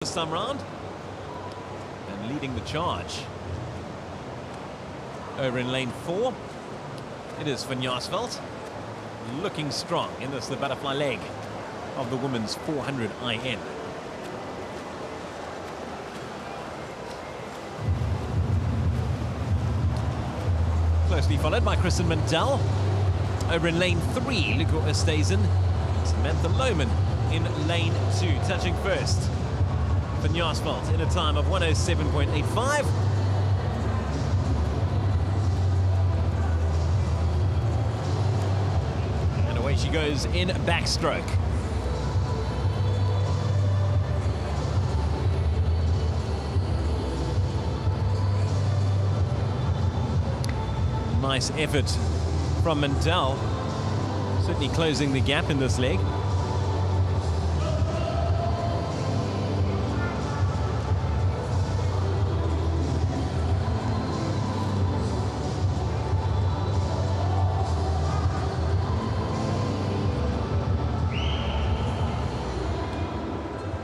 this time round and leading the charge. Over in lane 4, it is Van Jaarsveld, looking strong in this, the butterfly leg of the women's 400 IM. Closely followed by Kristen Mundell. Over in lane 3, Luca Oosthuizen, Samantha Lohman in lane 2, touching first. Van Jaarsveld in a time of 107.85. And away she goes in backstroke. Nice effort from Mundell, certainly closing the gap in this leg.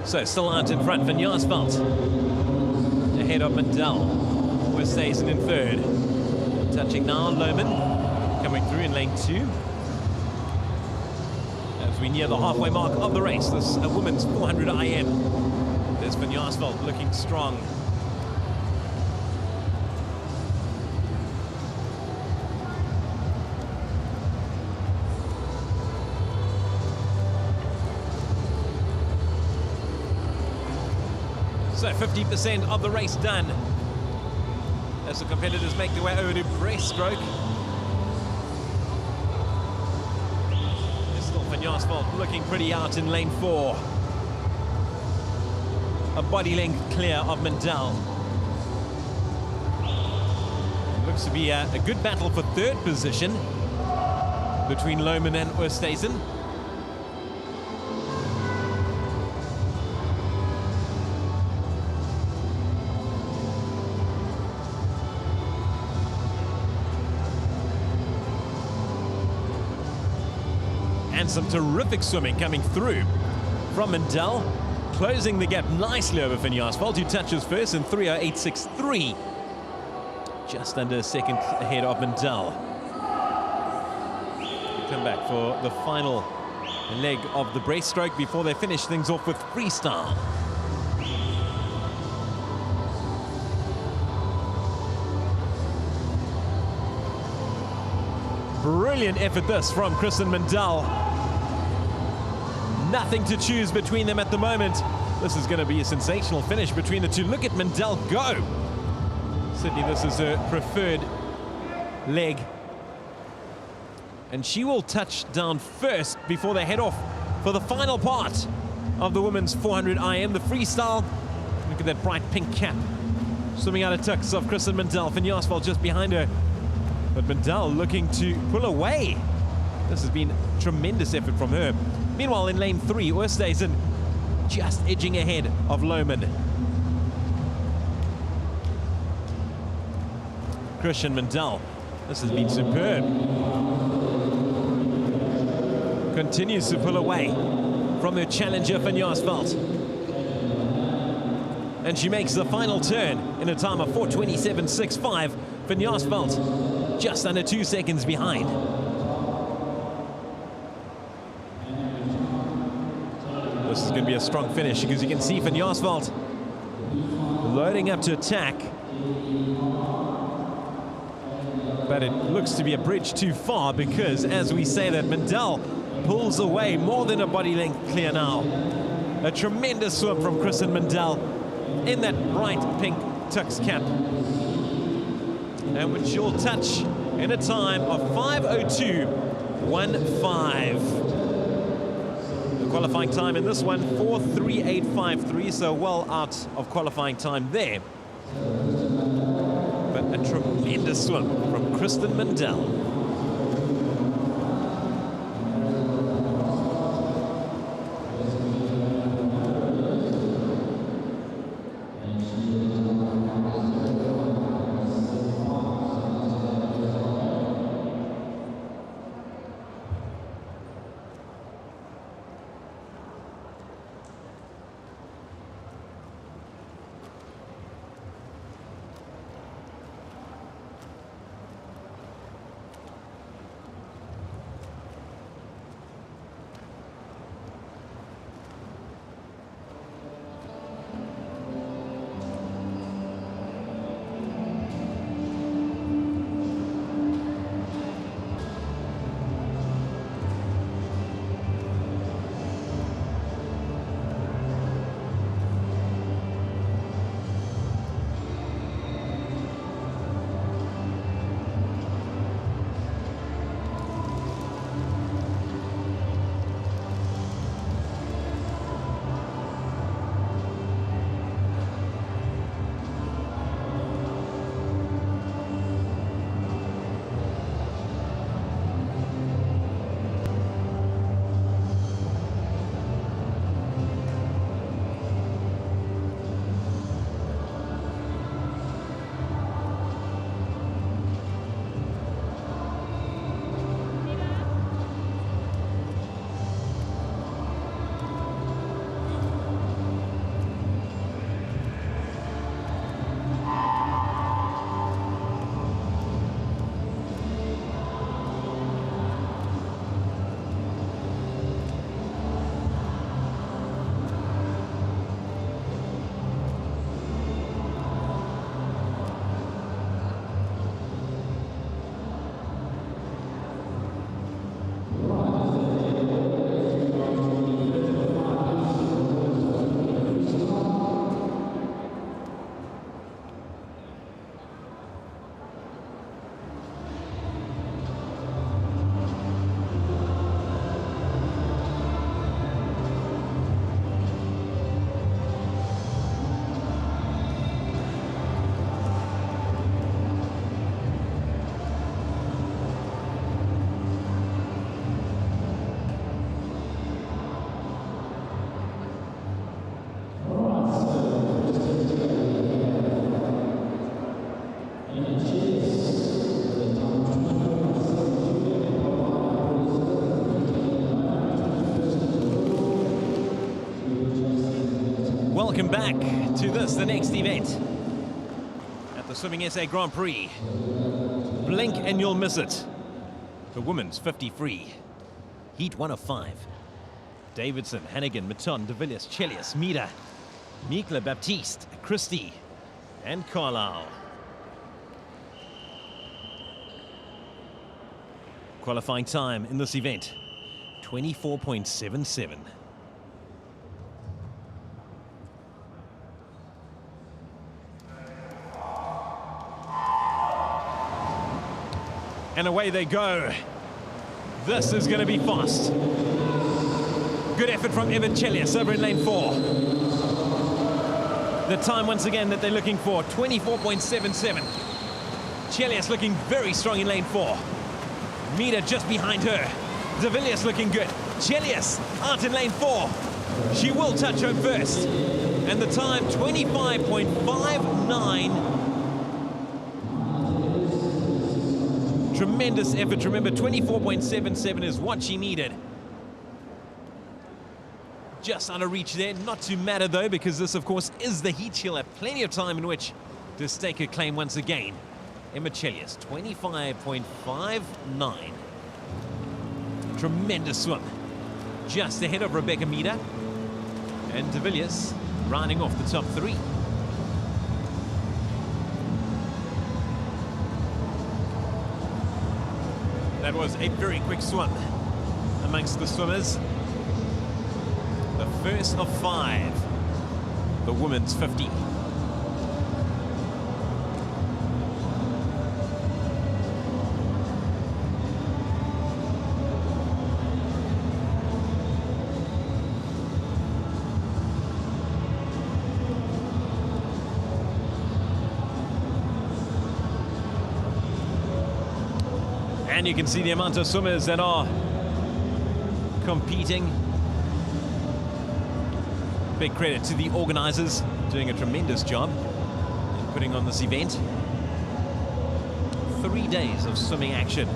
So still out in front, Van Jaarsveld ahead of Mundell. Oosthuizen in third. Touching now, Lohman coming through in lane 2. As we near the halfway mark of the race, this women's 400 IM. There's Van Jaarsveld looking strong. So 50% of the race done as the competitors make their way over to breaststroke. There's still Van Jaarsveld looking pretty out in lane 4. A body length clear of Mundell. Looks to be a good battle for third position between Lohman and Oosthuizen. And some terrific swimming coming through from Mundell, closing the gap nicely over Van Jaarsveld, who touches first in 3:08.63, just under a second ahead of Mundell. Come back for the final leg of the breaststroke before they finish things off with freestyle. Brilliant effort this from Kristen Mundell. Nothing to choose between them at the moment. This is going to be a sensational finish between the two. Look at Mundell go. Certainly this is her preferred leg. And she will touch down first before they head off for the final part of the women's 400 IM, the freestyle. Look at that bright pink cap swimming out of tucks of Kristen Mundell. Van Jaarsveld just behind her. But Mundell looking to pull away. This has been tremendous effort from her. Meanwhile, in lane 3, Oosthuizen just edging ahead of Lohman. Kristen Mundell, this has been superb. Continues to pull away from her challenger, Van Jaarsveld. And she makes the final turn in a time of 4:27.65. Van Jaarsveld just under 2 seconds behind. This is going to be a strong finish because you can see Van Jaarsveld loading up to attack. But it looks to be a bridge too far because, as we say, that Mundell pulls away more than a body length clear now. A tremendous swim from Kristen Mundell in that bright pink tux cap. And which she'll touch in a time of 5:02.15. The qualifying time in this one, 4:38.53, so well out of qualifying time there. But a tremendous swim from Kristen Mundell. welcome back to the next event at the Swimming SA Grand Prix. Blink and you'll miss it. The women's 50 free. Heat 1 of 5. Davidson, Hannigan, Maton, De Villiers, Chelius, Mida, Mikla, Baptiste, Christie, and Carlisle. Qualifying time in this event, 24.77. And away they go. This is going to be fast. Good effort from Evan Chelius over in lane 4. The time once again that they're looking for, 24.77. Chelius looking very strong in lane 4. Mida just behind her. De Villiers looking good. Chelius out in lane 4. She will touch home first. And the time, 25.59. Tremendous effort. Remember, 24.77 is what she needed. Just out of reach there. Not to matter, though, because this, of course, is the heat. She'll have plenty of time in which to stake her claim once again. Emma Chelius, 25.59. Tremendous swim. Just ahead of Rebecca Mida. And De Villiers rounding off the top 3. That was a very quick swim amongst the swimmers. The first of 5, the women's 50. And you can see the amount of swimmers that are competing. Big credit to the organizers, doing a tremendous job in putting on this event. 3 days of swimming action.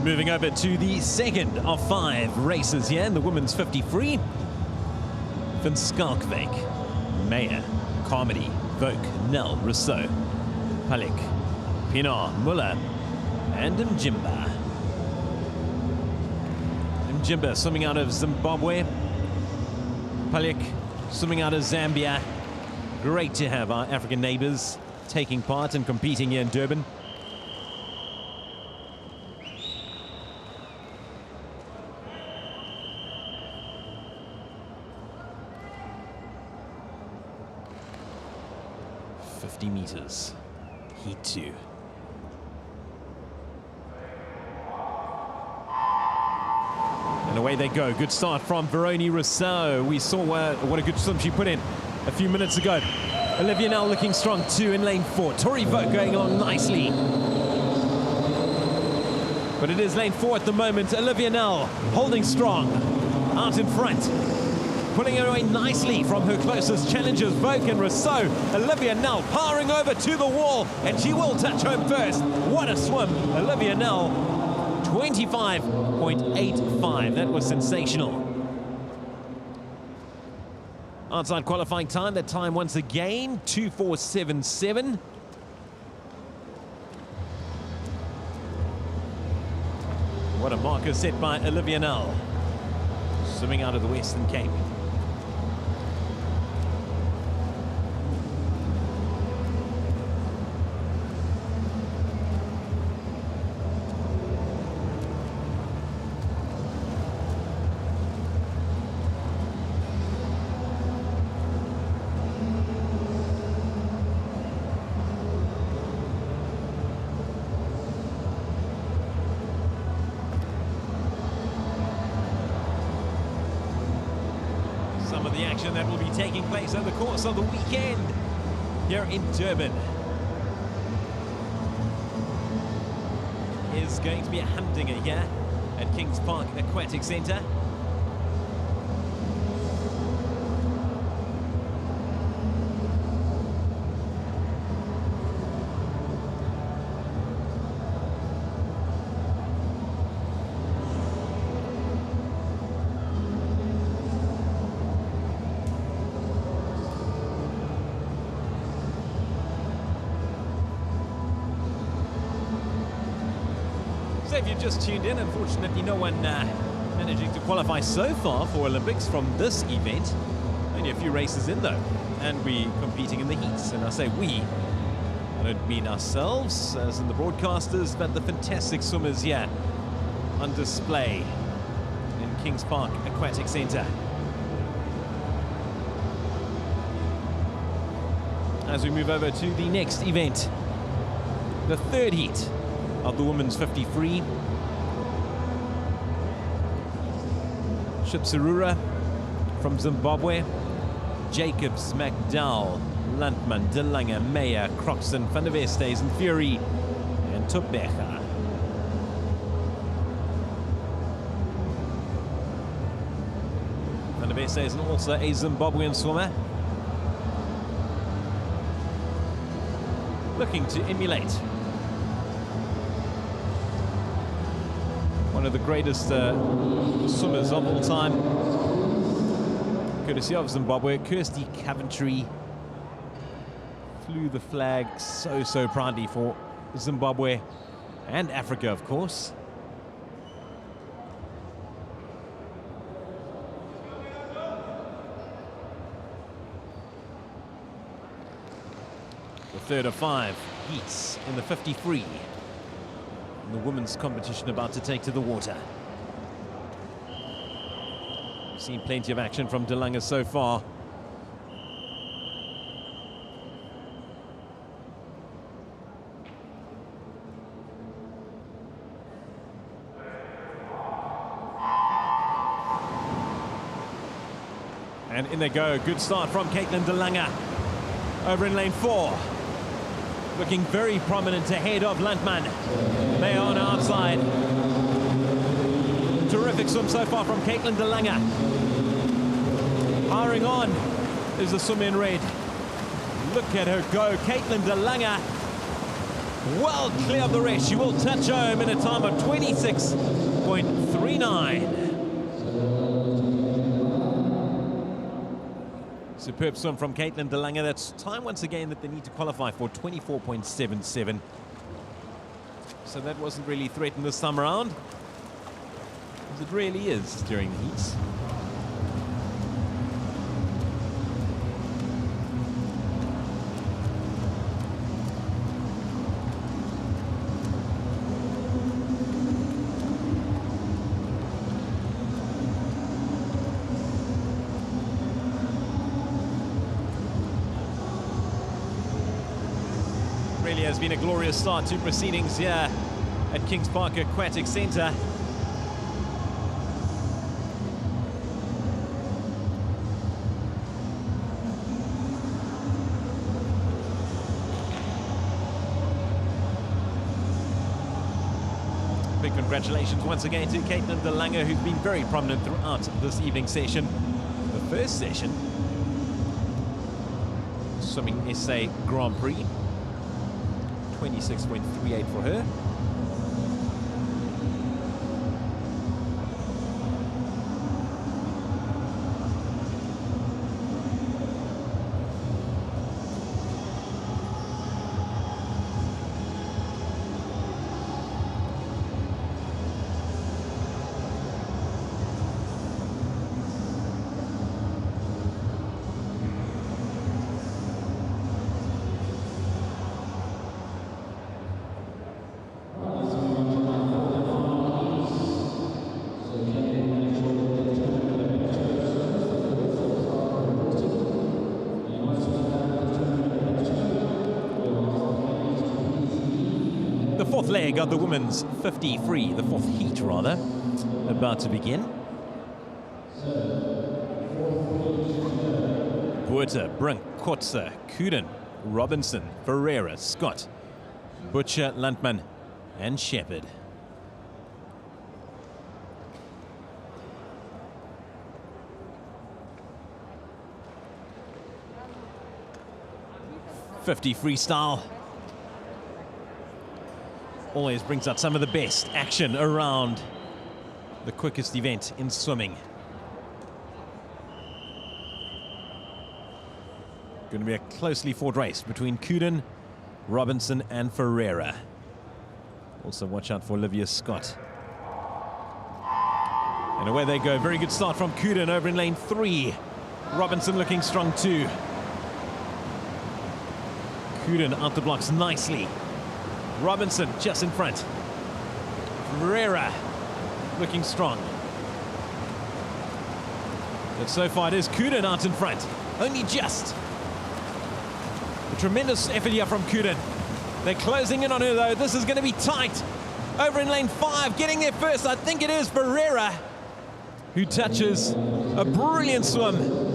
Moving over to the second of 5 races here in the women's 50 free. Van Skalkwyk, Meyer, Carmody, Vogue, Nel, Rousseau, Palik, Pinar, Muller, and Mjimba. Mjimba swimming out of Zimbabwe. Palik swimming out of Zambia. Great to have our African neighbors taking part and competing here in Durban. Meters, heat 2. And away they go. Good start from Veroni Rousseau. We saw what a good swim she put in a few minutes ago. Olivia now looking strong too in lane 4. Tori Vogt going along nicely. But it is lane 4 at the moment. Olivia Nell holding strong out in front. Pulling her away nicely from her closest challengers, Vogue and Rousseau. Olivia Nell powering over to the wall, and she will touch home first. What a swim, Olivia Nell, 25.85. That was sensational. Outside qualifying time, that time once again, 24.77. What a marker set by Olivia Nell, swimming out of the Western Cape. the action that will be taking place over the course of the weekend here in Durban. Is going to be a humdinger here at Kings Park Aquatic Centre. So if you've just tuned in, unfortunately no one managing to qualify so far for Olympics from this event. Only a few races in though, and we competing in the heats. And I say we, I don't mean ourselves as in the broadcasters, but the fantastic swimmers here on display in Kings Park Aquatic Centre. As we move over to the next event, the third heat of the women's 50 free. Shipsarura from Zimbabwe, Jacobs, McDowell, Landman, De Lange, Meyer, Croxton, Van der Vestes and Fury, and Tobecha. Van der Vestes is also a Zimbabwean swimmer, looking to emulate one of the greatest swimmers of all time, courtesy of Zimbabwe. Kirsty Coventry flew the flag so proudly for Zimbabwe and Africa, of course. The third of 5 heats in the 50 free. The women's competition about to take to the water. We've seen plenty of action from De Lange so far. And in they go. Good start from Caitlin De Lange over in lane 4. Looking very prominent ahead of Landman. Mayer on our outside. Terrific swim so far from Caitlin De Lange. Powering on is the swim in red. Look at her go. Caitlin De Lange well clear of the rest. She will touch home in a time of 26.39. Superb swim from Caitlin De Lange. That's time once again that they need to qualify for, 24.77. So that wasn't really threatened this time around, as it really is during the heats. Really has been a glorious start to proceedings here at Kings Park Aquatic Centre. Big congratulations once again to Caitlin De Lange, who's been very prominent throughout this evening session. The first session, swimming SA Grand Prix. 26.38 for her. The fourth leg of the women's 50 free, the fourth heat rather, about to begin. Buerta, Brink, Kotze, Kuden, Robinson, Ferreira, Scott, Butcher, Landman, and Shepherd. .50 freestyle. Always brings out some of the best action around the quickest event in swimming. Going to be a closely fought race between Kuden, Robinson, and Ferreira. Also watch out for Olivia Scott. And away they go. Very good start from Kuden over in lane 3. Robinson looking strong too. Kuden out the blocks nicely. Robinson just in front. Ferreira looking strong. But so far it is Kuden out in front. Only just. A tremendous effort here from Kuden. They're closing in on her though. This is going to be tight. Over in lane 5, getting there first. I think it is Ferreira who touches a brilliant swim.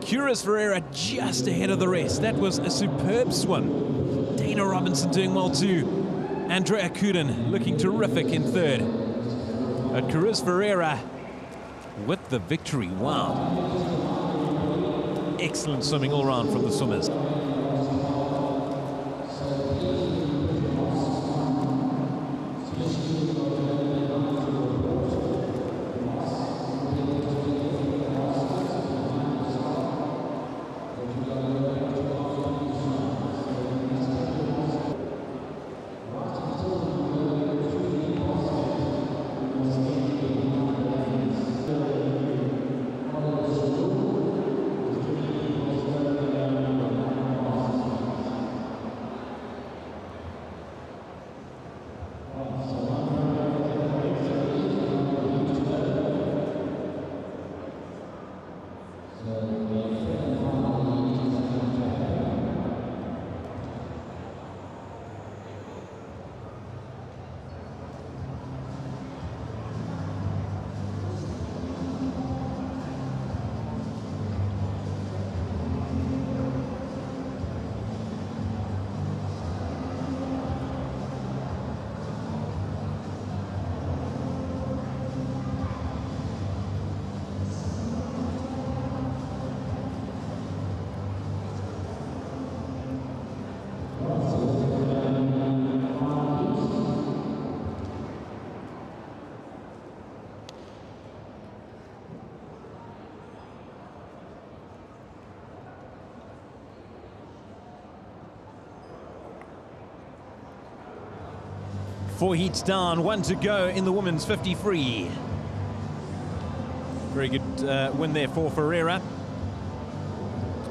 Curious Ferreira just ahead of the rest. That was a superb swim. Dana Robinson doing well too. Andrea Kuden looking terrific in third. But Curious Ferreira with the victory. Wow. Excellent swimming all round from the swimmers. Four heats down, 1 to go in the women's 50 free. Very good win there for Ferreira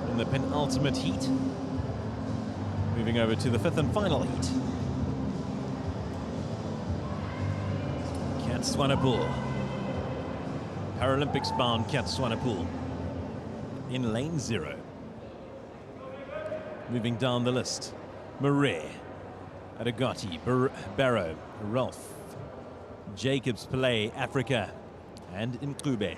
in the penultimate heat. Moving over to the 5th and final heat. Kat Swanepoel. Paralympics bound Kat Swanepoel in lane 0. Moving down the list. Marais, Adagati, Barrow, Rolf, Jacobs, Pillay, Africa, and Nkube.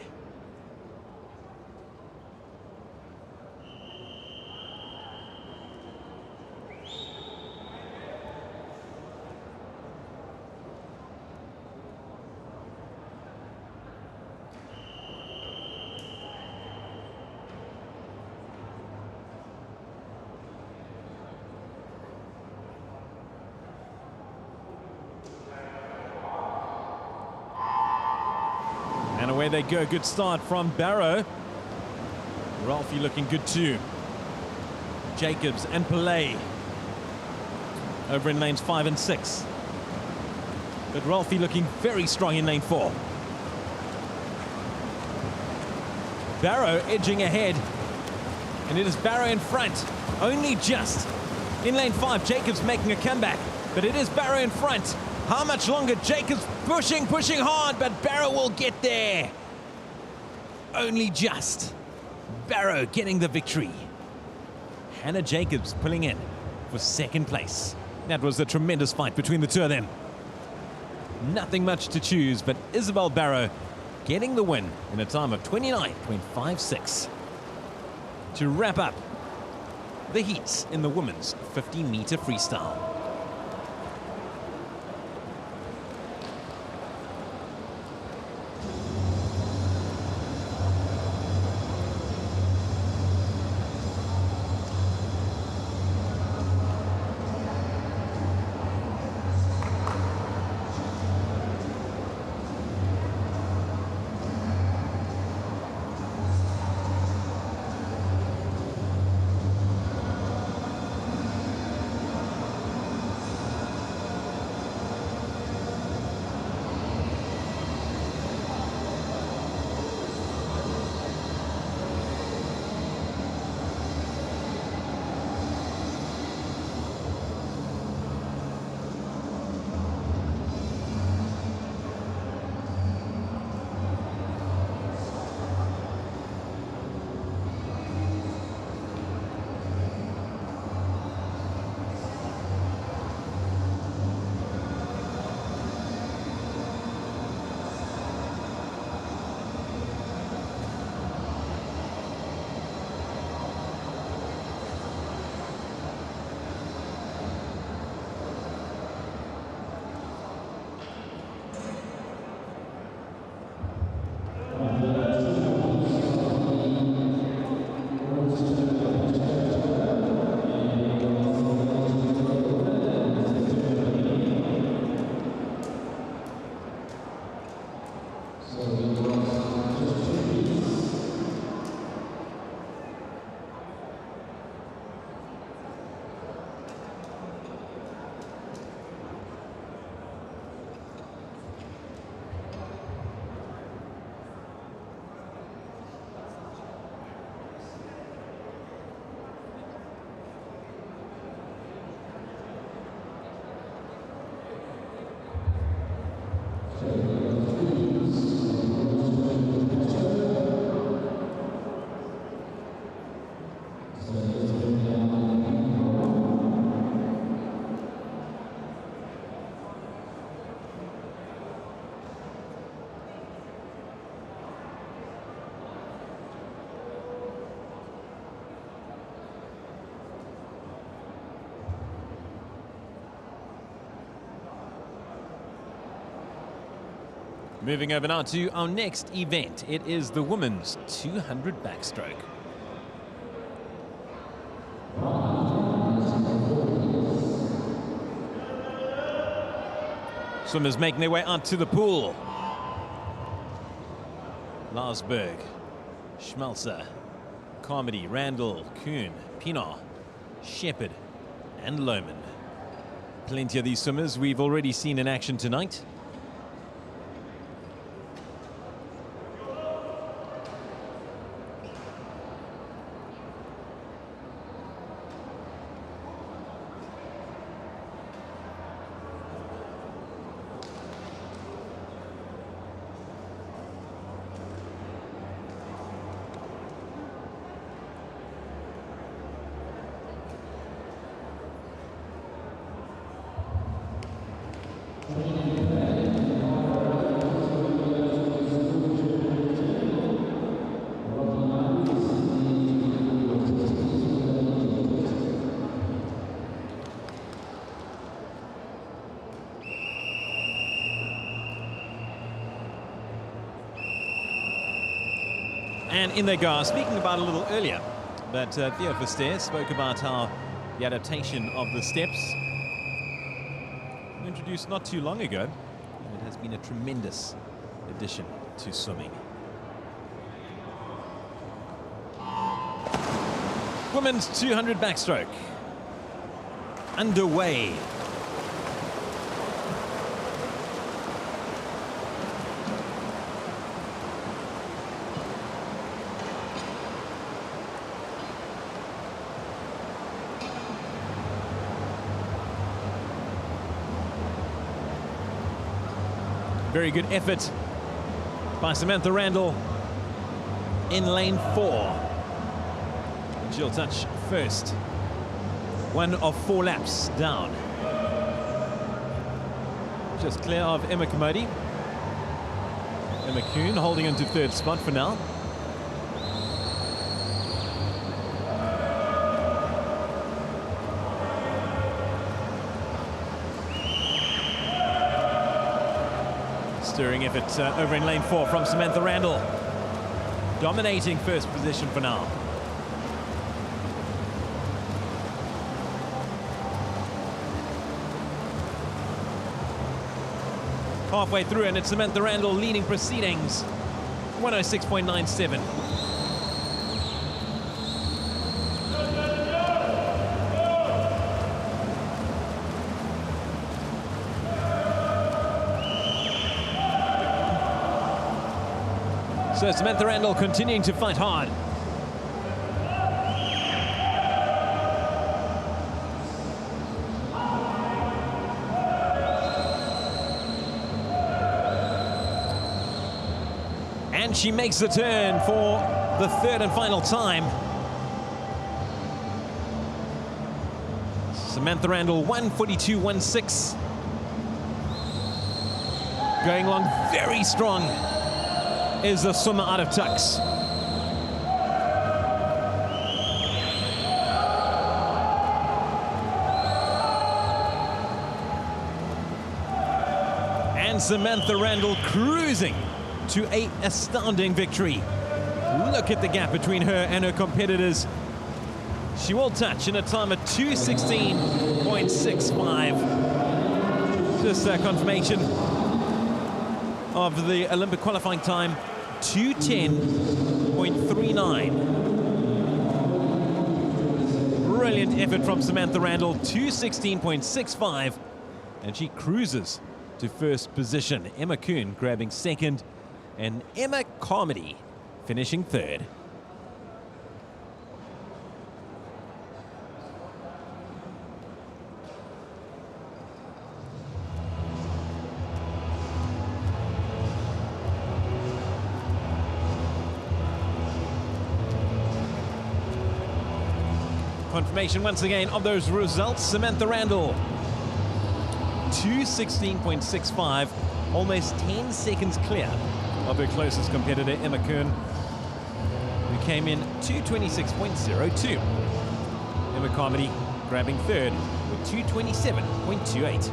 And away they go. Good start from Barrow. Rolfie looking good too. Jacobs and Pillay over in lanes 5 and 6. But Rolfie looking very strong in lane 4. Barrow edging ahead. And it is Barrow in front. Only just. In lane 5, Jacobs making a comeback. But it is Barrow in front. How much longer? Jacobs pushing hard, but Barrow will get there. Only just. Barrow getting the victory. Hannah Jacobs pulling in for 2nd place. That was a tremendous fight between the two of them. Nothing much to choose, but Isabel Barrow getting the win in a time of 29.56 to wrap up the heats in the women's 50-meter freestyle. Moving over now to our next event. It is the women's 200 backstroke. Swimmers making their way out to the pool. Larsberg, Schmelzer, Carmody, Randall, Kuhn, Pienaar, Shepherd, and Lohman. Plenty of these swimmers we've already seen in action tonight. And in they go. Speaking about a little earlier, that Theo Verster spoke about how the adaptation of the steps introduced not too long ago, and it has been a tremendous addition to swimming. Women's 200 backstroke underway. Very good effort by Samantha Randall in lane 4. She'll touch first. One of 4 laps down. Just clear of Emma Commody. Emma Kuhn holding into third spot for now. Stirring effort over in lane 4 from Samantha Randall. Dominating first position for now. Halfway through, and it's Samantha Randall leading proceedings. 106.97. So Samantha Randall continuing to fight hard. And she makes the turn for the third and final time. Samantha Randall, 1:42.16. Going along very strong is the swimmer out of Tuks. And Samantha Randall cruising to an astounding victory. Look at the gap between her and her competitors. She will touch in a time of 2:16.65. Just a confirmation of the Olympic qualifying time, 2:10.39. Brilliant effort from Samantha Randall, 2:16.65, and she cruises to first position. Emma Kuhn grabbing second, and Emma Carmody finishing third. Confirmation once again of those results. Samantha Randall, 2:16.65, almost 10 seconds clear of her closest competitor, Emma Kuhn, who came in 2:26.02. Emma Carmody grabbing third with 2:27.28.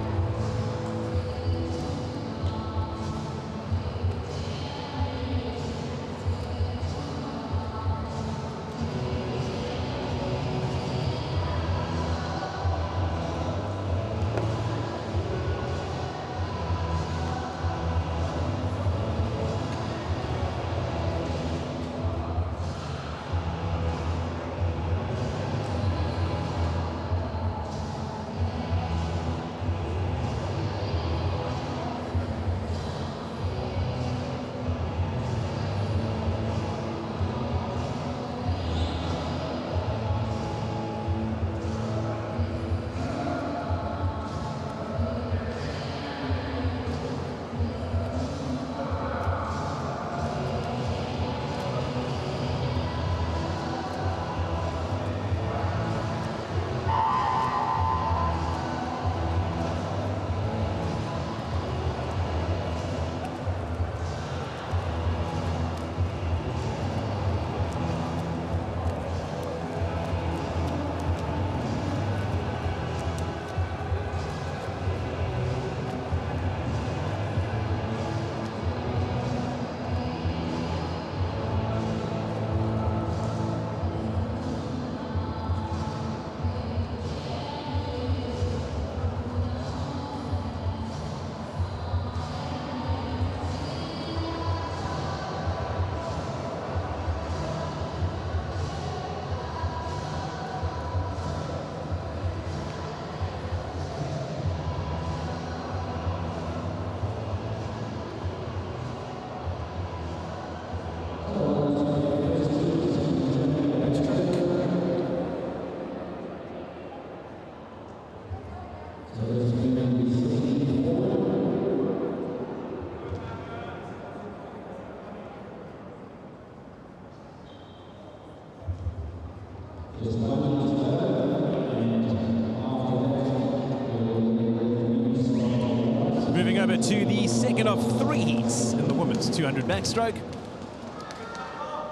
over to the second of 3 heats in the women's 200 backstroke.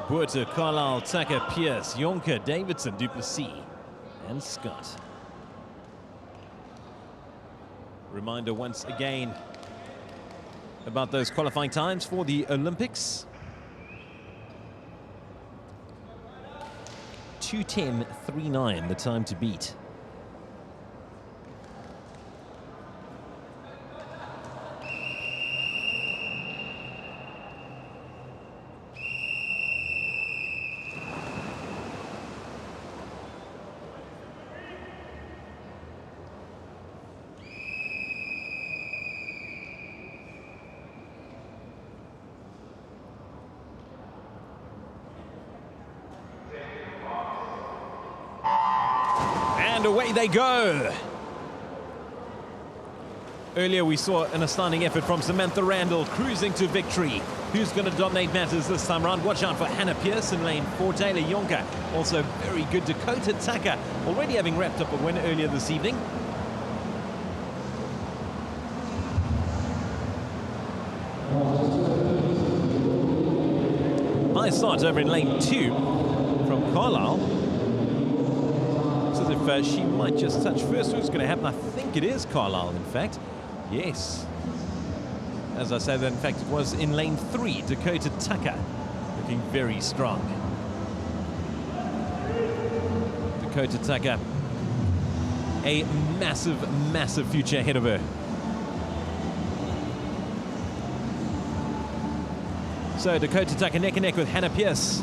Buerta, Carlisle, Tucker, Pierce, Jonker, Davidson, Duplessis, and Scott. Reminder once again about those qualifying times for the Olympics. 2:10.39, the time to beat. And away they go. Earlier we saw an astounding effort from Samantha Randall, cruising to victory. Who's going to dominate matters this time around? Watch out for Hannah Pierce in lane 4. Taylor Jonker, also very good. Dakota Tucker, already having wrapped up a win earlier this evening. Nice start over in lane 2 from Carlisle. As if she might just touch first. What's going to happen? I think it is Carlisle, in fact. Yes. As I said, in fact, it was in lane 3. Dakota Tucker looking very strong. Dakota Tucker, a massive, massive future ahead of her. So Dakota Tucker neck and neck with Hannah Pierce.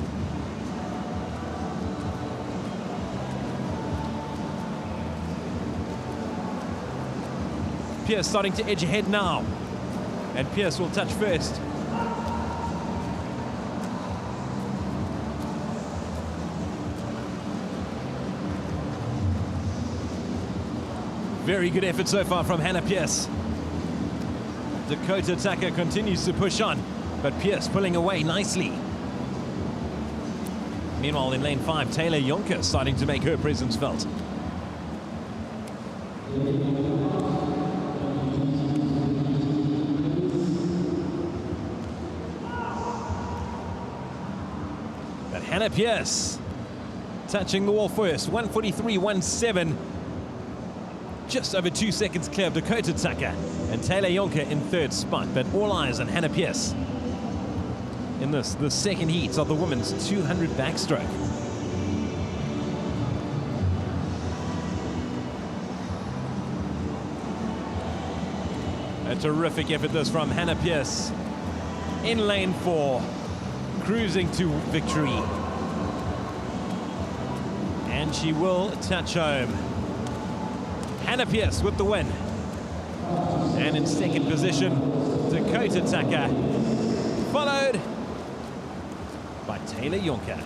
Pierce starting to edge ahead now, and Pierce will touch first. Very good effort so far from Hannah Pierce. Dakota Tucker continues to push on, but Pierce pulling away nicely. Meanwhile, in lane 5, Taylor Jonker starting to make her presence felt. But Hannah Pierce touching the wall first, 1:43.17. Just over 2 seconds clear of Dakota Tucker, and Taylor Jonker in 3rd spot. But all eyes on Hannah Pierce in the second heat of the women's 200 backstroke. A terrific effort this from Hannah Pierce in lane 4, cruising to victory. And she will touch home. Hannah Pierce with the win. And in second position, Dakota Tucker, followed by Taylor Jonker.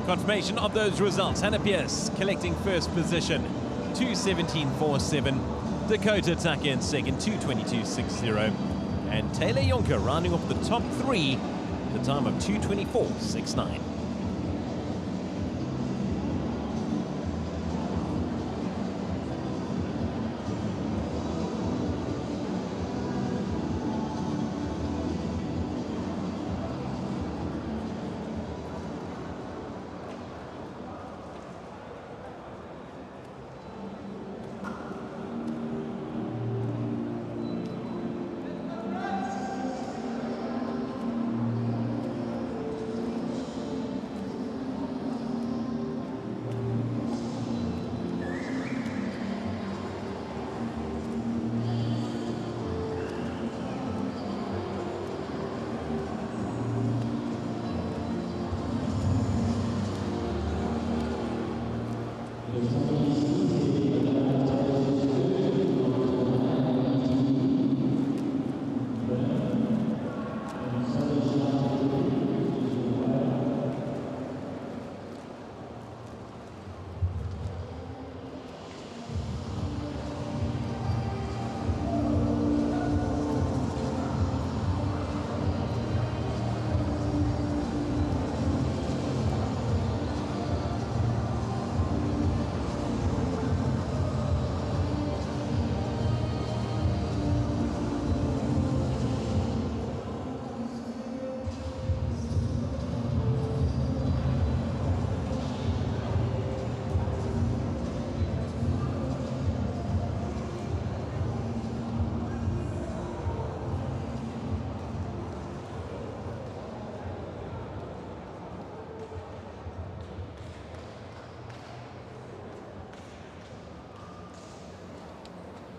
Confirmation of those results. Hannah Pierce collecting first position, 2:17.47. Dakota Tucker in second, 2:22.60. And Taylor Jonker rounding off the top 3, the time of 2:24.69.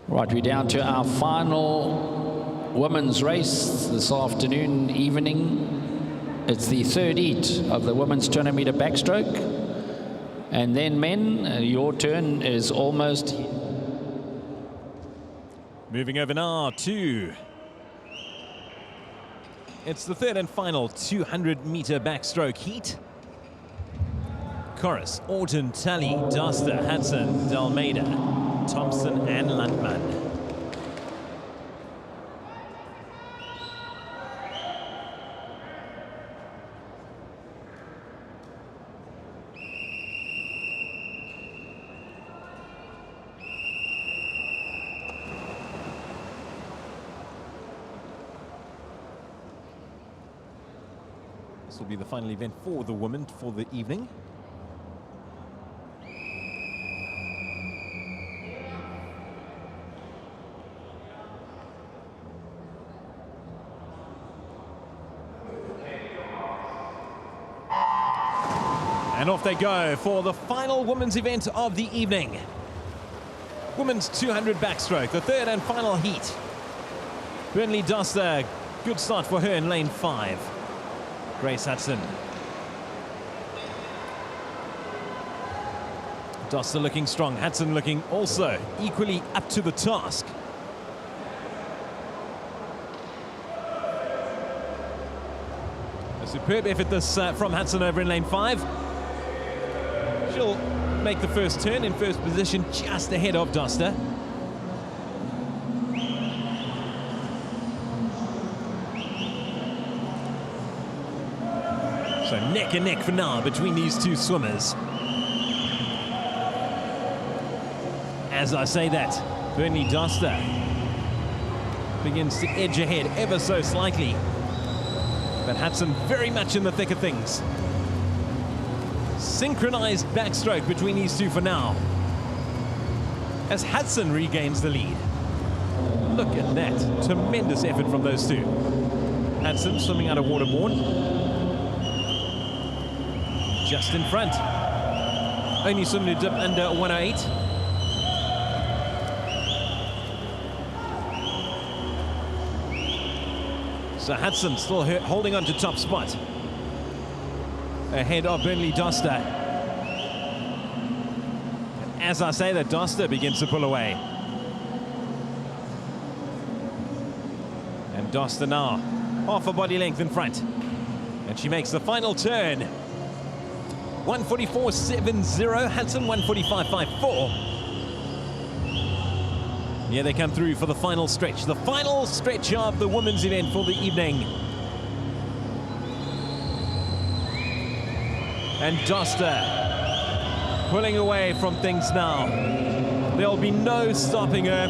Right, we're down to our final women's race this afternoon, evening. It's the third heat of the women's 200 meter backstroke. And then men, your turn is almost. Moving over now to, it's the third and final 200 meter backstroke heat. Chorus, Orton, Tully, Duster, Hudson, Dalmeida, Thompson and Landman. This will be the final event for the women for the evening. And off they go for the final women's event of the evening. Women's 200 backstroke, the third and final heat. Burnley Duster, good start for her in lane 5. Grace Hudson. Duster looking strong, Hudson looking also equally up to the task. A superb effort this from Hudson over in lane 5. She'll make the first turn in first position just ahead of Duster. So neck and neck for now between these two swimmers. As I say that, Burnley Duster begins to edge ahead ever so slightly. But Hudson very much in the thick of things. Synchronized backstroke between these two for now, as Hudson regains the lead. Look at that, tremendous effort from those two. Hudson swimming out of waterborne. Just in front. Only swimming to dip under 108. So Hudson still holding on to top spot. Ahead of Burnley Duster. As I say that, Duster begins to pull away. And Duster now half a body length in front. And she makes the final turn. 1:44.70, Hudson 1:45.54. Yeah, they come through for the final stretch. The final stretch of the women's event for the evening. And Duster pulling away from things now. There'll be no stopping her.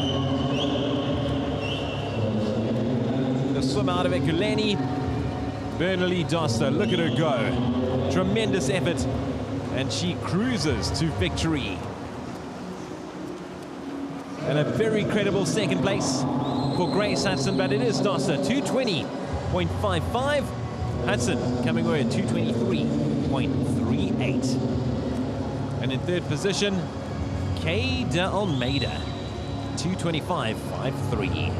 The swim out of Ekuleni. Burnley Duster, look at her go. Tremendous effort. And she cruises to victory. And a very credible second place for Grace Hudson, but it is Duster, 2:20.55. Hudson coming away at 2:23.38. And in third position, Kay de Almeida, 2:25.53.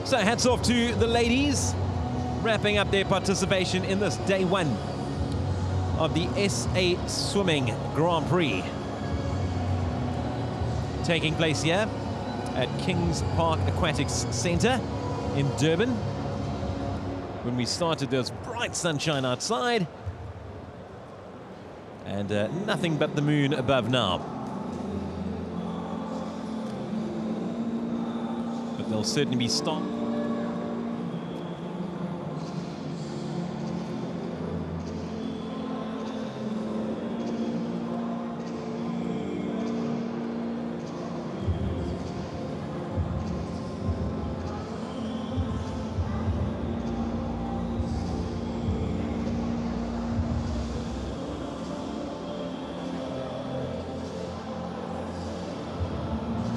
So hats off to the ladies, wrapping up their participation in this day 1 of the SA Swimming Grand Prix. Taking place here at Kings Park Aquatics Centre in Durban. When we started, there was bright sunshine outside and nothing but the moon above now. But there'll certainly be stopped.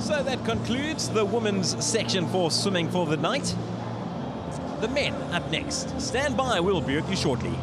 So that concludes the women's section for swimming for the night. The men up next. Stand by, we'll be with you shortly.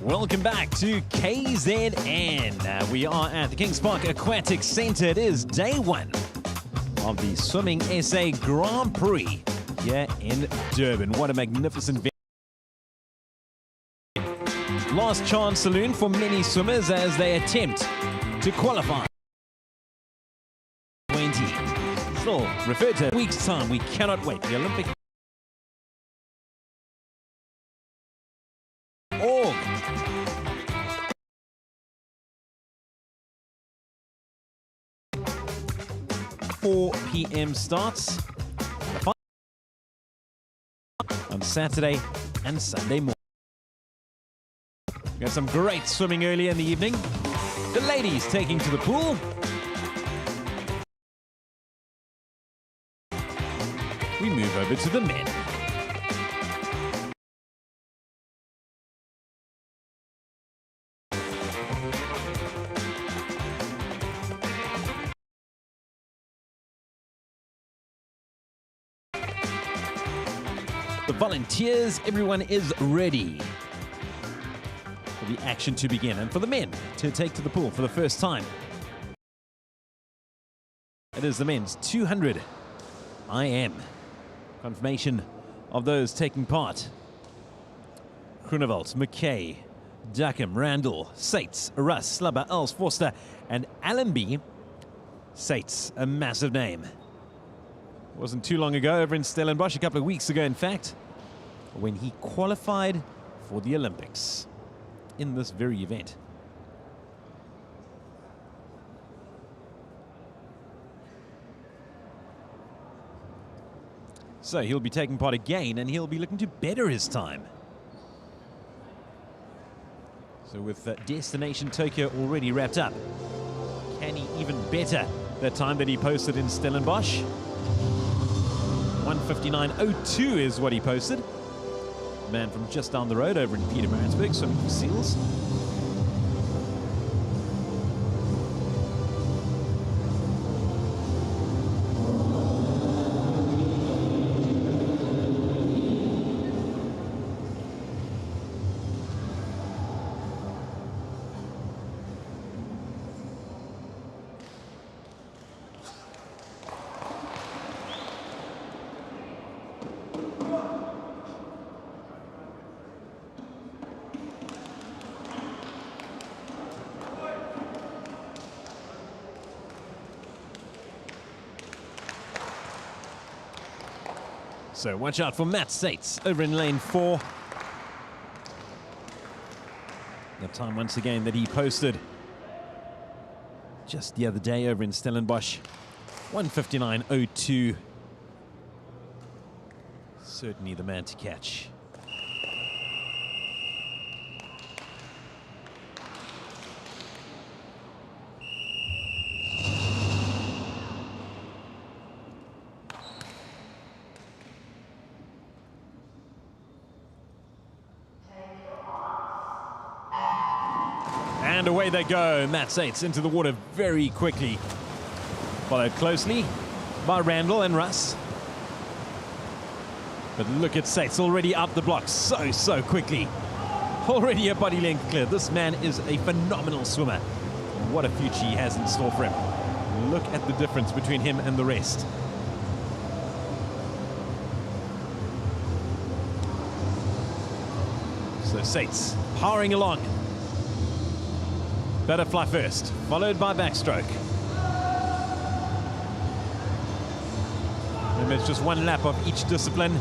Welcome back to KZN. We are at the Kings Park Aquatic Centre. It is day one of the Swimming SA Grand Prix here in Durban. What a magnificent venue. Last chance saloon for many swimmers as they attempt to qualify. 20. Still referred to a week's time. We cannot wait. The Olympic org. 4 p.m. starts on Saturday and Sunday morning. We got some great swimming earlier in the evening. The ladies taking to the pool. We move over to the men. The volunteers, everyone is ready for the action to begin, and for the men to take to the pool for the first time. It is the men's 200 IM. Confirmation of those taking part: Groenewald, McKay, Duckham, Randall, Sates, Russ, Slubber, Els, Forster, and Allenby. Sates, a massive name. Wasn't too long ago over in Stellenbosch, a couple of weeks ago in fact, when he qualified for the Olympics in this very event. So he'll be taking part again, and he'll be looking to better his time. So with Destination Tokyo already wrapped up, can he even better the time that he posted in Stellenbosch? 1:59.02 is what he posted. The man from just down the road over in Pietermaritzburg, swimming for Seals. So watch out for Matt Sates over in lane 4. The time once again that he posted just the other day over in Stellenbosch, 1:59.02. Certainly the man to catch. And away they go. Matt Sates into the water very quickly. Followed closely by Randall and Russ. But look at Sates already up the block so quickly. Already a body length clear. This man is a phenomenal swimmer. What a future he has in store for him. Look at the difference between him and the rest. So Sates powering along. Butterfly first, followed by backstroke. Remember, it's just one lap of each discipline.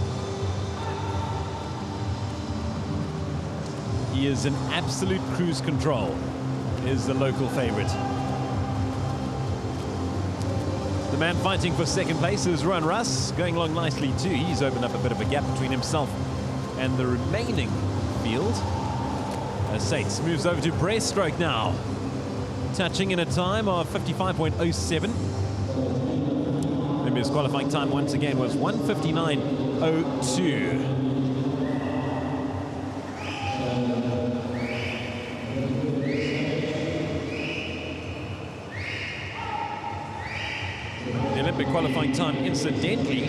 He is in absolute cruise control, is the local favorite. The man fighting for second place is Rowan Russ, going along nicely too. He's opened up a bit of a gap between himself and the remaining field. As Sates moves over to breaststroke now, touching in a time of 55.07. Remember, his qualifying time once again was 1:59.02. The Olympic qualifying time, incidentally,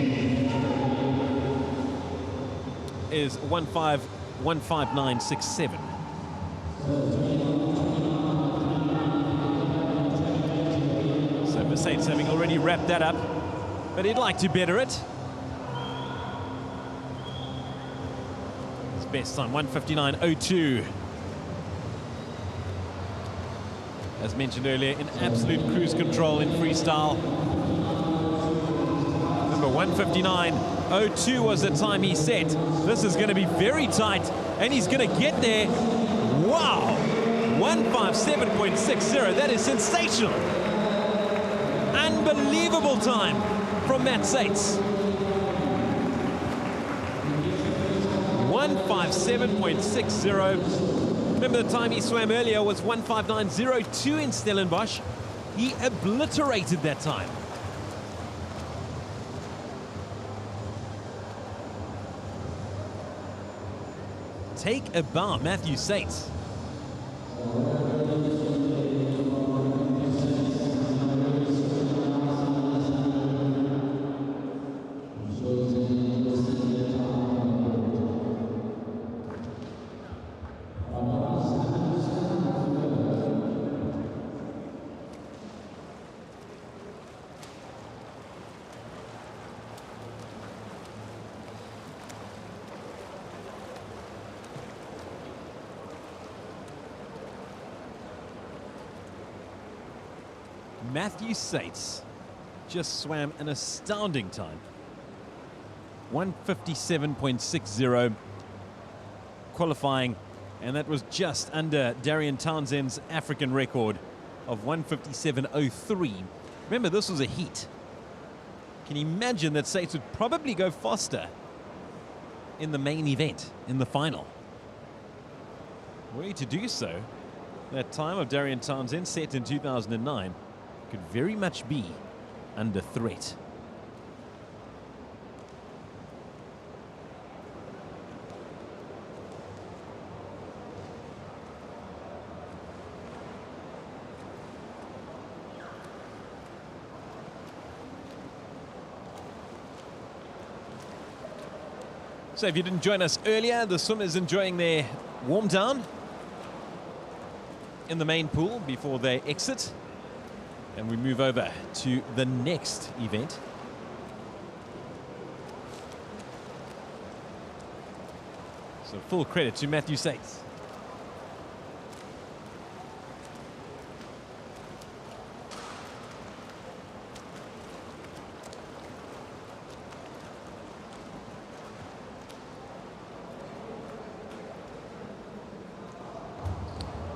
is 1:59.67. So Mercedes having already wrapped that up, but he'd like to better it. His best time, 1:59.02. As mentioned earlier, in absolute cruise control in freestyle. Remember, 1:59.02 was the time he set. This is going to be very tight, and he's going to get there. Wow! 1:57.60. That is sensational. Unbelievable time from Matt Sates. 1:57.60. Remember the time he swam earlier was 1:59.02 in Stellenbosch. He obliterated that time. Take a bow, Matthew Sates. Matthew Sates just swam an astounding time. 1:57.60 qualifying, and that was just under Darian Townsend's African record of 1:57.03. Remember, this was a heat. Can you imagine that Sates would probably go faster in the main event, in the final? Were he to do so, that time of Darian Townsend set in 2009 could very much be under threat. So if you didn't join us earlier, the swimmers enjoying their warm down in the main pool before they exit. And we move over to the next event. So full credit to Matthew Sates.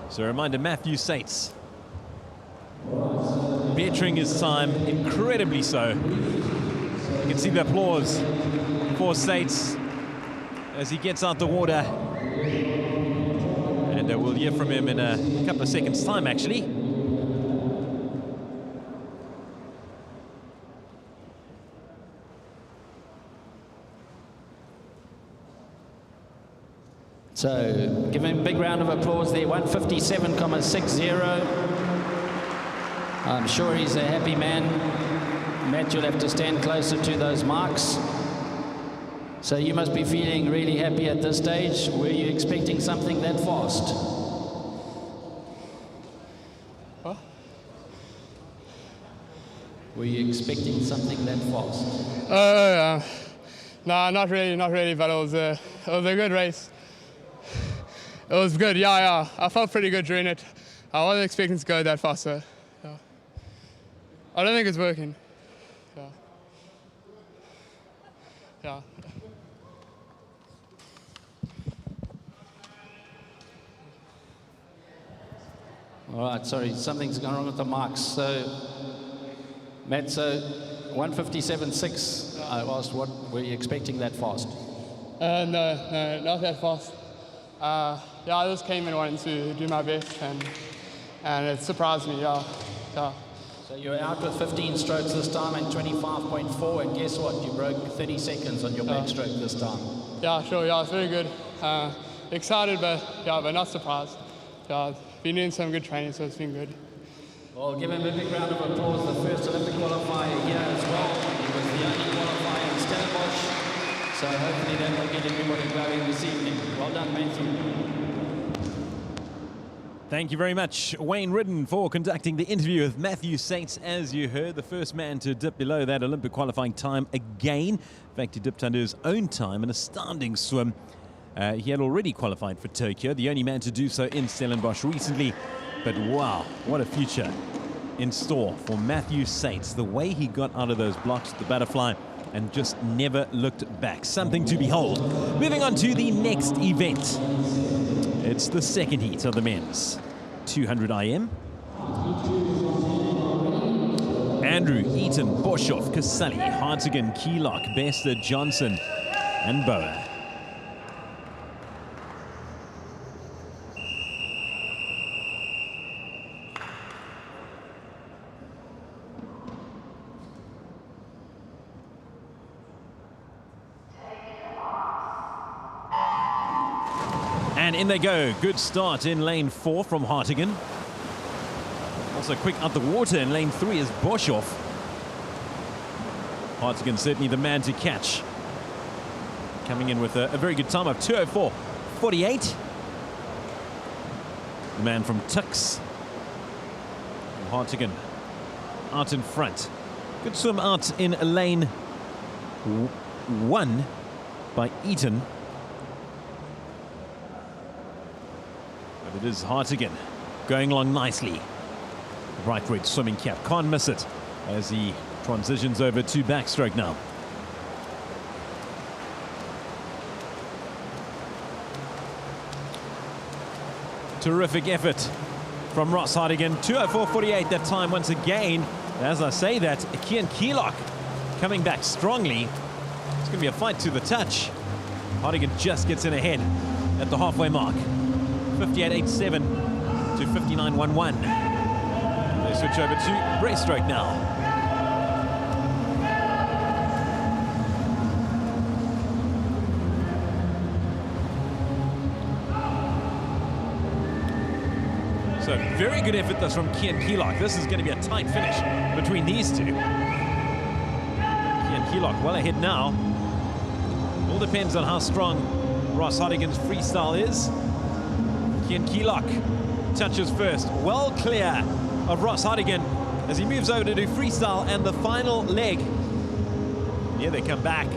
So a reminder, Matthew Sates bettering his time, incredibly so. You can see the applause for Sates as he gets out the water. And we'll hear from him in a couple of seconds' time, actually. So give him a big round of applause there. 1:57.60. I'm sure he's a happy man. Matt, you'll have to stand closer to those marks. So you must be feeling really happy at this stage. Were you expecting something that fast? Huh? Were you expecting something that fast? No, not really, but it was a good race. It was good, yeah. I felt pretty good during it. I wasn't expecting to go that fast, so. Yeah. I don't think it's working. Yeah. All right, sorry, something's gone wrong with the marks. So, Matt, so 1:57.6, I asked, what were you expecting that fast? No, not that fast. I just came in wanting to do my best, and it surprised me, yeah. So you're out with 15 strokes this time and 25.4, and guess what? You broke 30 seconds on your backstroke this time. Yeah, sure, yeah, it's very good. Excited, but not surprised. Yeah, been doing some good training, so it's been good. Well, give him a big round of applause, the first Olympic qualifier here as well. He was the only qualifier in Stellenbosch, so hopefully that will get everybody going this evening. Well done, Matthew. Thank you very much, Wayne Ridden, for conducting the interview with Matthew Saints. As you heard, the first man to dip below that Olympic qualifying time again. In fact, he dipped under his own time, an astounding swim. He had already qualified for Tokyo, the only man to do so in Stellenbosch recently. But wow, what a future in store for Matthew Saints. The way he got out of those blocks, the butterfly, and just never looked back. Something to behold. Moving on to the next event. It's the second heat of the men's 200 IM. Andrew, Eaton, Boshoff, Casali, Hartigan, Keylock, Bester, Johnson, and Boa. And in they go. Good start in lane 4 from Hartigan. Also quick out the water in lane 3 is Boshoff. Hartigan certainly the man to catch. Coming in with a very good time of 2:04.48. The man from Tux. Hartigan out in front. Good swim out in lane 1 by Eaton. But it is Hartigan going along nicely. Bright red swimming cap, can't miss it as he transitions over to backstroke now. Terrific effort from Ross Hartigan. 2:04.48 that time once again. As I say that, Kian Keylock coming back strongly. It's going to be a fight to the touch. Hartigan just gets in ahead at the halfway mark. 58.87 to 59.11. They switch over to breaststroke now. So very good effort this from Kian Keylock. This is going to be a tight finish between these two. Kian Keylock well ahead now. All depends on how strong Ross Hartigan's freestyle is. Kian Keylock touches first, well clear of Ross Hartigan as he moves over to do freestyle and the final leg. Here they come back.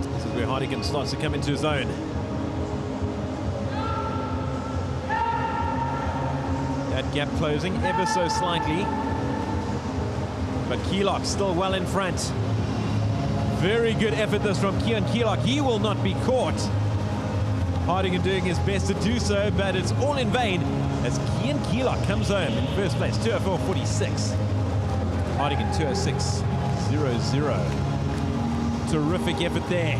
This is where Hartigan starts to come into his own. That gap closing ever so slightly, but Keylock still well in front. Very good effort this from Kian Keylock. He will not be caught. Hartigan doing his best to do so, but it's all in vain as Kian Keylock comes home in first place, 2:04.46. Hartigan 2:06.00. Terrific effort there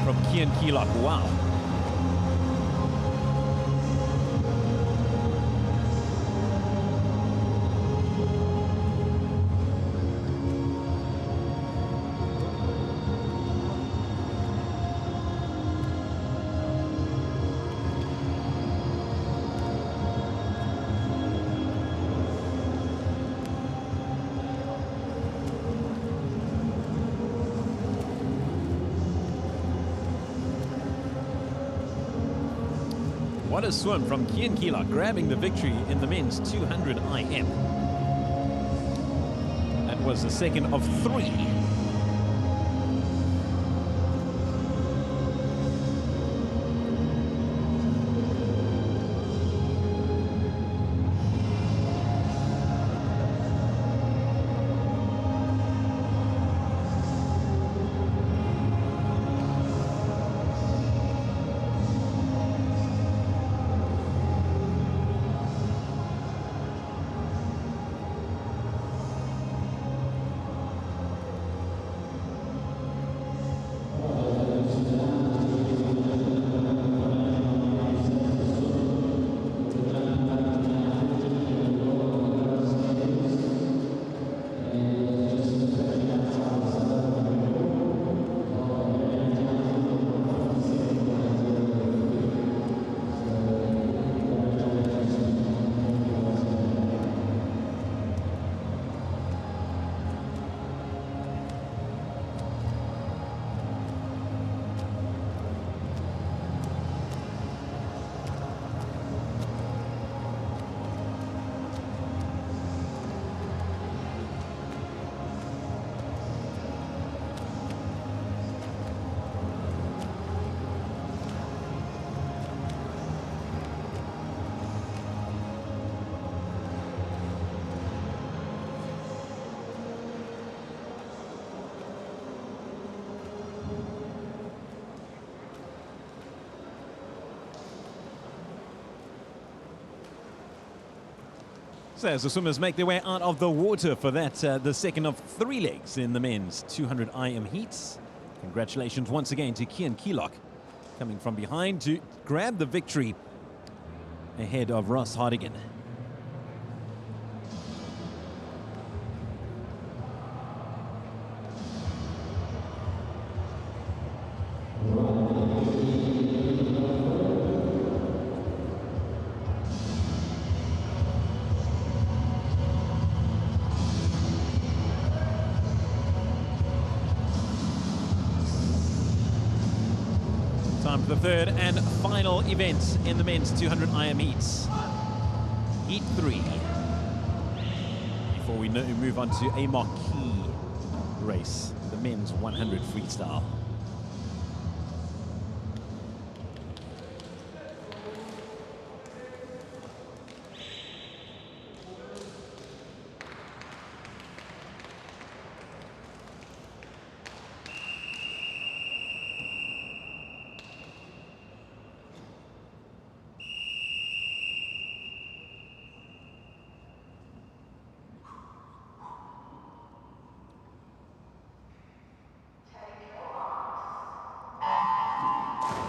from Kian Keylock. Wow. What a swim from Kian Keylock, grabbing the victory in the men's 200 IM. That was the second of 3. So as the swimmers make their way out of the water for that, the second of 3 legs in the men's 200 IM heats. Congratulations once again to Kian Keelock, coming from behind to grab the victory ahead of Ross Hardigan. Time for the third and final event in the men's 200 IM heats. Heat 3. Before we move on to a marquee race, the men's 100 freestyle.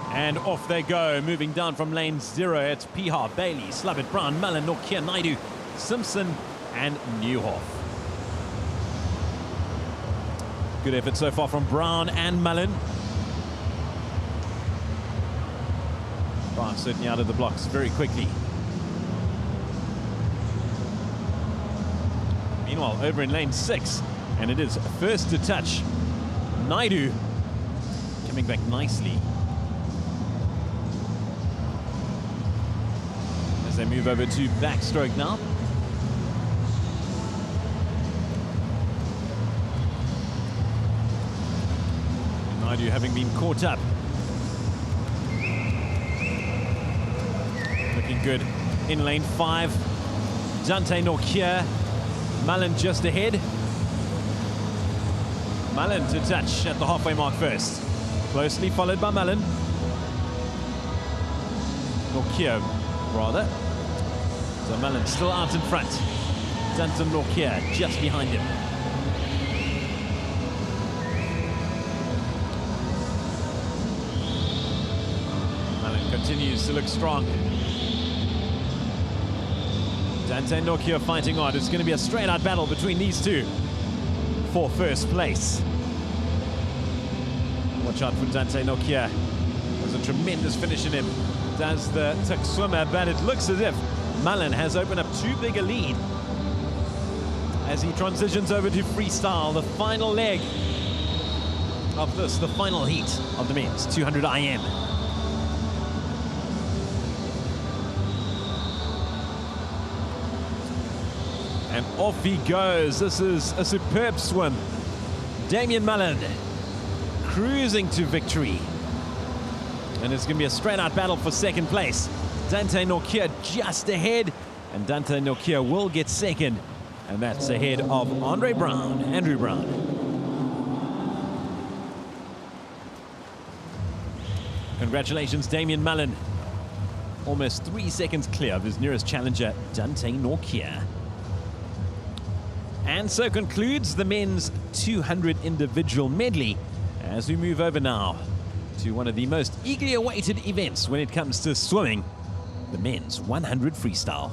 And off they go, moving down from lane 0. It's Piha, Bailey, Slavitt, Brown, Mullen, Nokia, Naidu, Simpson, and Newhoff. Good effort so far from Brown and Mullen. Brown certainly out of the blocks very quickly. Meanwhile, over in lane 6, and it is first to touch. Naidu coming back nicely. They move over to backstroke now. Naidu having been caught up. Looking good in lane 5. Dante Nokia. Mullen just ahead. Mullen to touch at the halfway mark first. Closely followed by Mullen. Nokia rather. So Mullen still out in front. Danton Nokia just behind him. Mullen continues to look strong. Dante Nokia fighting on. It's going to be a straight out battle between these two for first place. Watch out for Dante Nokia. There's a tremendous finish in him. Does the Tuk swimmer, but it looks as if Mullen has opened up too big a lead as he transitions over to freestyle, the final leg of this, the final heat of the men's 200 IM. And off he goes. This is a superb swim. Damian Mullen cruising to victory. And it's going to be a straight-out battle for second place. Dante Nokia just ahead, and Dante Nokia will get second, and that's ahead of Andrew Brown. Congratulations, Damian Mullen. Almost 3 seconds clear of his nearest challenger, Dante Nokia. And so concludes the men's 200 individual medley as we move over now to one of the most eagerly awaited events when it comes to swimming, the men's 100 freestyle.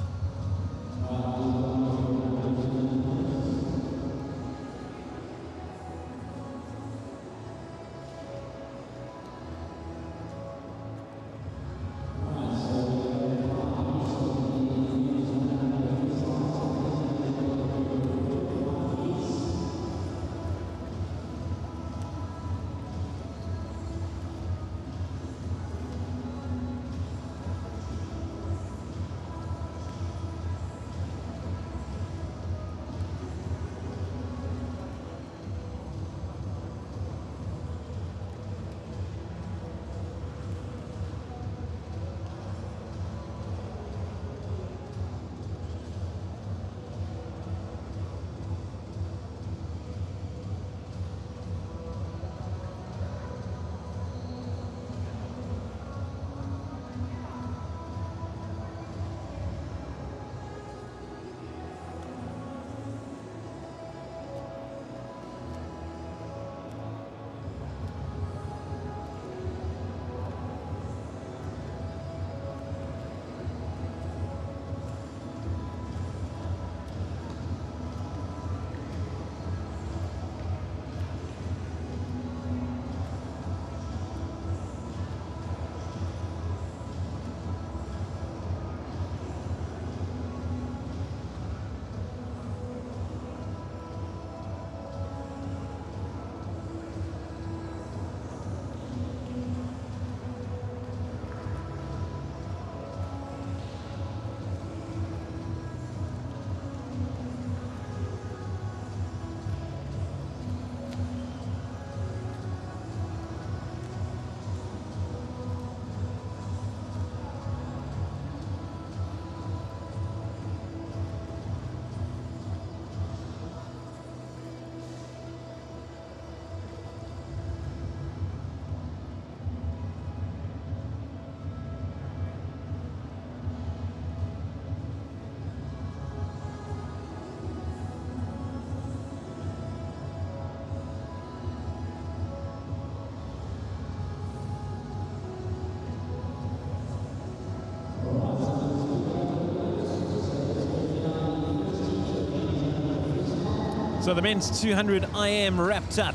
So the men's 200 IM wrapped up.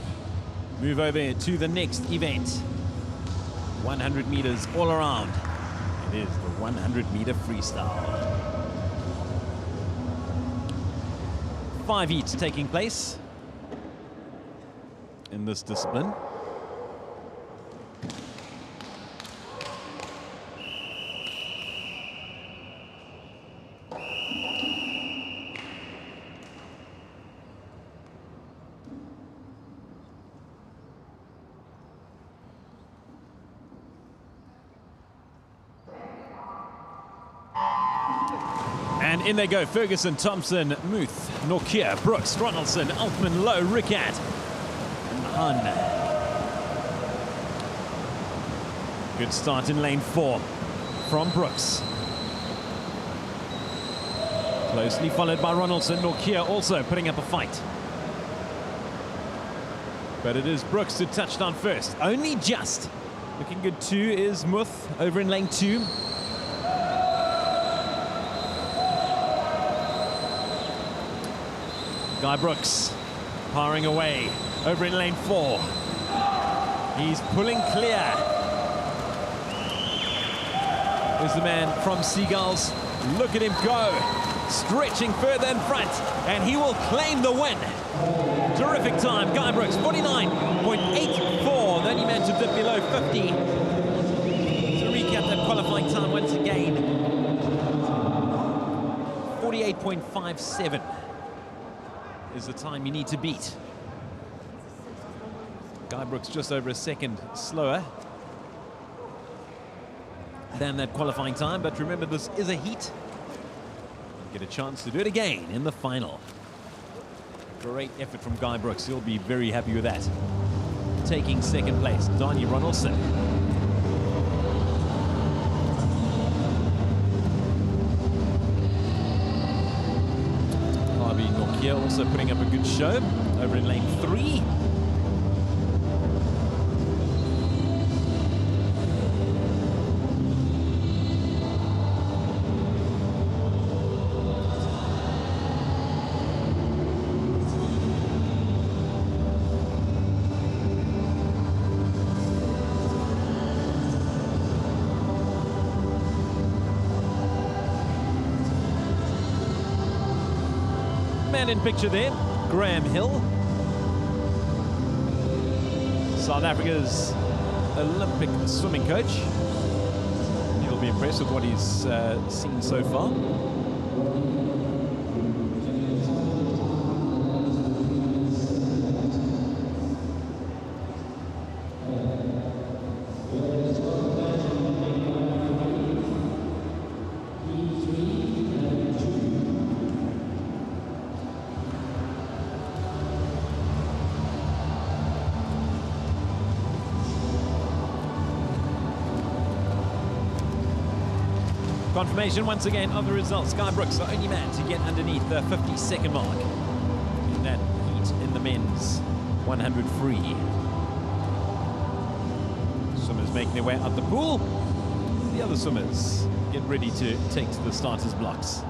Move over to the next event. 100 meters all around. It is the 100-meter freestyle. 5 heats taking place in this discipline. And in they go, Ferguson, Thompson, Muth, Norkier, Brooks, Ronaldson, Altman, Lowe, Ricard, and Hun. Good start in lane 4 from Brooks. Closely followed by Ronaldson, Norkier also putting up a fight. But it is Brooks who touched down first, only just. Looking good too is Muth over in lane 2. Guy Brooks powering away over in lane 4. He's pulling clear. There's the man from Seagulls. Look at him go, stretching further in front, and he will claim the win. Terrific time, Guy Brooks, 49.84, the only man to dip below 50. To recap that qualifying time once again, 48.57. is the time you need to beat. Guy Brooks just over a second slower than that qualifying time, but remember this is a heat. Get a chance to do it again in the final. Great effort from Guy Brooks, he'll be very happy with that. Taking second place, Donnie Ronaldson. Norkier also putting up a good show over in lane 3. Man in picture there, Graham Hill. South Africa's Olympic swimming coach. He'll be impressed with what he's seen so far. Confirmation once again of the results. Guy Brooks, the only man to get underneath the 50-second mark in that heat in the men's 100 free. Swimmers making their way out the pool. The other swimmers get ready to take to the starters blocks.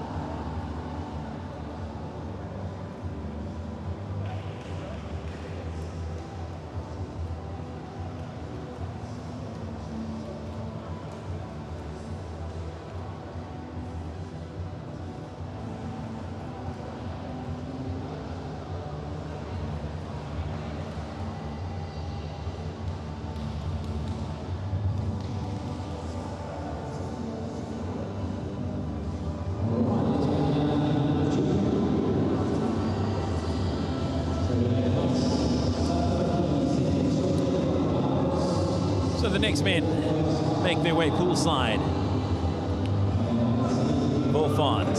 So the next men make their way poolside. Wolfart,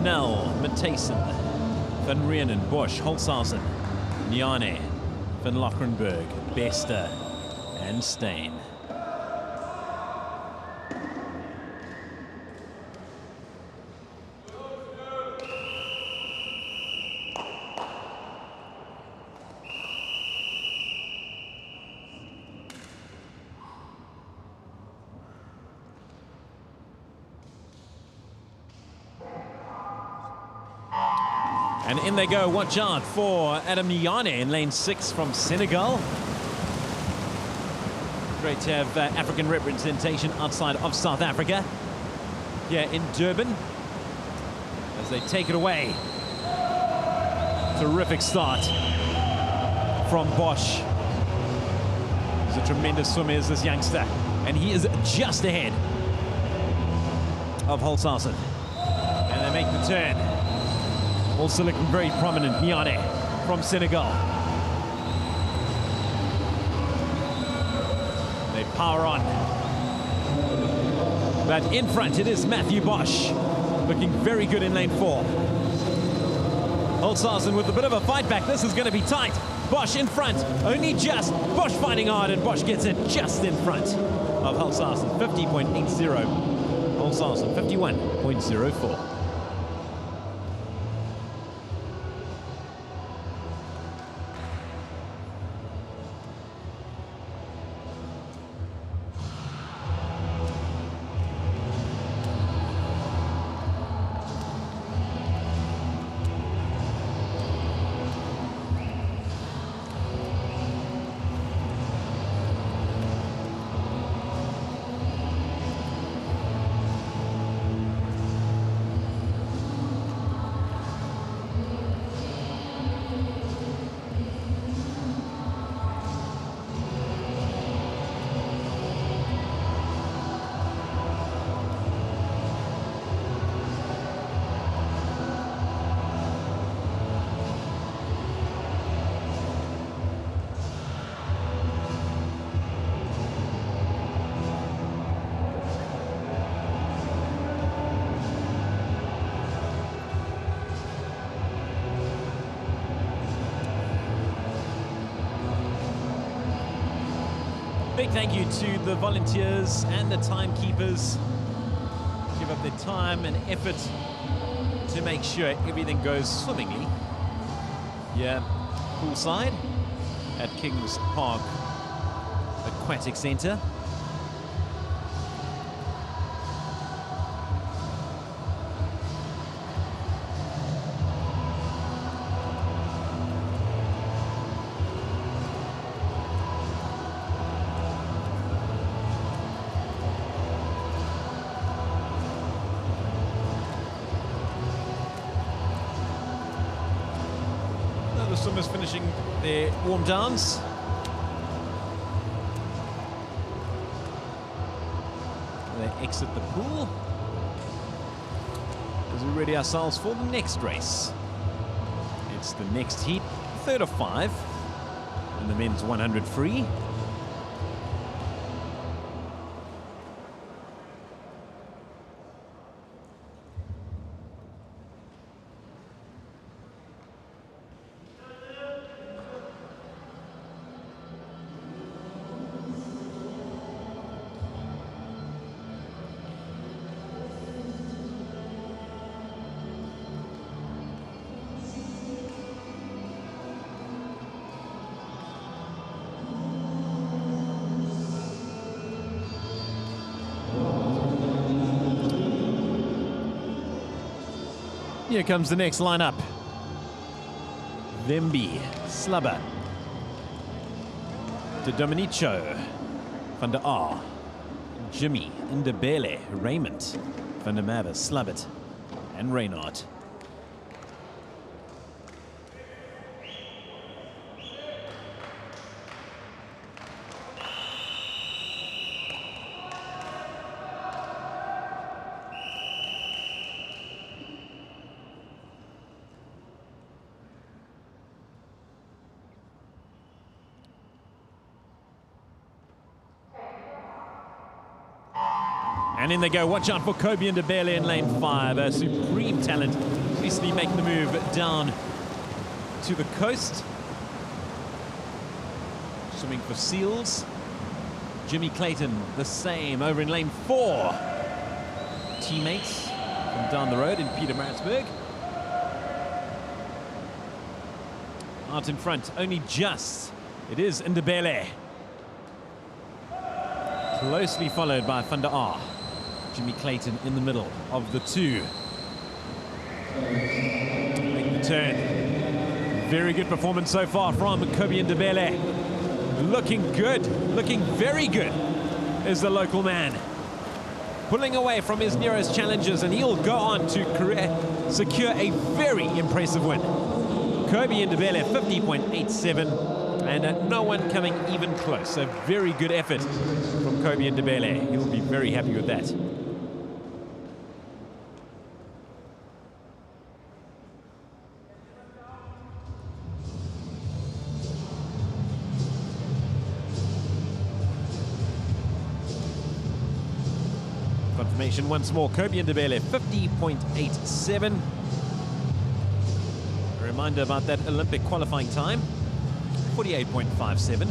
Nell, Matthijssen, Van Rienen, Bosch, Holzhausen, Nyane, Van Lochrenberg, Bester, and Steen. And in they go. Watch out for Adam Nyane in lane 6 from Senegal. Great to have African representation outside of South Africa here in Durban as they take it away. Terrific start from Bosch. He's a tremendous swimmer, is this youngster, and he is just ahead of Holzhausen. And they make the turn. Also looking very prominent, Nyane from Senegal. They power on. But in front it is Matthew Bosch, looking very good in lane 4. Holzhausen with a bit of a fight back. This is going to be tight. Bosch in front, only just. Bosch fighting hard, and Bosch gets it just in front of Holzhausen. 50.80. Holzhausen 51.04. Big thank you to the volunteers and the timekeepers. Give up their time and effort to make sure everything goes swimmingly. Yeah, poolside at Kings Park Aquatic Centre. The swimmers finishing their warm downs. They exit the pool as we ready ourselves for the next race. It's the next heat, 3rd of 5 in the men's 100 free. Here comes the next lineup. Thembi, Slubber, De Dominico, Van der Aar, Jimmy, Ndebele, Raymond, Van der Merwe, Slubbert, and Reynard. And in they go. Watch out for Kobe and Ndebele in lane 5. A supreme talent, recently making the move down to the coast. Swimming for Seals. Jimmy Clayton, the same, over in lane 4. Teammates from down the road in Pietermaritzburg. Out in front, only just. It is Ndebele. Closely followed by Van der Aar. Jimmy Clayton in the middle of the two. Make the turn. Very good performance so far from Kobe Ndebele. Looking good, looking very good is the local man. Pulling away from his nearest challengers, and he'll go on to secure a very impressive win. Kobe Ndebele 50.87, and no one coming even close. A very good effort from Kobe Ndebele. He'll be very happy with that. Confirmation once more, Kobe Ndebele 50.87. A reminder about that Olympic qualifying time, 48.57.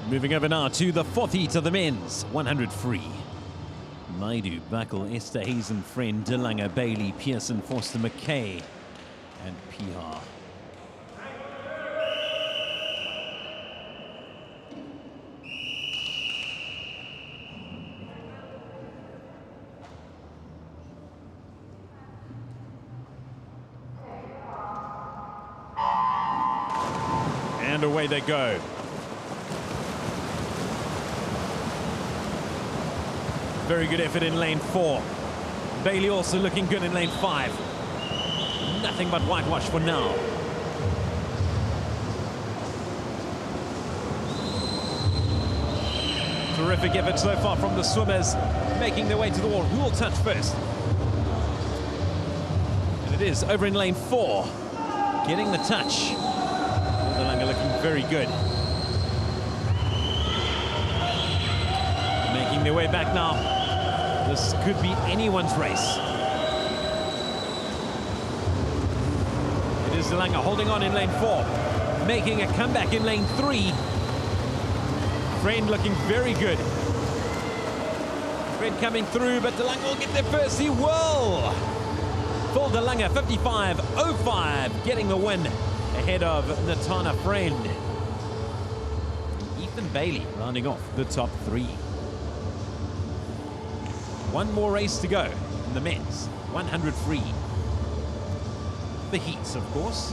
Moving over now to the fourth heat of the men's 100 free. Naidu, Buckle, Esther, Hazen, Friend, Delanga, Bailey, Pearson, Forster, McKay, and Pihar. And away they go. Very good effort in lane 4. Bailey also looking good in lane 5. Nothing but whitewash for now. Terrific effort so far from the swimmers, making their way to the wall. Who will touch first? And it is over in lane 4, getting the touch. Delanga looking very good. Making their way back now. This could be anyone's race. It is Delanga holding on in lane 4, making a comeback in lane 3. Friend looking very good. Friend coming through, but Delanga will get there first. He will. Full Delanga 55.05, getting the win ahead of Natana Friend. Ethan Bailey rounding off the top 3. One more race to go in the men's 100 free. The heats, of course.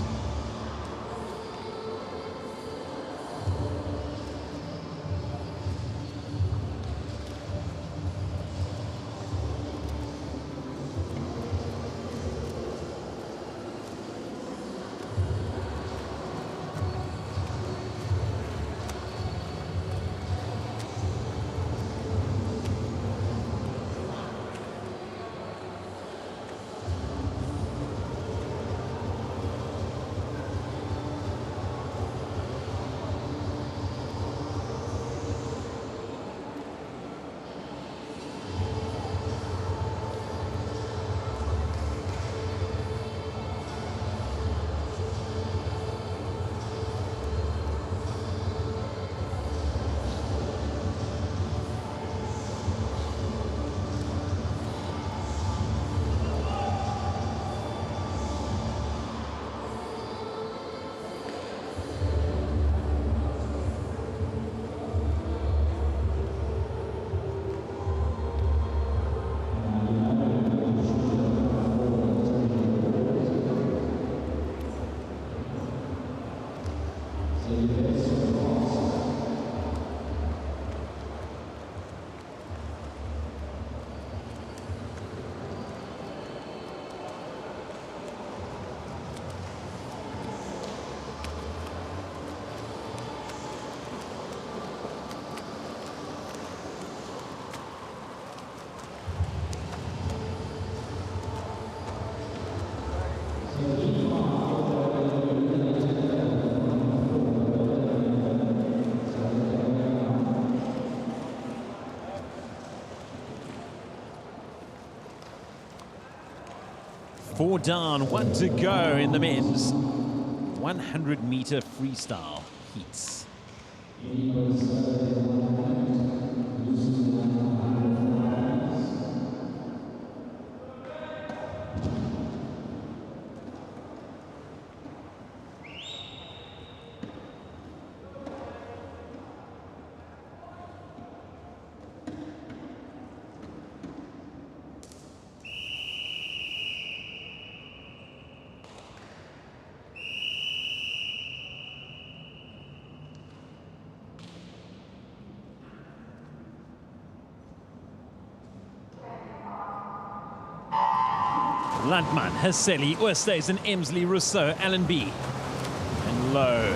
4 down, 1 to go in the men's 100-meter freestyle heats. Landman, Hasseli, Oosthuizen, Emsley, Rousseau, Allenby, and Lowe.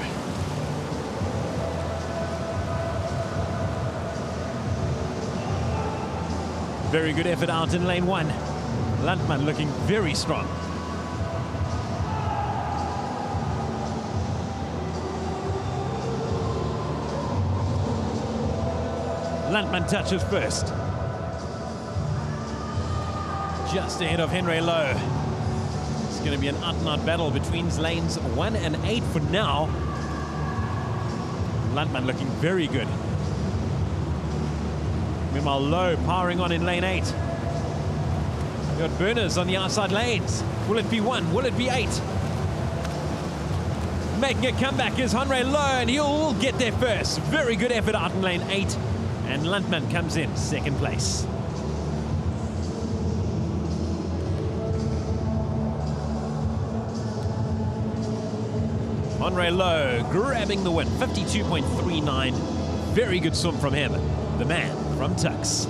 Very good effort out in lane 1. Landman looking very strong. Landman touches first. Just ahead of Henry Lowe. It's going to be an out-and-out battle between lanes 1 and 8 for now. Landman looking very good. Meanwhile, Lowe powering on in lane 8. We've got burners on the outside lanes. Will it be 1? Will it be 8? Making a comeback is Henry Lowe, and he'll get there first. Very good effort out in lane 8. And Landman comes in second place. Henry Lowe grabbing the win, 52.39. Very good swim from him, the man from Tux.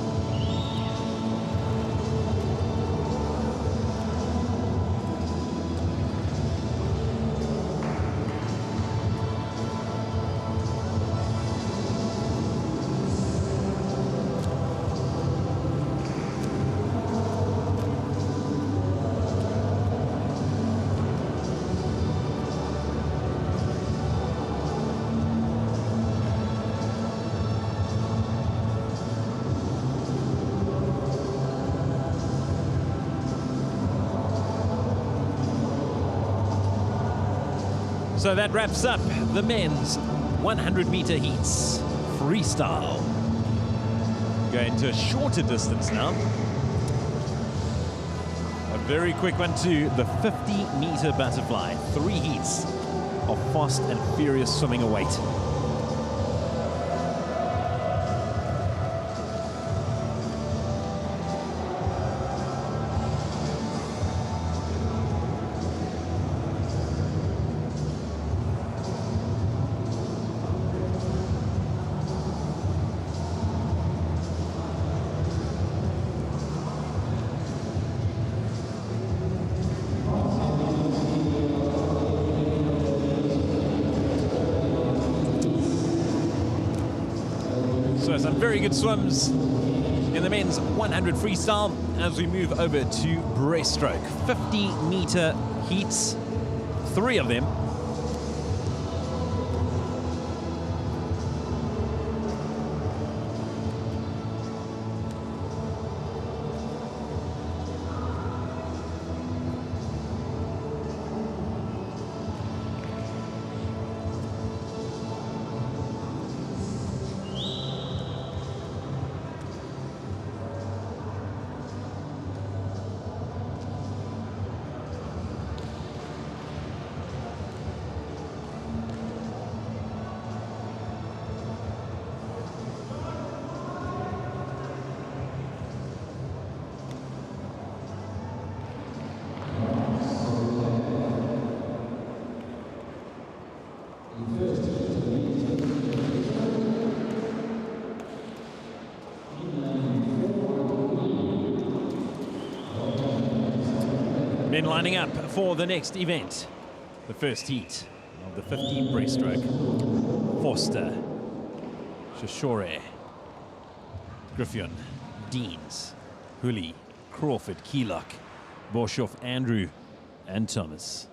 So that wraps up the men's 100-meter heats freestyle. Going to a shorter distance now. A very quick one to the 50-meter butterfly. 3 heats of fast and furious swimming await. So some very good swims in the men's 100 freestyle as we move over to breaststroke. 50-meter heats, 3 of them. Men lining up for the next event. The first heat of the 50 breaststroke. Forster, Shashore, Griffin, Deans, Hooley, Crawford, Keelock, Boshoff, Andrew, and Thomas.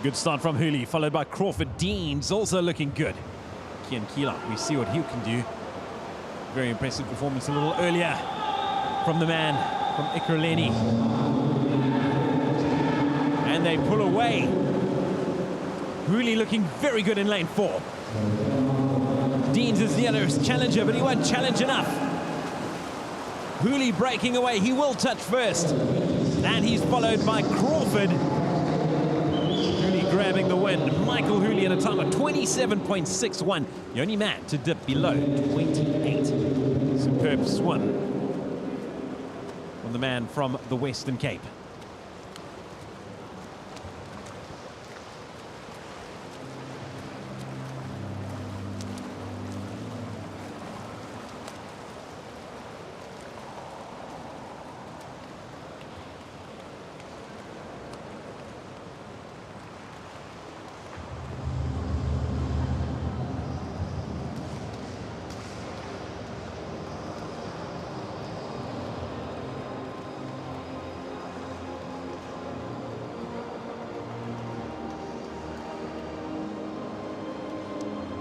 Good start from Hooley, followed by Crawford. Dean's also looking good. Kian Keelock, we see what he can do. Very impressive performance a little earlier from the man from Ikraleni. And they pull away. Hooley looking very good in lane 4. Deans is the nearest challenger, but he won't challenge enough. Hooley breaking away. He will touch first. And he's followed by Crawford. Hooley grabbing the win. Michael Hooley in a time of 27.61. The only man to dip below 28. Superb swim from the man from the Western Cape.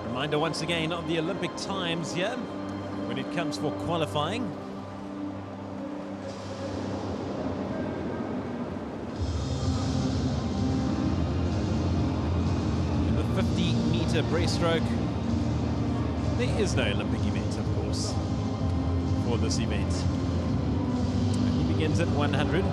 Reminder once again of the Olympic times here when it comes for qualifying. In the 50-meter breaststroke, there is no Olympic event, of course, for this event. He begins at 100.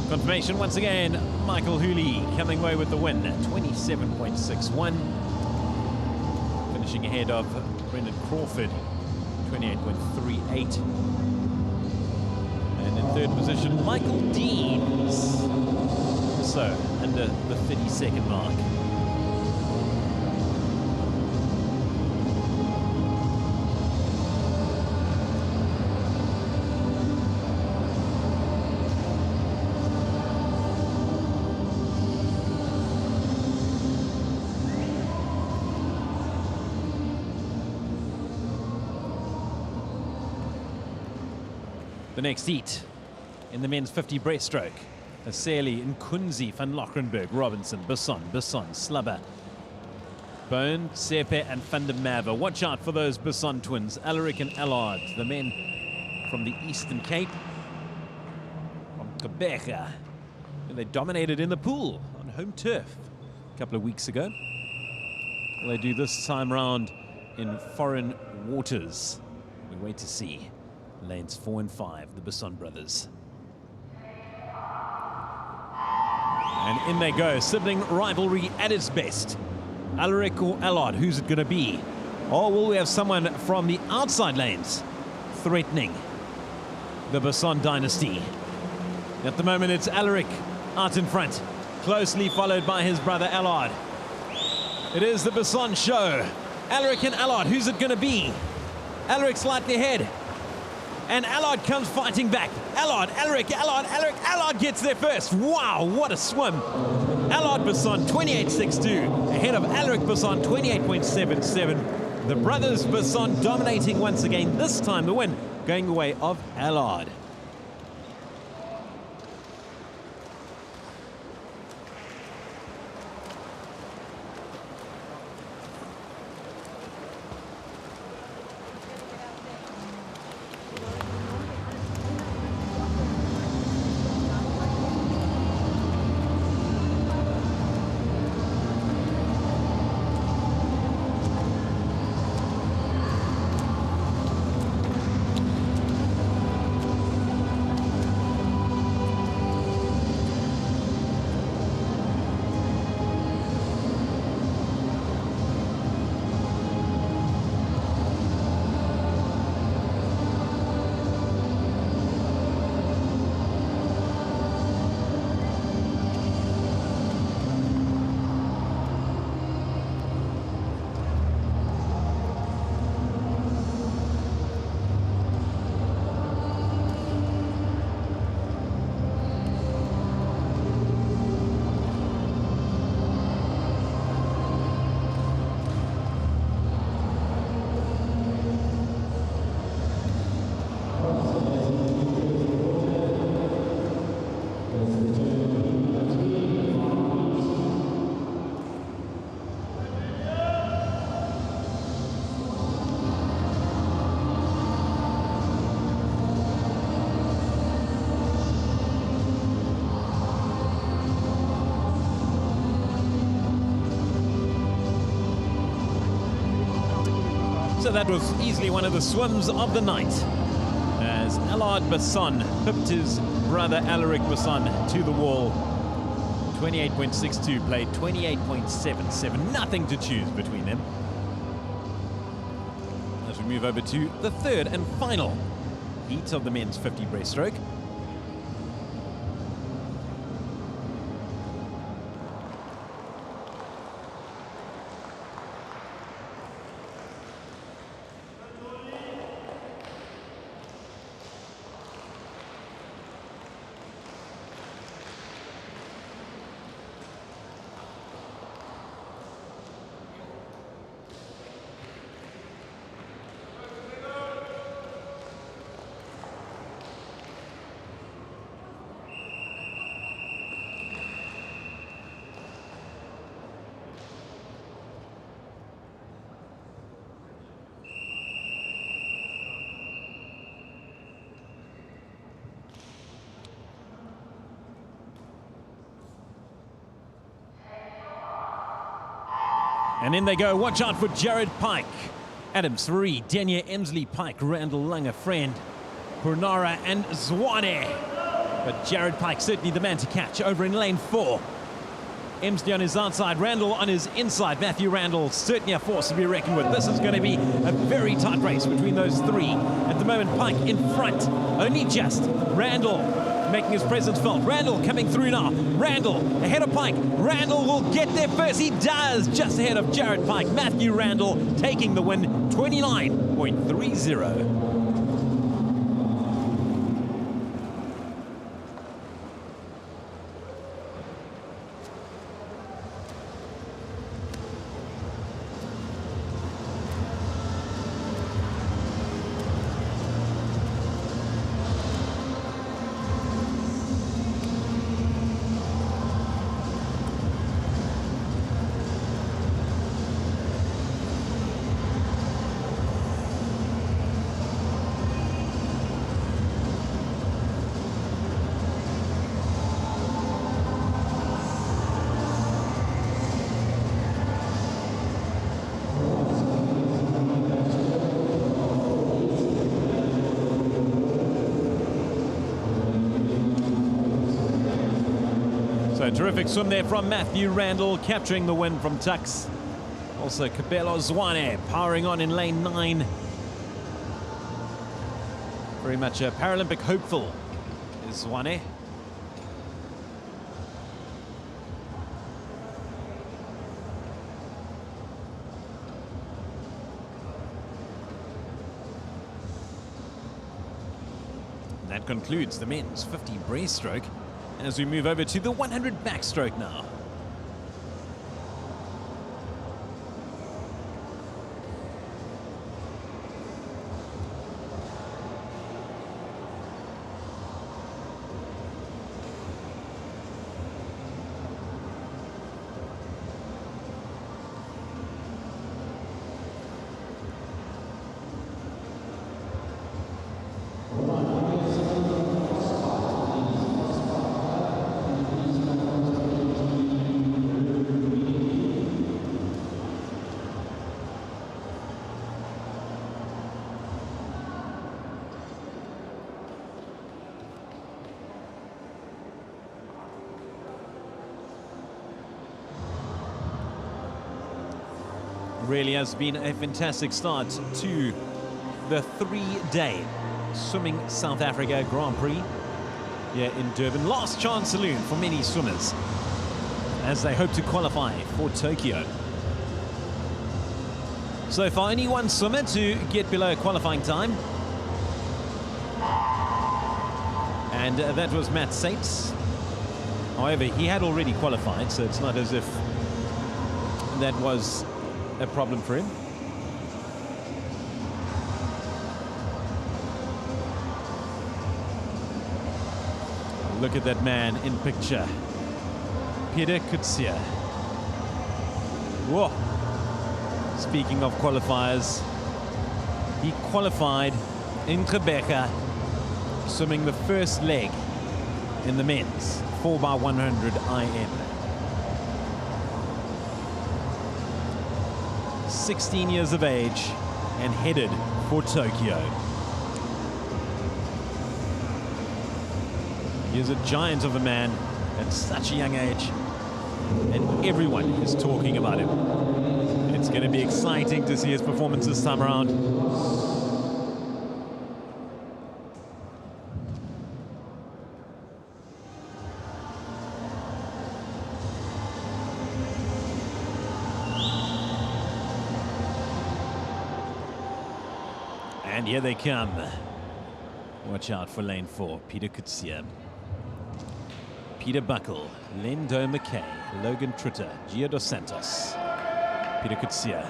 Confirmation once again, Michael Hooley coming away with the win, 27.61. Finishing ahead of Brendan Crawford, 28.38. And in third position, Michael Deans, so under the 30-second mark. The next heat in the men's 50 breaststroke. Aseli, Nkunzi, Van Lockenberg, Robinson, Besson, Slubber, Bone, Sepe and Van der Merwe. Watch out for those Besson twins, Alaric and Allard, the men from the Eastern Cape. From Quebec. They dominated in the pool on home turf a couple of weeks ago. Will they do this time round in foreign waters? We wait to see. Lanes 4 and 5, the Besson brothers. And in they go, sibling rivalry at its best. Alaric or Allard, who's it going to be? Or will we have someone from the outside lanes threatening the Besson dynasty? At the moment, it's Alaric out in front, closely followed by his brother Allard. It is the Besson show. Alaric and Allard, who's it going to be? Alaric slightly ahead. And Allard comes fighting back. Allard gets there first. Wow, what a swim. Allard Besson, 28.62. Ahead of Alaric Besson, 28.77. The brothers Besson dominating once again. This time the win going the way of Allard. So that was easily one of the swims of the night, as Allard Basson pipped his brother Alaric Basson to the wall. 28.62 played 28.77. Nothing to choose between them. As we move over to the third and final heat of the men's 50 breaststroke. And in they go. Watch out for Jared Pike. Adams 3, Denya Emsley Pike, Randall Langer, Friend, Purnara and Zwane. But Jared Pike certainly the man to catch over in lane 4. Emsley on his outside, Randall on his inside. Matthew Randall certainly a force to be reckoned with. This is going to be a very tight race between those three. At the moment, Pike in front, only just. Randall making his presence felt. Randall coming through now. Randall ahead of Pike. Randall will get there first. He does, just ahead of Jared Pike. Matthew Randall taking the win, 29.30. So terrific swim there from Matthew Randall, capturing the win from Tux. Also Kabelo Zwane powering on in lane 9. Very much a Paralympic hopeful is Zwane. And that concludes the men's 50 breaststroke. As we move over to the 100 backstroke now. Really has been a fantastic start to the 3-day Swimming South Africa Grand Prix here in Durban. Last chance saloon for many swimmers as they hope to qualify for Tokyo. So far, only one swimmer to get below qualifying time. And that was Matt Sates. However, he had already qualified, so it's not as if that was a problem for him. Look at that man in picture. Peter Kutsia. Whoa. Speaking of qualifiers, he qualified in Rebecca, swimming the first leg in the men's 4x100 IM. 16 years of age, and headed for Tokyo. He is a giant of a man at such a young age, and everyone is talking about him. It's going to be exciting to see his performance this time around. And here they come. Watch out for lane 4, Peter Kutsia, Peter Buckle, Lendo McKay, Logan Trutter, Gio dos Santos, Peter Kutsia,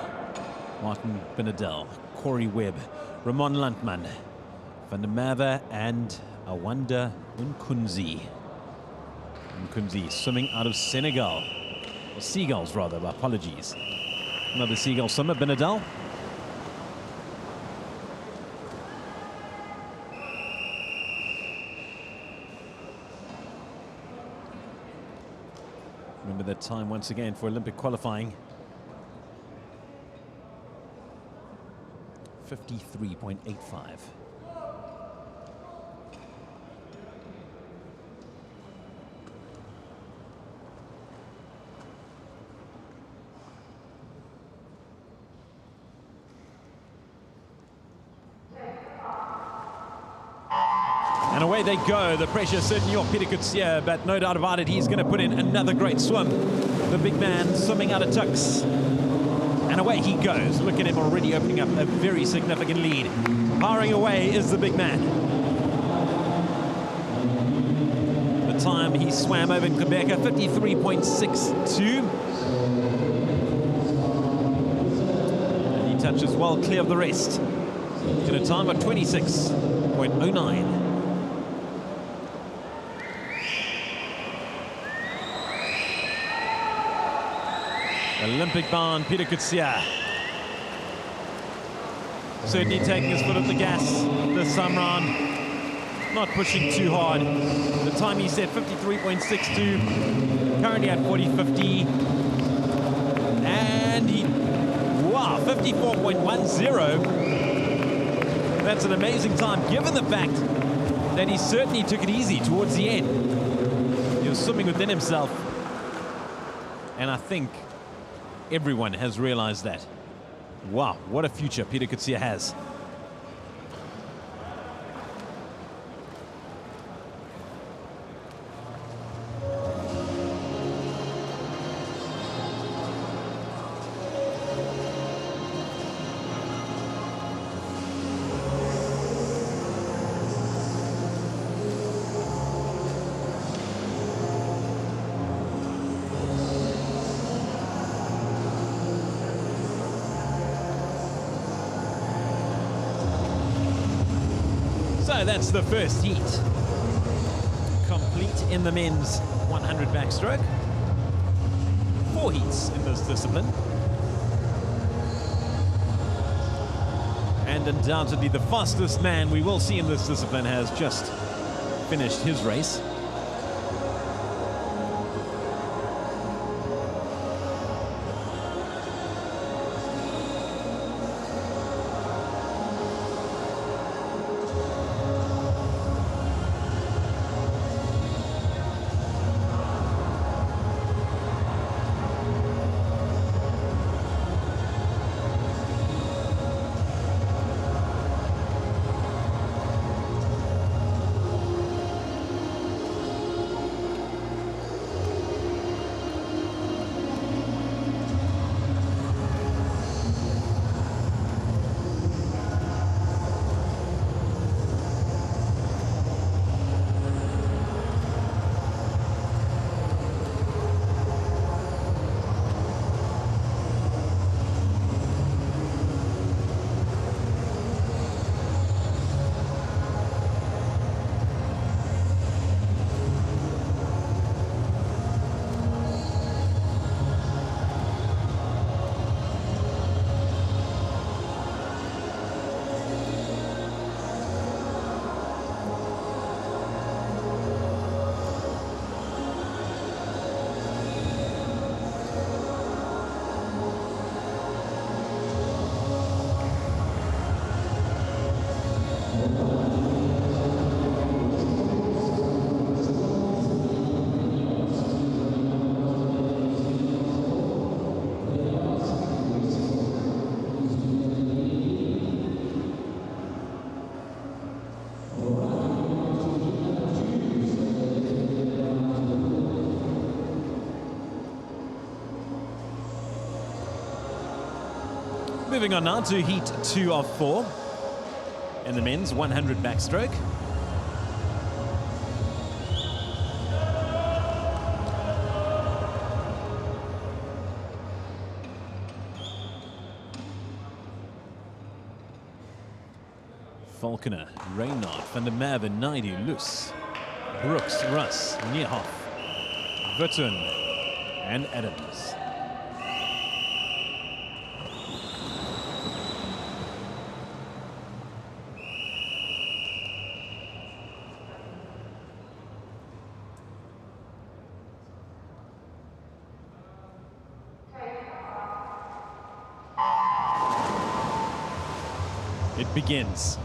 Martin Benadel, Corey Webb, Ramon Luntman, Van der Merwe, and Awanda Nkunzi. Nkunzi swimming out of Senegal, or Seagulls rather, apologies. Another Seagull swimmer, Benadel. Remember that time once again for Olympic qualifying. 53.85. And away they go. The pressure certainly off Peter Kutsia, but no doubt about it, he's going to put in another great swim. The big man swimming out of tucks. And away he goes. Look at him already opening up a very significant lead. Powering away is the big man. The time he swam over in Quebec, 53.62. And he touches well clear of the rest. In a time of 26.09. Olympic bound Peter Kutsia. Certainly taking his foot off the gas this time round. Not pushing too hard. The time he said 53.62. Currently at 40.50. And he, wow, 54.10. That's an amazing time given the fact that he certainly took it easy towards the end. He was swimming within himself. And I think everyone has realized that. Wow, what a future Peter Kutsia has. So that's the first heat. Complete in the men's 100 backstroke. 4 heats in this discipline. And undoubtedly the fastest man we will see in this discipline has just finished his race. Moving on now to heat 2 of 4 in the men's 100 backstroke. Falconer, Reynard, Van der Merwe, Naidu, Luce, Brooks, Russ, Niehoff, Vertun, and Adams. It begins.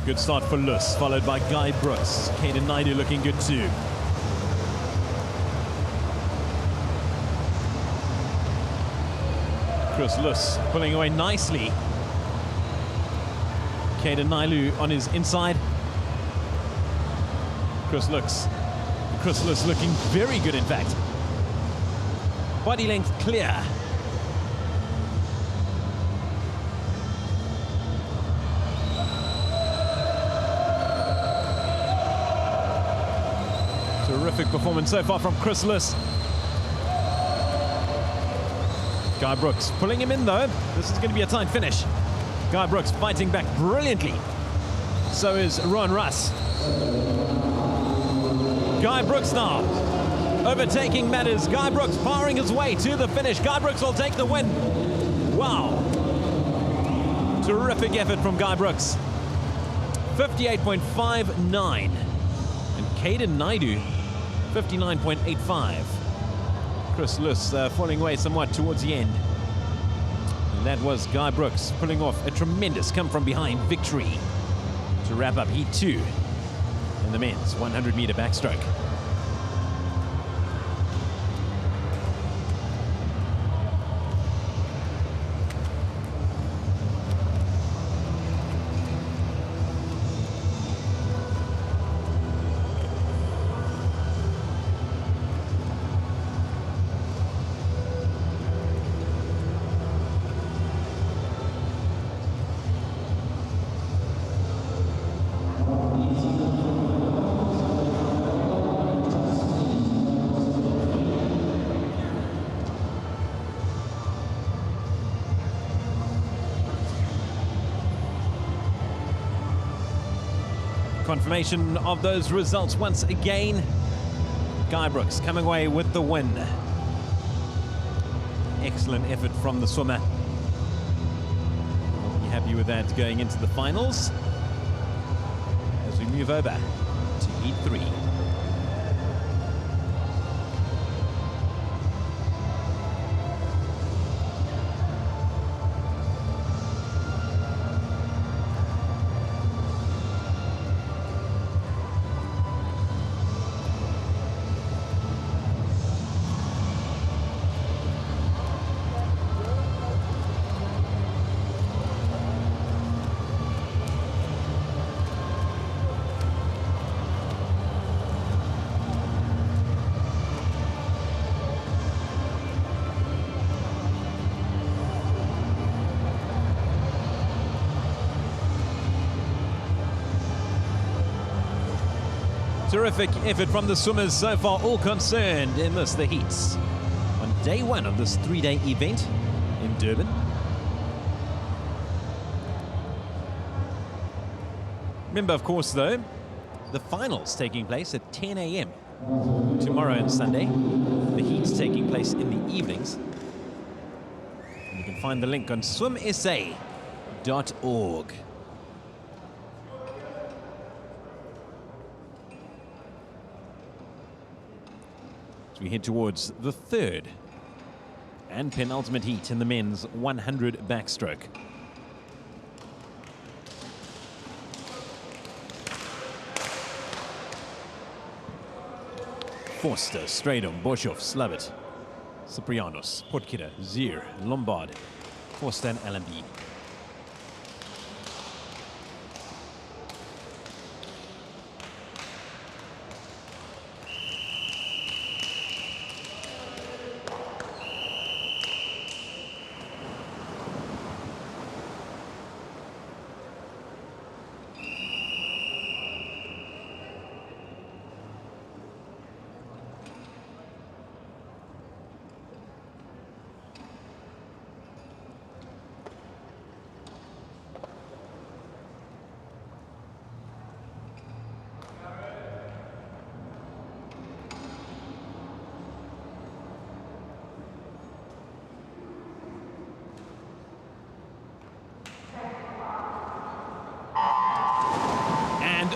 Good start for Luce, followed by Guy Brooks. Caden Naidu looking good too. Chris Luce pulling away nicely. Caden Naidu on his inside. Chris Luce looking very good, in fact. Body length clear. Terrific performance so far from Chris Luce. Guy Brooks pulling him in though. This is going to be a tight finish. Guy Brooks fighting back brilliantly. So is Rowan Russ. Guy Brooks now overtaking matters. Guy Brooks powering his way to the finish. Guy Brooks will take the win. Wow. Terrific effort from Guy Brooks. 58.59. And Caden Naidu, 59.85. Chris Luce falling away somewhat towards the end. And that was Guy Brooks pulling off a tremendous come-from-behind victory to wrap up Heat 2 in the men's 100-meter backstroke. Confirmation of those results once again. Guy Brooks coming away with the win. Excellent effort from the swimmer. We'll be happy with that going into the finals as we move over to Heat 3. Terrific effort from the swimmers so far, all concerned in this, the heats. On day one of this 3-day event in Durban. Remember, of course, though, the finals taking place at 10 a.m. tomorrow and Sunday. The heats taking place in the evenings. And you can find the link on swimsa.org. We head towards the third and penultimate heat in the men's 100 backstroke. Forster, Stradom, Boshoff, Slavitt, Ciprianos, Potgieter, Zier, Lombard, Forster and Allenby.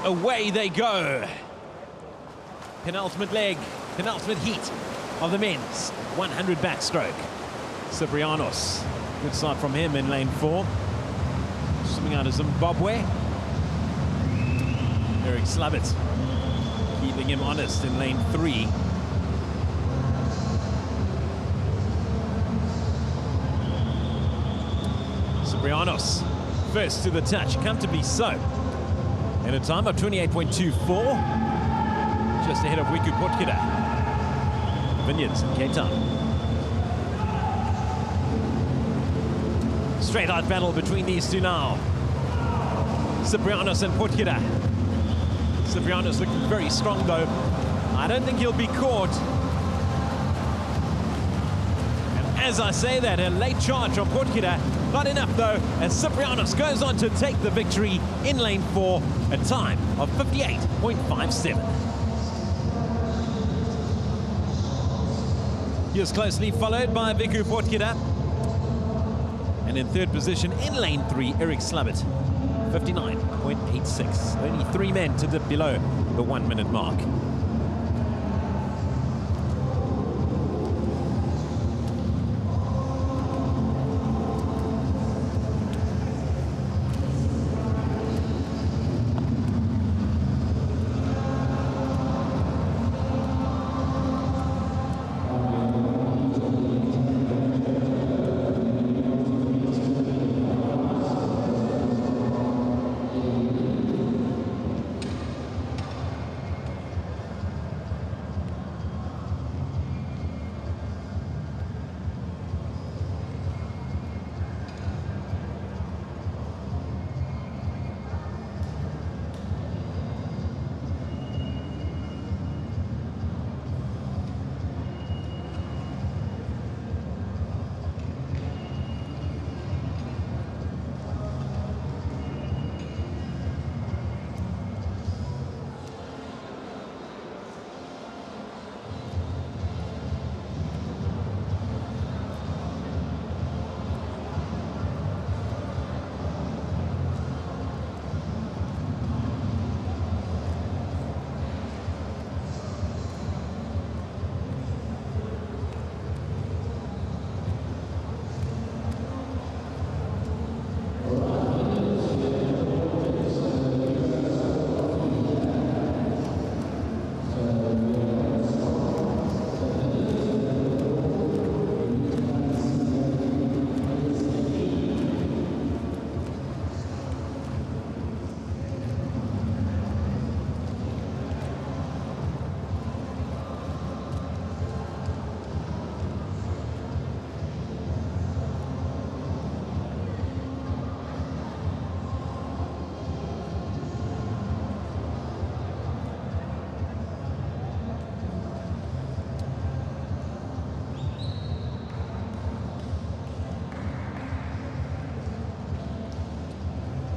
away they go. Penultimate leg, penultimate heat of the men's 100 backstroke. Ciprianos, good start from him in lane 4. Swimming out of Zimbabwe. Eric Slavitt keeping him honest in lane 3. Ciprianos, first to the touch, comfortably so. In a time of 28.24. Just ahead of Wiku Potgieter. Vineyards in Cape Town. Straight out battle between these two now. Ciprianos and Potgieter. Ciprianos looking very strong though. I don't think he'll be caught. And as I say that, a late charge from Potgieter. Not enough though, as Ciprianos goes on to take the victory in lane 4, a time of 58.57. He was closely followed by Wiku Potgieter. And in third position in lane 3, Eric Slavitt, 59.86. Only 3 men to dip below the 1 minute mark.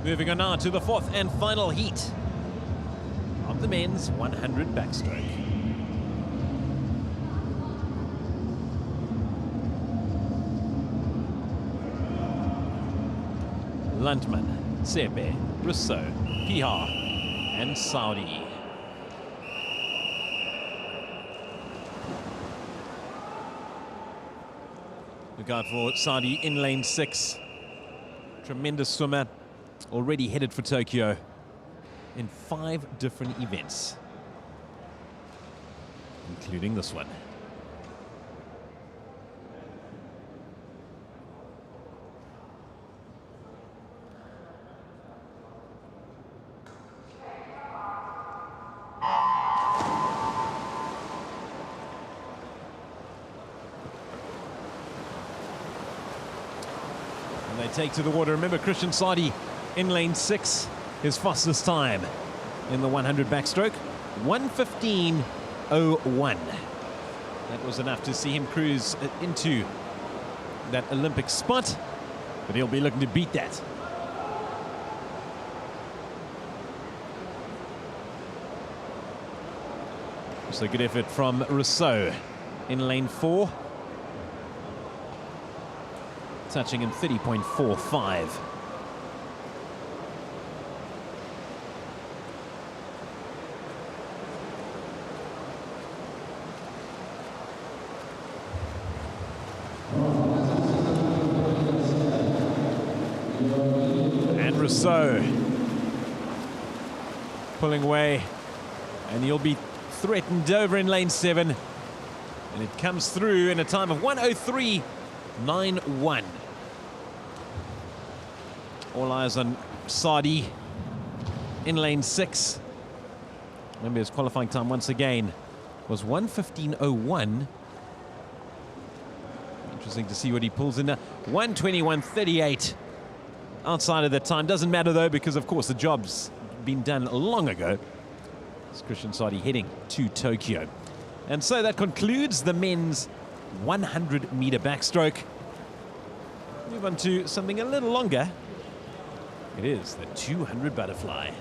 Moving on now to the 4th and final heat of the men's 100 backstroke. Landman, Sebe, Rousseau, Pihar, and Saudi. Look out for Saudi in lane 6. Tremendous swimmer. Already headed for Tokyo in 5 different events, including this one. And they take to the water. Remember, Christian Saudi in lane 6, his fastest time in the 100 backstroke, 1:15.01. That was enough to see him cruise into that Olympic spot, but he'll be looking to beat that. So a good effort from Rousseau in lane 4, touching in 30.45. And Rousseau pulling away, and he'll be threatened over in lane 7, and it comes through in a time of 1:03.91. All eyes on Sadi in lane 6. Remember, his qualifying time once again was 1:15.01. Interesting to see what he pulls in now. 1:21.38 outside of that time. Doesn't matter though, because of course the job's been done long ago. It's Christian Sadi heading to Tokyo. And so that concludes the men's 100-meter backstroke. Move on to something a little longer. It is the 200 butterfly.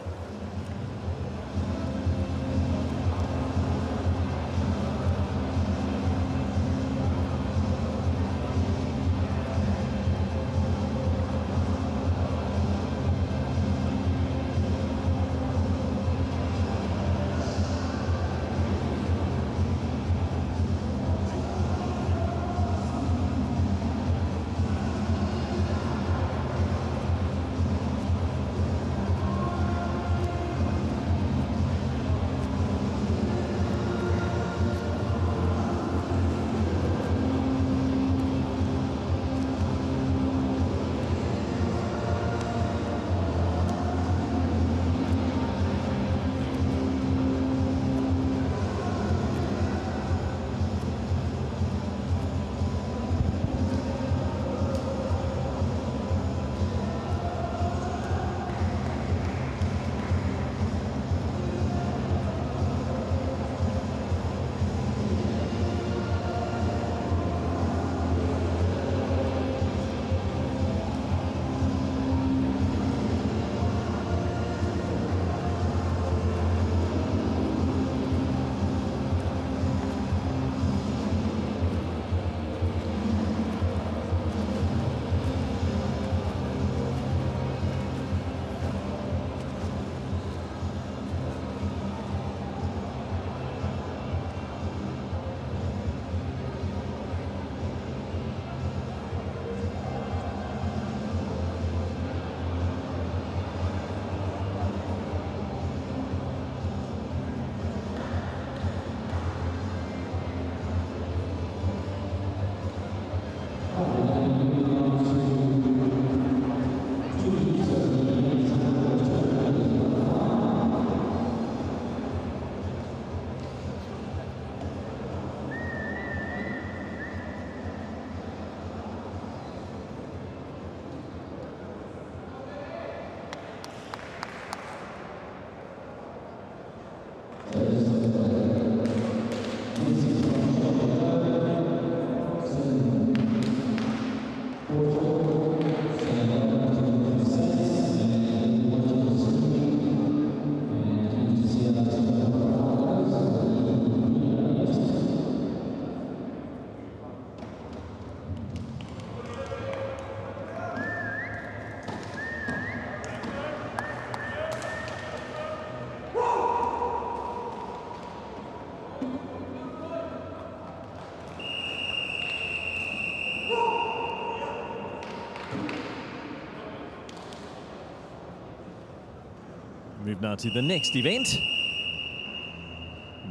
Move now to the next event.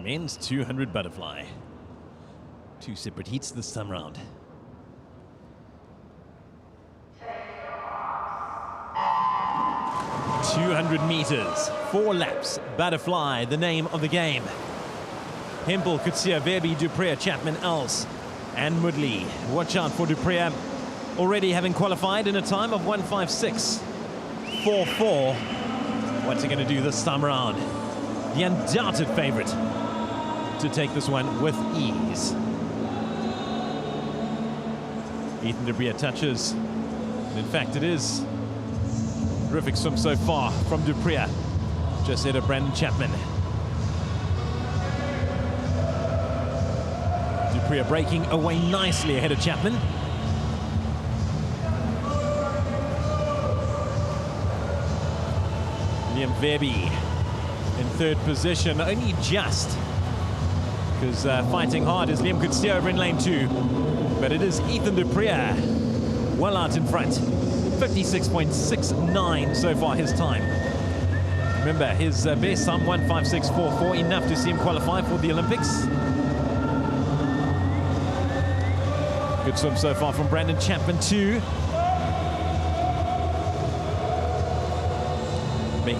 Men's 200 butterfly. 2 separate heats this time round. $200 meters, 4 laps, butterfly, the name of the game. Hempel, Kutsia, Verby, Dupree, Chapman, Els, and Mudley. Watch out for Dupree, already having qualified in a time of 1:56.44. What's he going to do this time around? The undoubted favorite to take this one with ease. Ethan de Brea touches. And in fact, it is terrific swim so far from Dupree. Just ahead of Brandon Chapman. Dupree breaking away nicely ahead of Chapman. Liam Verby in 3rd position, only just, because fighting hard is Liam Kutsia over in lane 2, but it is Ethan Dupree well out in front. 156.69 so far his time. Remember, his best time, 156.44, enough to see him qualify for the Olympics. Good swim so far from Brandon Chapman too.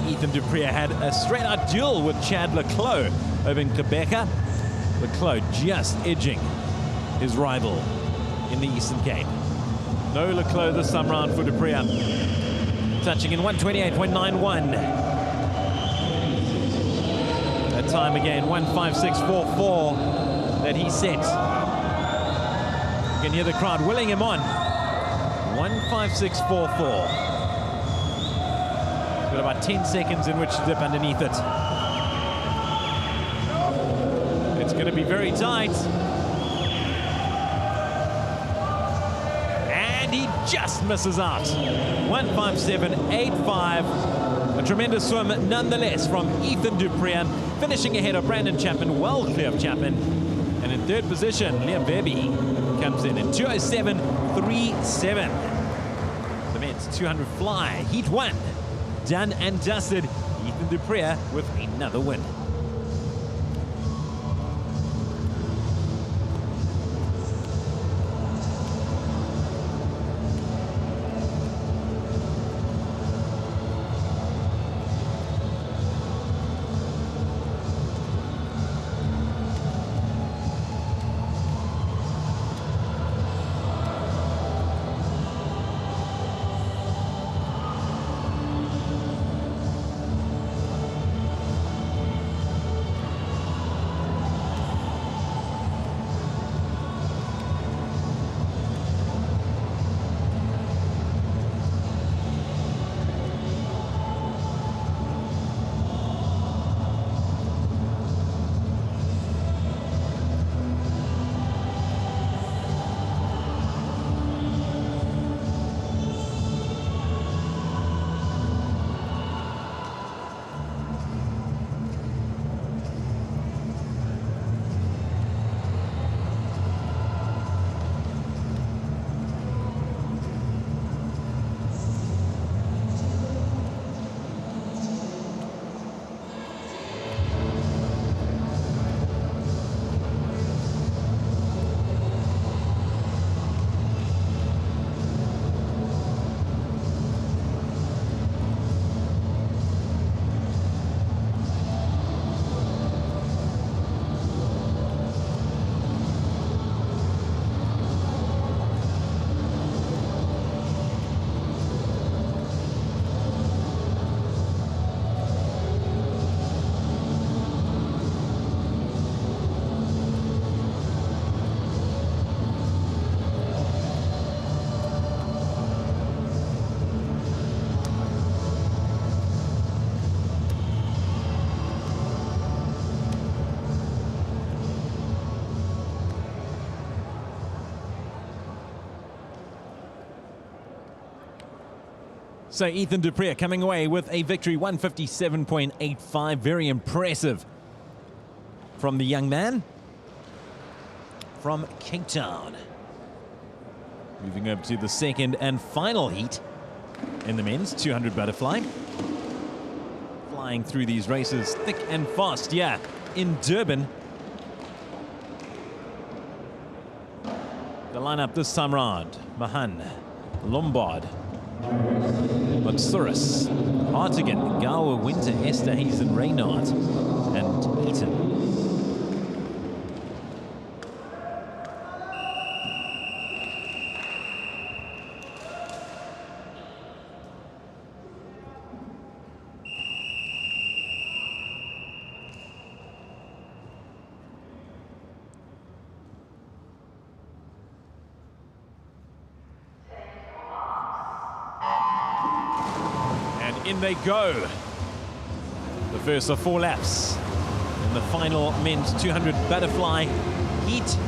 Ethan du Preez had a straight-out duel with Chad Leclos over in Quebec. Leclos just edging his rival in the Eastern Cape. No Leclos this time round for du Preez. Touching in 128.91. That time again, 156.44 that he set. You can hear the crowd willing him on. 156.44. Got about 10 seconds in which to dip underneath it. It's going to be very tight. And he just misses out. 157.85. A tremendous swim nonetheless from Ethan du Preez, finishing ahead of Brandon Chapman, well clear of Chapman. And in third position, Liam Verby comes in 207.37. The men's 200 fly, heat 1. Done and dusted. Ethan du Preez with another win. So Ethan du Preez coming away with a victory, 157.85. Very impressive from the young man from Cape Town. Moving over to the second and final heat in the men's 200 butterfly. Flying through these races thick and fast, yeah, in Durban. The lineup this time round: Mahan, Lombard, Matsuris, Hartigan, Gawa, Winter, Esther, Hazen, Reynard, and Eaton. In they go. The first of 4 laps in the final men's 200 butterfly heat.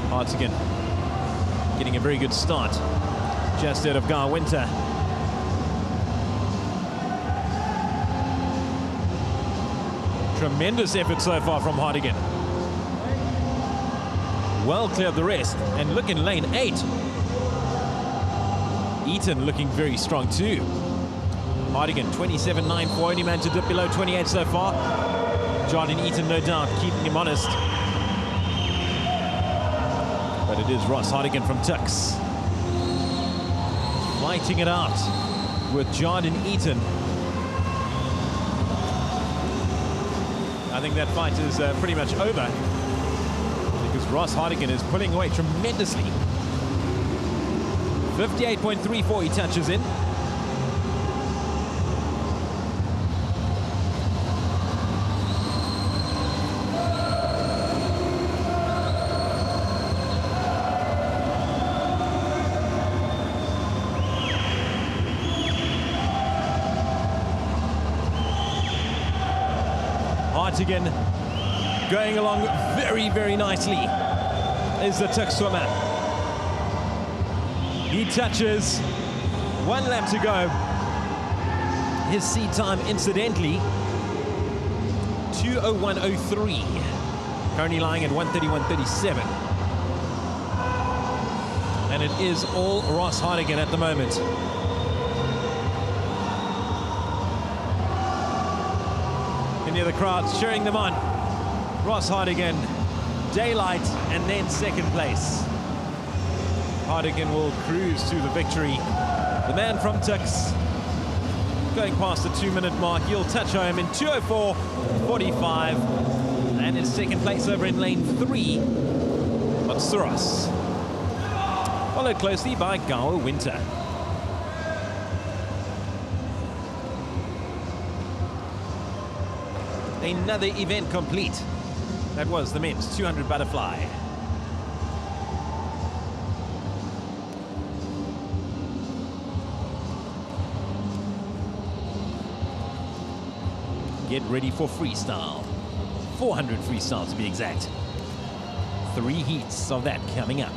Hartigan getting a very good start just out of Gar Winter. Tremendous effort so far from Hartigan. Well clear of the rest, and look in lane 8. Eaton looking very strong too. Hardigan 27.94, only man to dip below 28 so far. Jordan Eaton, no doubt, keeping him honest. But it is Ross Hardigan from Tux fighting it out with Jordan Eaton. I think that fight is pretty much over because Ross Hardigan is pulling away tremendously. 58.34 he touches in. Hartigan going along very, very nicely is the Tux swimmer. He touches, 1 lap to go. His seat time, incidentally, 2:01.03. Currently lying at 1:31.37. And it is all Ross Hardigan at the moment. You can hear the crowd cheering them on. Ross Hardigan, daylight, and then second place. Hardigan will cruise to the victory. The man from Tux going past the 2-minute mark. He'll touch home in 2:04.45. And in second place over in lane 3, Matsuras. Followed closely by Gawa Winter. Another event complete. That was the men's 200 butterfly. Get ready for freestyle. 400 freestyle to be exact. 3 heats of that coming up.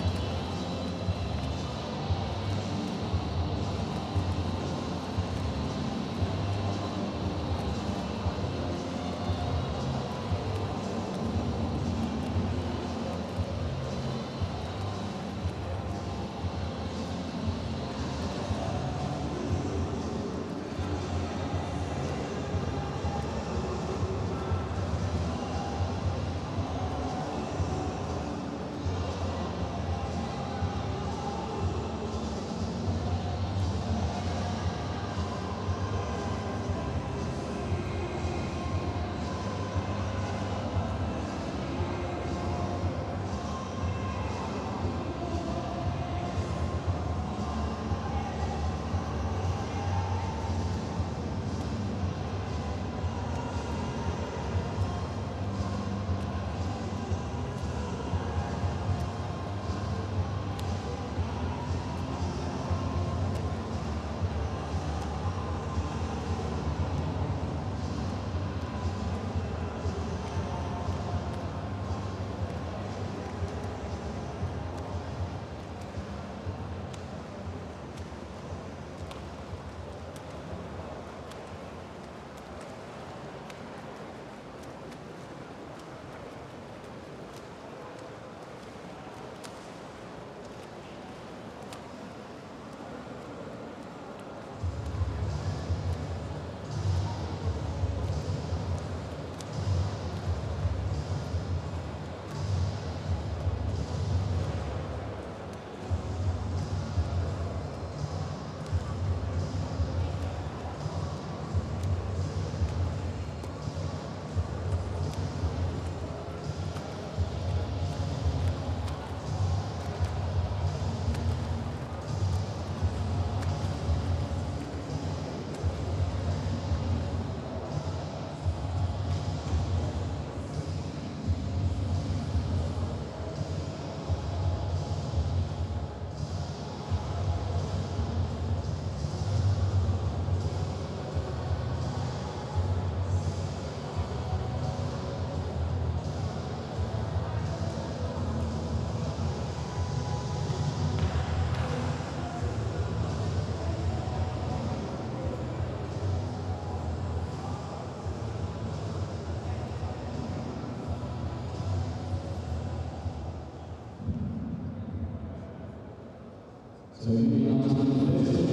So moving on to the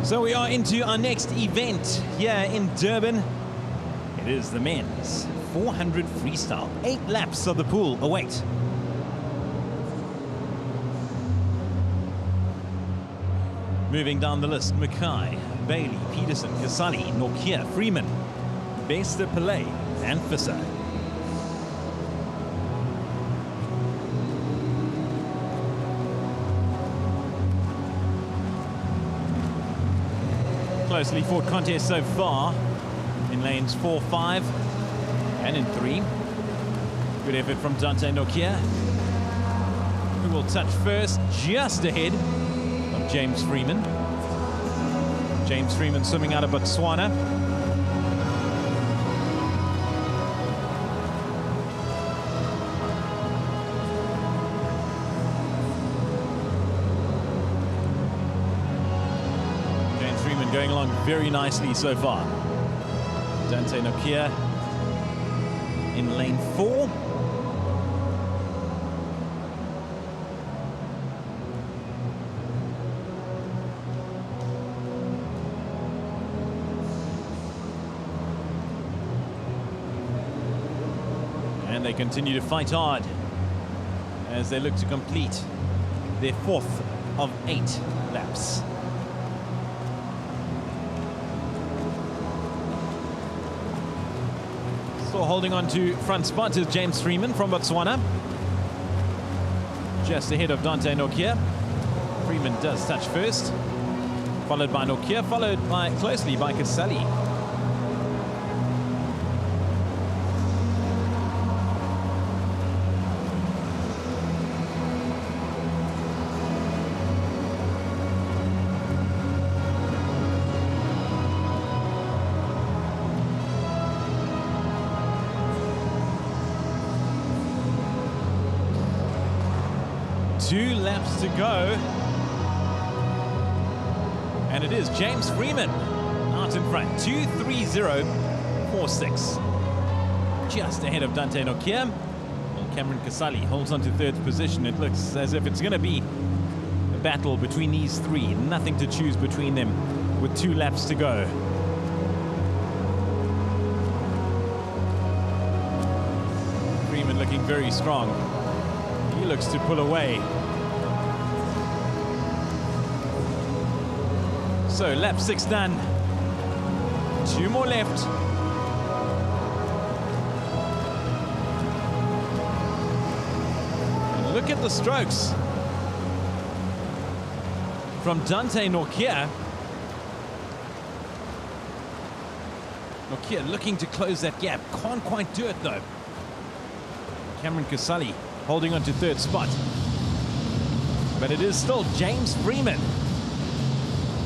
So we are into our next event here in Durban. It is the men's 400 freestyle. 8 laps of the pool await. Moving down the list, Mackay, Bailey, Peterson, Kasali, Nokia, Freeman, Bester, Pillay, and Visser. Closely fought contest so far in lanes 4, 5, and in 3. Good effort from Dante Nokia, who will touch first just ahead of James Freeman. James Freeman swimming out of Botswana. James Freeman going along very nicely so far. Dante Nokia in lane 4. And they continue to fight hard as they look to complete their 4th of 8 laps. Still holding on to front spot is James Freeman from Botswana. Just ahead of Dante Nokia. Freeman does touch first, followed by Nokia, followed closely by Kasali. Two laps to go, and it is James Freeman out in front, 2:30.46, just ahead of Dante Nokia. Well, Cameron Kasali holds on to 3rd position. It looks as if it's going to be a battle between these 3, nothing to choose between them with 2 laps to go. Freeman looking very strong. He looks to pull away. So lap 6 done. 2 more left. And look at the strokes from Dante Nokia. Nokia looking to close that gap. Can't quite do it though. Cameron Kasali holding on to 3rd spot. But it is still James Freeman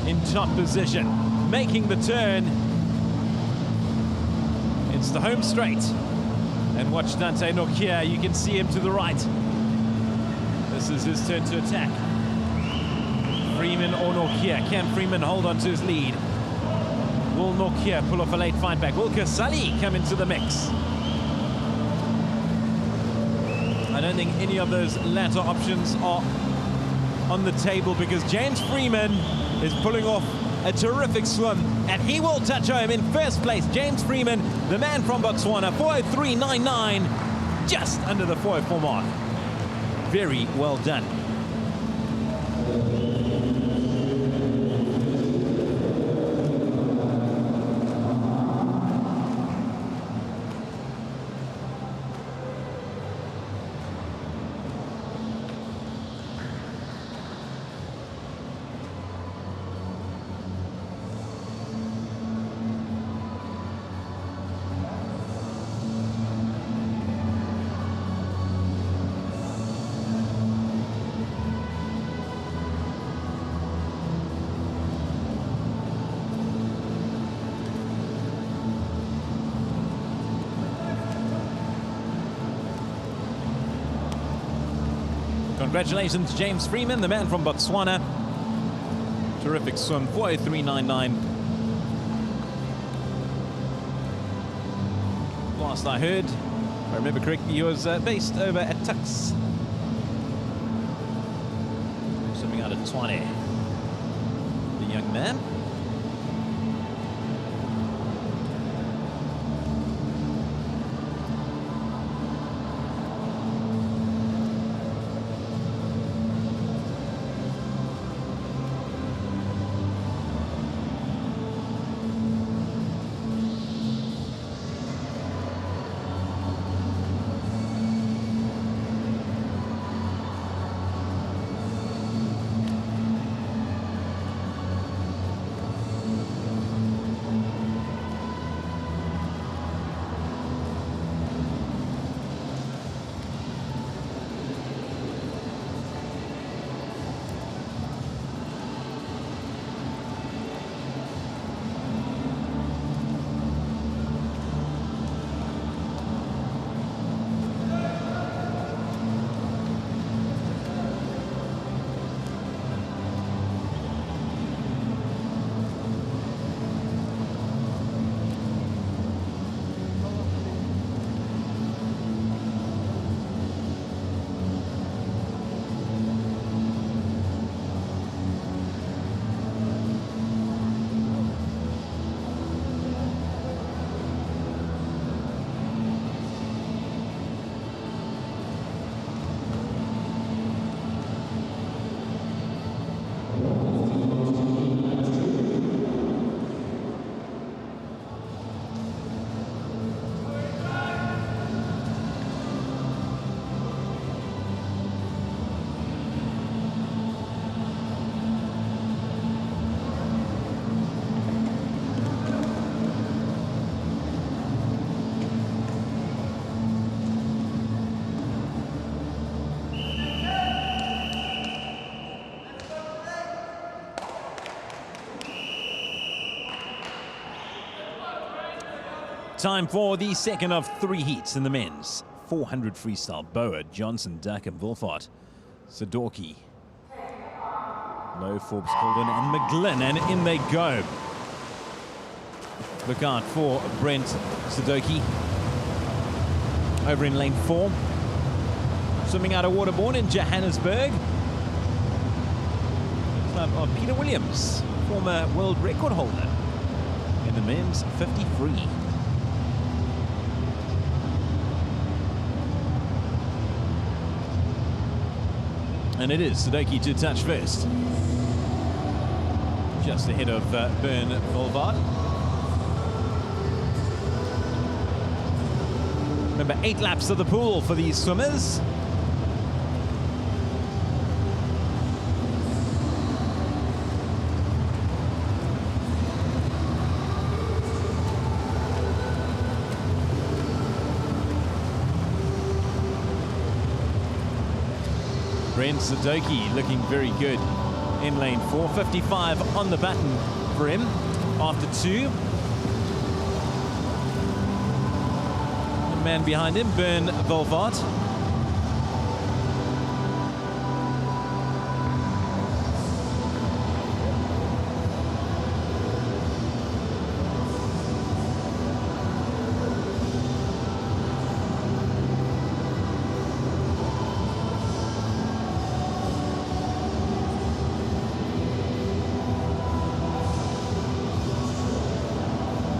in top position, making the turn. It's the home straight. And watch Dante Nokia, you can see him to the right. This is his turn to attack. Freeman or Nokia. Can Freeman hold on to his lead? Will Nokia pull off a late fight back? Will Kasali come into the mix? I don't think any of those latter options are on the table because James Freeman is pulling off a terrific swim, and he will touch home in 1st place. James Freeman, the man from Botswana, 4:03.99, just under the 4:04 mark. Very well done. Congratulations, James Freeman, the man from Botswana. Terrific swim, 4:03.99. Last I heard, if I remember correctly, he was based over at Tux. Swimming out of Tshwane, the young man. Time for the second of 3 heats in the men's 400 freestyle. Boa, Johnson, Duckham, Wolfhard, Sadorki, Low, Forbes, Colden, and McGlynn, and in they go. Look out for Brent Sadorki over in lane 4. Swimming out of Waterborne in Johannesburg. Club of Peter Williams, former world record holder in the men's 50 free. And it is Sadorki to touch first. Just ahead of Bern Volvard. Remember, 8 laps of the pool for these swimmers. Brent Sadorki looking very good in lane 4. 55 on the button for him after 2. The man behind him, Bern Volvard.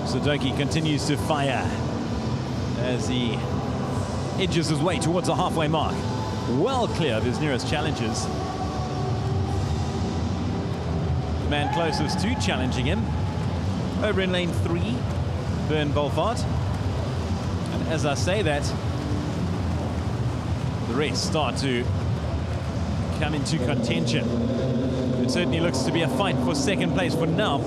Sadorki continues to fire as he edges his way towards the halfway mark. Well clear of his nearest challengers. The man closest to challenging him over in lane 3, Bern Volvard. And as I say that, the rest start to come into contention. It certainly looks to be a fight for second place for now.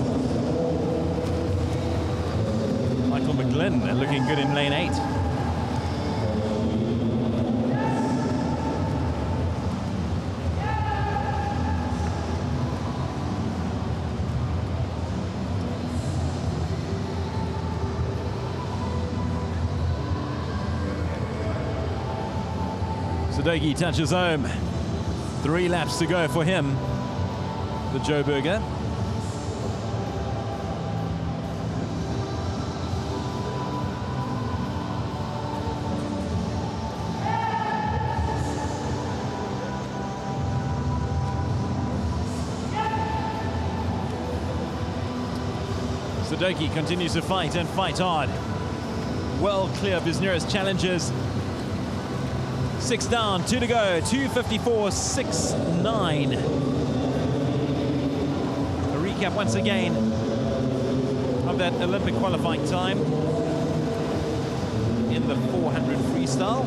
McGlynn looking good in lane 8. Sadorki touches home. 3 laps to go for him, the Joburger. Sadorki continues to fight and fight hard. Well clear of his nearest challengers. 6 down, 2 to go, 2:54.69. A recap once again of that Olympic qualifying time in the 400 freestyle.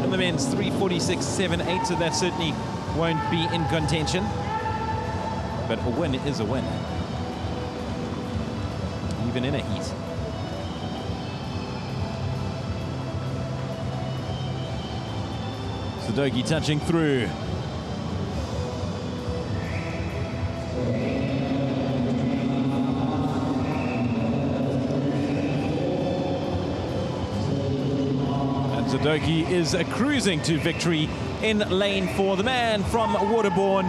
And the men's 3:46.78, so that certainly won't be in contention. But a win is a win, even in a heat. Sadorki touching through. And Sadorki is cruising to victory in lane 4. The man from Waterborne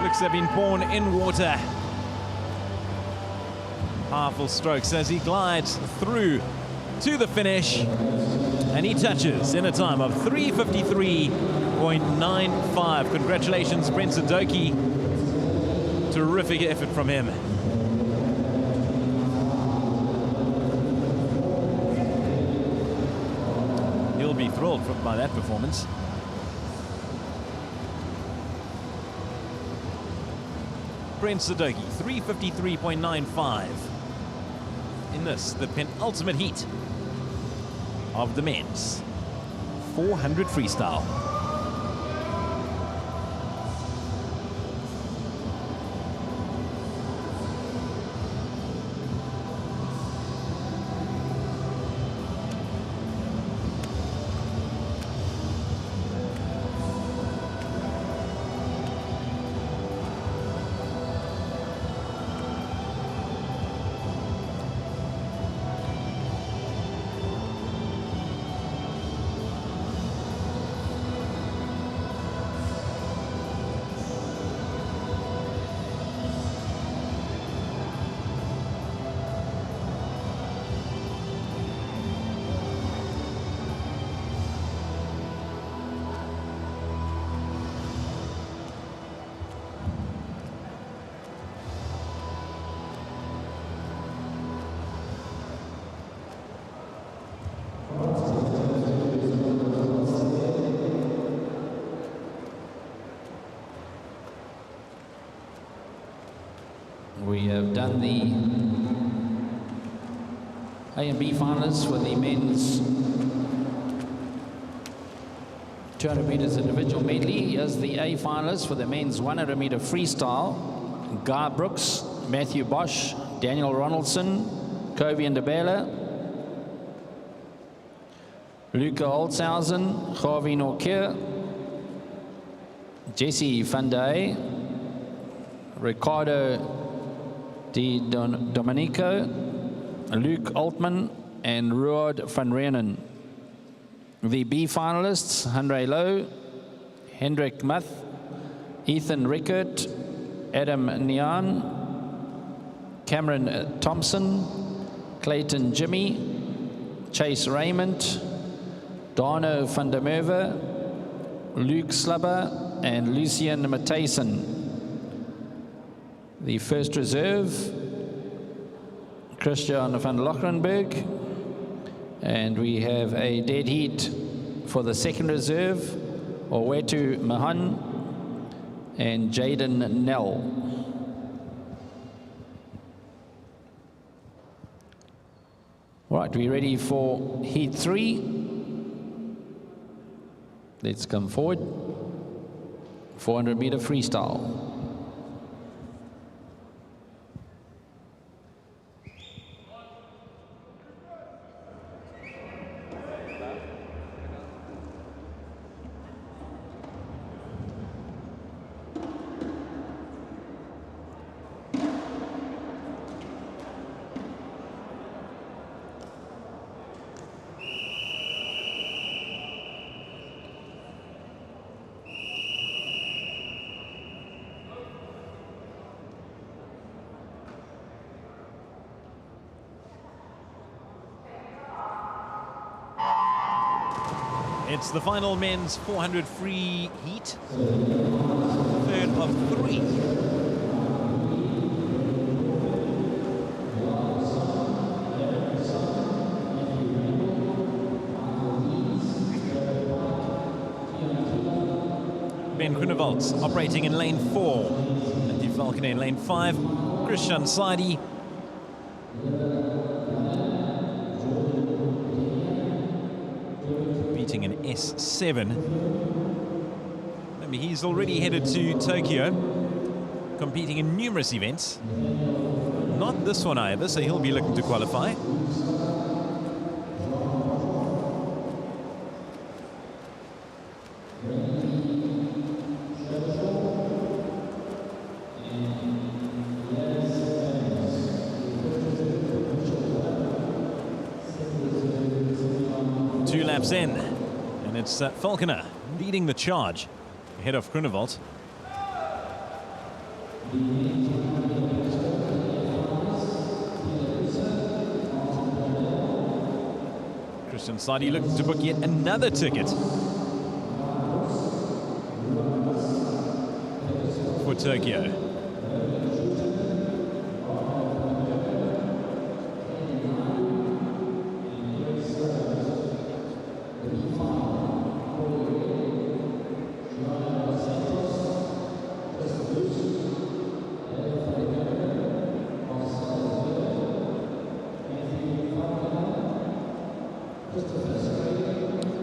looks to have been born in water. Powerful strokes as he glides through to the finish, and he touches in a time of 3:53.95. Congratulations, Brent Sadorki. Terrific effort from him. He'll be thrilled by that performance. Brent Sadorki, 3:53.95. In this, the penultimate heat of the men's 400 freestyle. We have done the A and B finalists for the men's 200 meters individual medley. Here's the A finalists for the men's 100 meter freestyle. Guy Brooks, Matthew Bosch, Daniel Ronaldson, Kobe Ndabela, Luca Holzhausen, Javi Norkier, Jesse van Dijk, Ricardo Di Domenico, Luke Altman, and Ruud van Reenen. The B finalists, Henry Lowe, Hendrik Muth, Ethan Rickert, Adam Nian, Cameron Thompson, Clayton Jimmy, Chase Raymond, Darno van der Merwe, Luke Slubber, and Lucian Matthijssen. The first reserve, Christian van Lochrenberg, and we have a dead heat for the second reserve, Owetu Mahan and Jaden Nell. Right, we ready for heat 3? Let's come forward. 400 meter freestyle. It's the final men's 400 free heat. Third of 3. Ben Groenewald operating in lane 4. Matthew Falconer in lane 5. Christian Saidi. Competing in S7. Remember, he's already headed to Tokyo, competing in numerous events. Not this one either, so he'll be looking to qualify. In, and it's Falconer leading the charge ahead of Groenewald. Christian Saidi looking to book yet another ticket for Tokyo.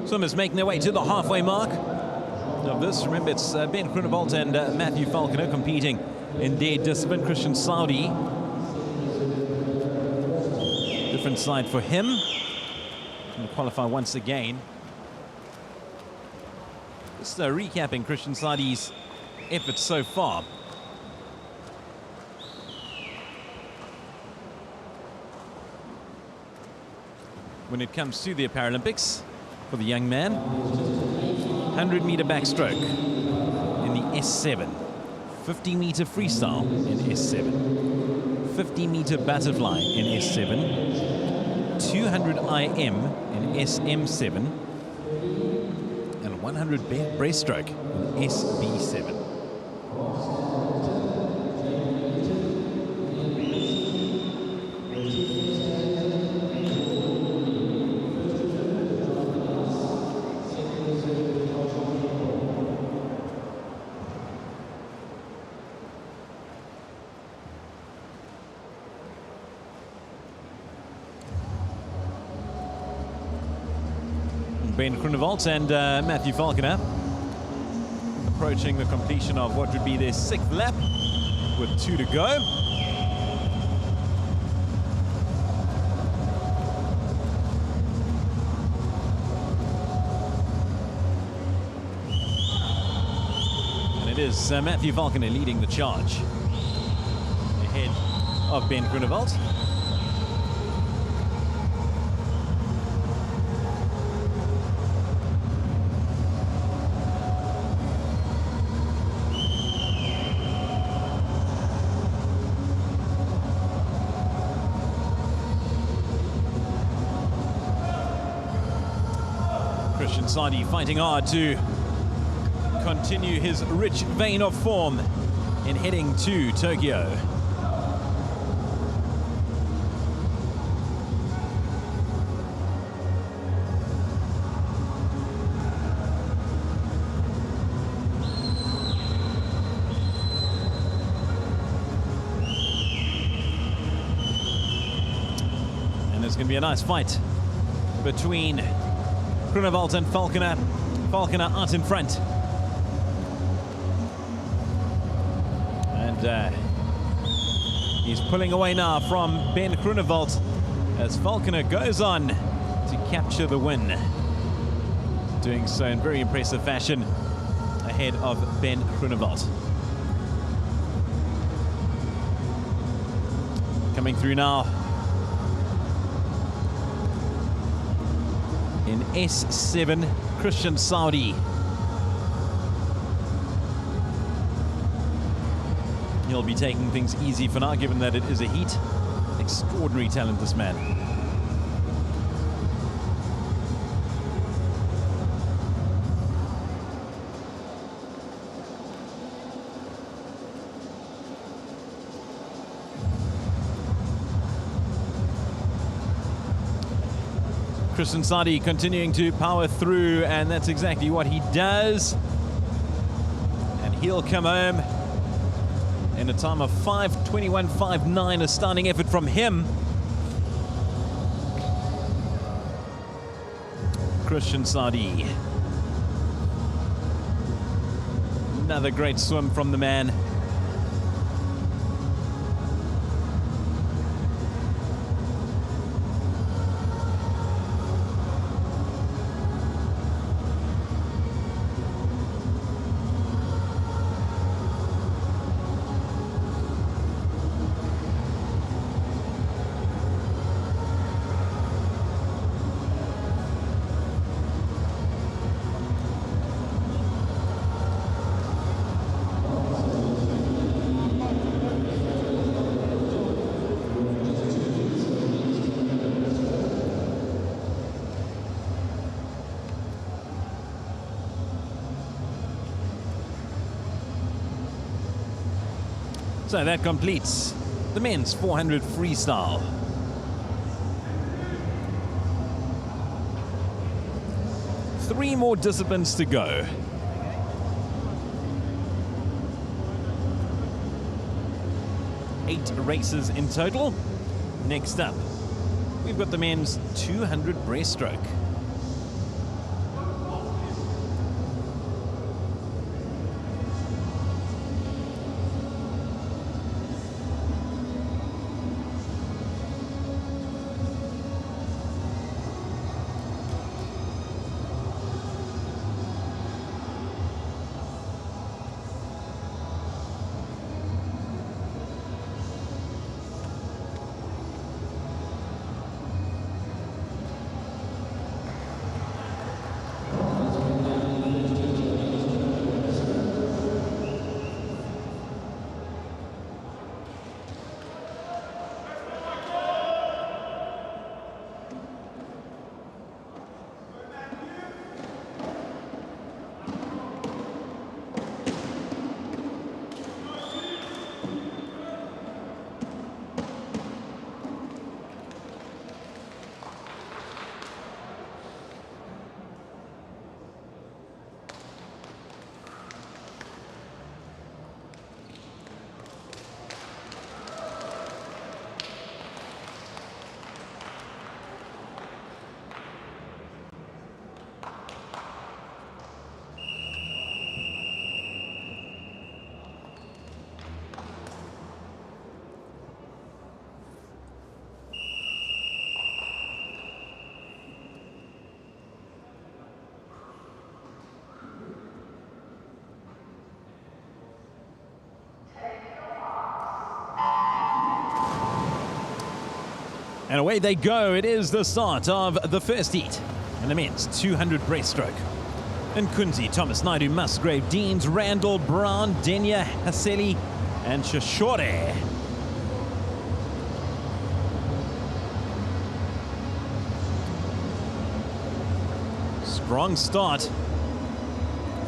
Swimmers making their way to the halfway mark of this. Remember, it's Ben Groenewald and Matthew Falconer competing in their discipline. Christian Saidi, different side for him. Going to qualify once again. Just recapping Christian Saidi's efforts so far. When it comes to the Paralympics, for the young man, 100-meter backstroke in the S7, 50-meter freestyle in S7, 50-meter butterfly in S7, 200 IM in SM7, and 100 breaststroke in SB7. Ben Groenewald and Matthew Falconer approaching the completion of what would be their 6th lap with 2 to go. And it is Matthew Falconer leading the charge ahead of Ben Groenewald. Sadi fighting hard to continue his rich vein of form in heading to Tokyo. And there's going to be a nice fight between Groenewald and Falconer. Falconer out in front. And he's pulling away now from Ben Groenewald as Falconer goes on to capture the win. Doing so in very impressive fashion ahead of Ben Groenewald. Coming through now in S7, Christian Saudi. He'll be taking things easy for now, given that it is a heat. Extraordinary talent, this man. Christian Saudi continuing to power through, and that's exactly what he does. And he'll come home in a time of 5:21.59, a stunning effort from him. Christian Saudi. Another great swim from the man. So that completes the men's 400 freestyle. Three more disciplines to go. Eight races in total. Next up, we've got the men's 200 breaststroke. And away they go. It is the start of the first heat in the men's 200 breaststroke. Nkunzi, Thomas, Naidu, Musgrave, Deans, Randall, Brown, Denya, Haseli, and Shashore. Strong start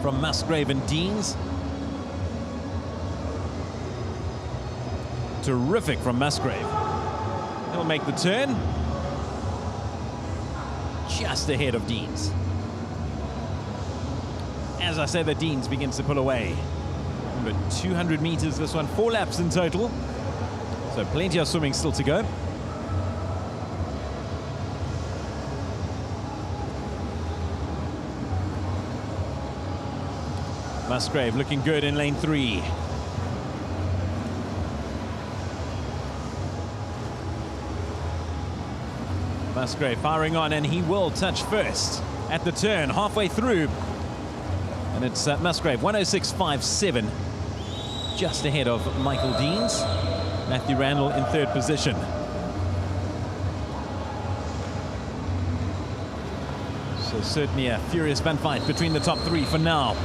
from Musgrave and Deans. Terrific from Musgrave. He'll make the turn. Just ahead of Deans. As I say, the Deans begins to pull away. Remember, 200 meters, this one, 4 laps in total. So plenty of swimming still to go. Musgrave looking good in lane 3. Musgrave firing on, and he will touch first at the turn, halfway through. And it's Musgrave, 106.57, just ahead of Michael Deans. Matthew Randall in 3rd position. So certainly a furious gunfight between the top 3 for now.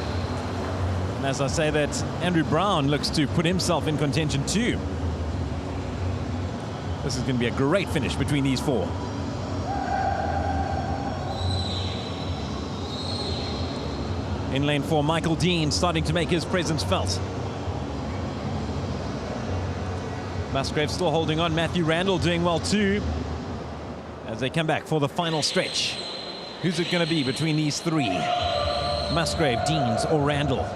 And as I say that, Andrew Brown looks to put himself in contention too. This is going to be a great finish between these 4. In lane 4, Michael Dean starting to make his presence felt. Musgrave still holding on. Matthew Randall doing well too as they come back for the final stretch. Who's it going to be between these 3? Musgrave, Deans, or Randall?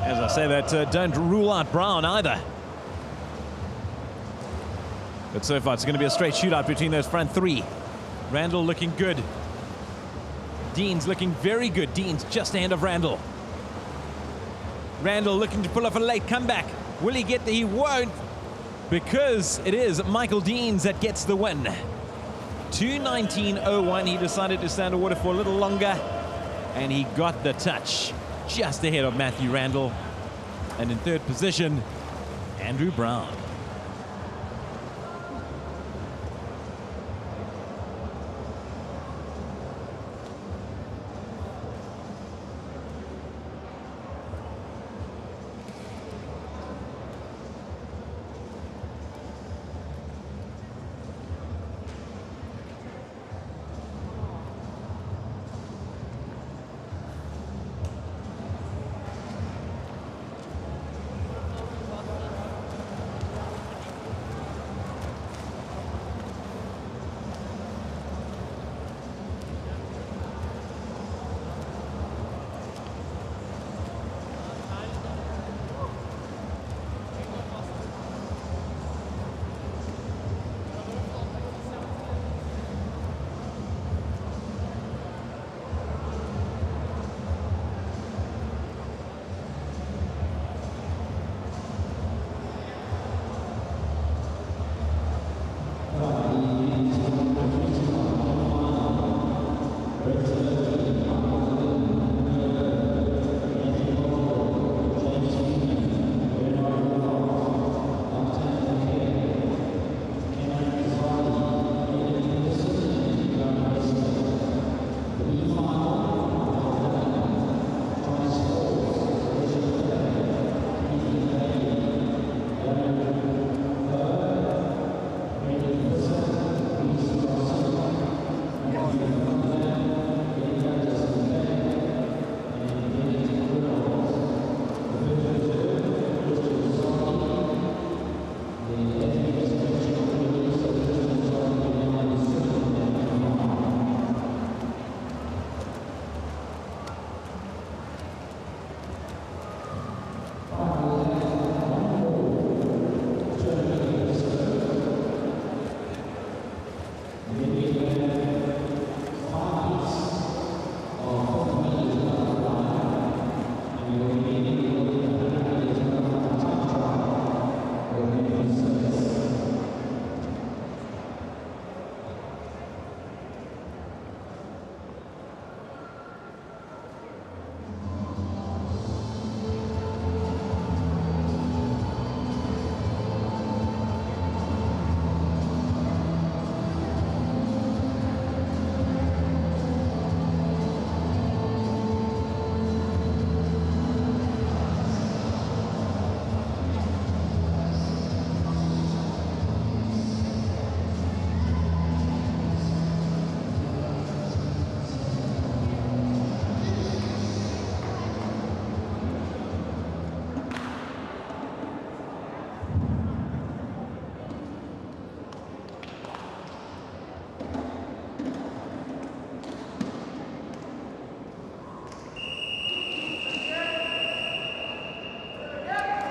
As I say that, don't rule out Brown either. But so far it's going to be a straight shootout between those front 3. Randall looking good. Deans looking very good. Deans just ahead of Randall. Randall looking to pull off a late comeback. Will he get there? He won't, because it is Michael Deans that gets the win. 2:19.01. He decided to stand underwater for a little longer, and he got the touch just ahead of Matthew Randall. And in 3rd position, Andrew Brown.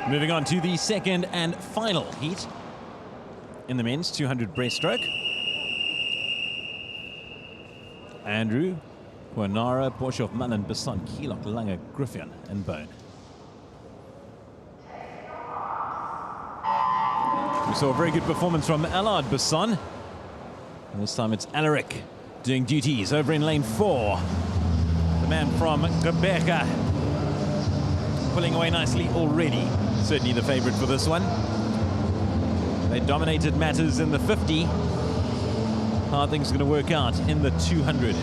Moving on to the second and final heat in the men's 200 breaststroke. Andrew, Guanara, Borshoff, Mullen, Basson, Keelock, Lange, Griffin, and Bone. We saw a very good performance from Allard Basson. And this time it's Alaric doing duties over in lane 4. The man from Rebecca pulling away nicely already. Certainly the favorite for this one. They dominated matters in the 50. How are things going to work out in the 200?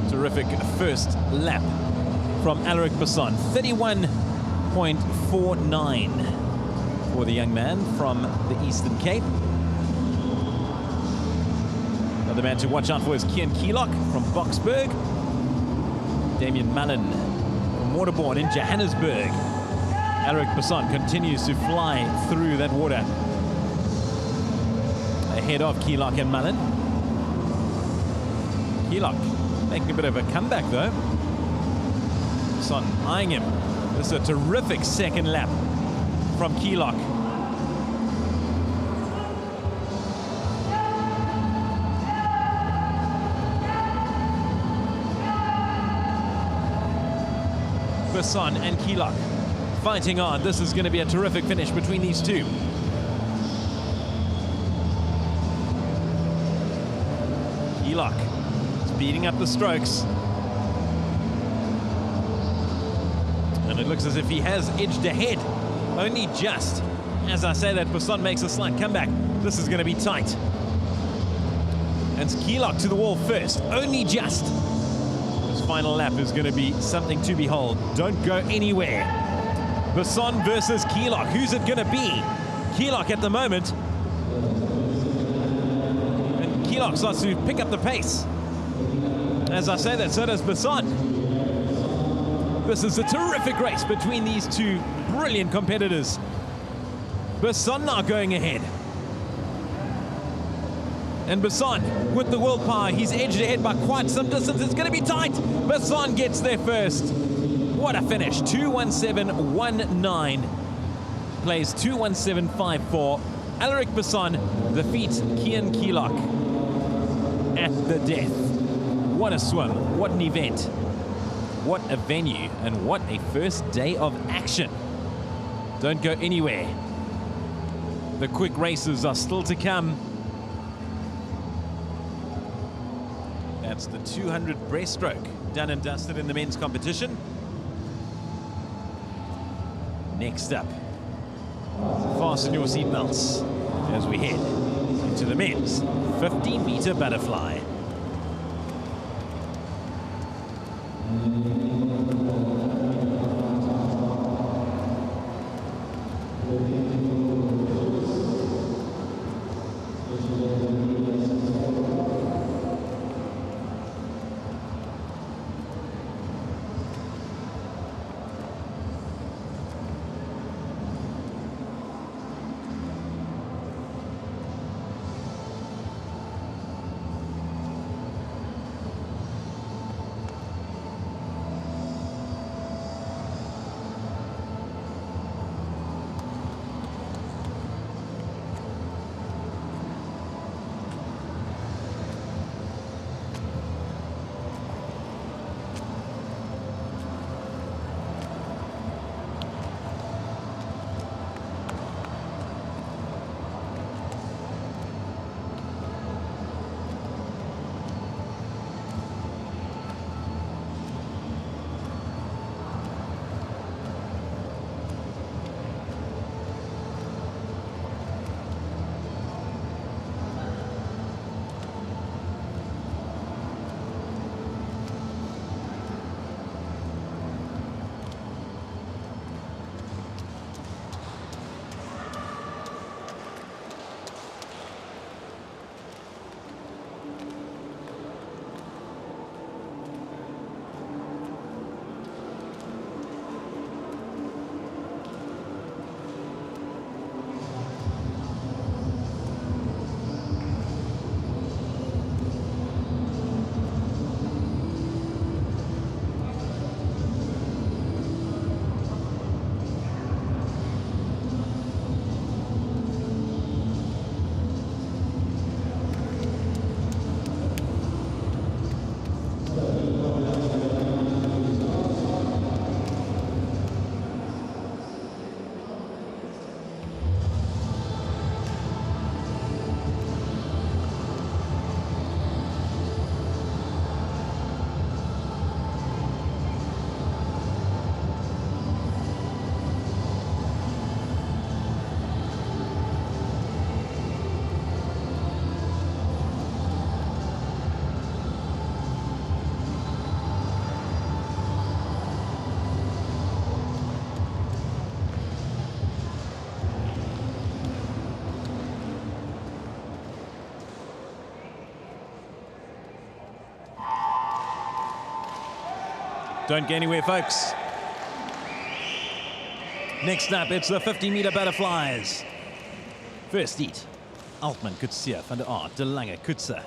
Terrific first lap from Alaric Basson. 31.49 for the young man from the Eastern Cape. Another man to watch out for is Kian Keelock from Boksburg. Damien Mullen from Waterborne in Johannesburg. Alaric Basson continues to fly through that water. Ahead of Keelock and Mullen. Keelock making a bit of a comeback though. Basson eyeing him. This is a terrific second lap from Keelock. Basson and Keelock fighting on. This is going to be a terrific finish between these two. Keelock speeding up the strokes. And it looks as if he has edged ahead. Only just. As I say that, Basson makes a slight comeback. This is going to be tight. And it's Keelock to the wall first. Only just. Final lap is going to be something to behold. Don't go anywhere. Basson versus Keelock. Who's it going to be? Keelock at the moment. And Keelock starts to pick up the pace. As I say that, so does Basson. This is a terrific race between these two brilliant competitors. Basson now going ahead. And Basson with the willpower, he's edged ahead by quite some distance. It's going to be tight. Basson gets there first. What a finish. 2:17.19. Plays 2:17.54. Alaric Basson defeats Kian Keelock at the death. What a swim. What an event. What a venue. And what a first day of action. Don't go anywhere. The quick races are still to come. That's the 200 breaststroke done and dusted in the men's competition. Next up, fasten your seatbelts as we head into the men's 15-meter butterfly. Don't go anywhere, folks. Next up, it's the 50-meter butterflies. First heat. Altman, Kutsia, Van der Aert, De Lange, Kutsa,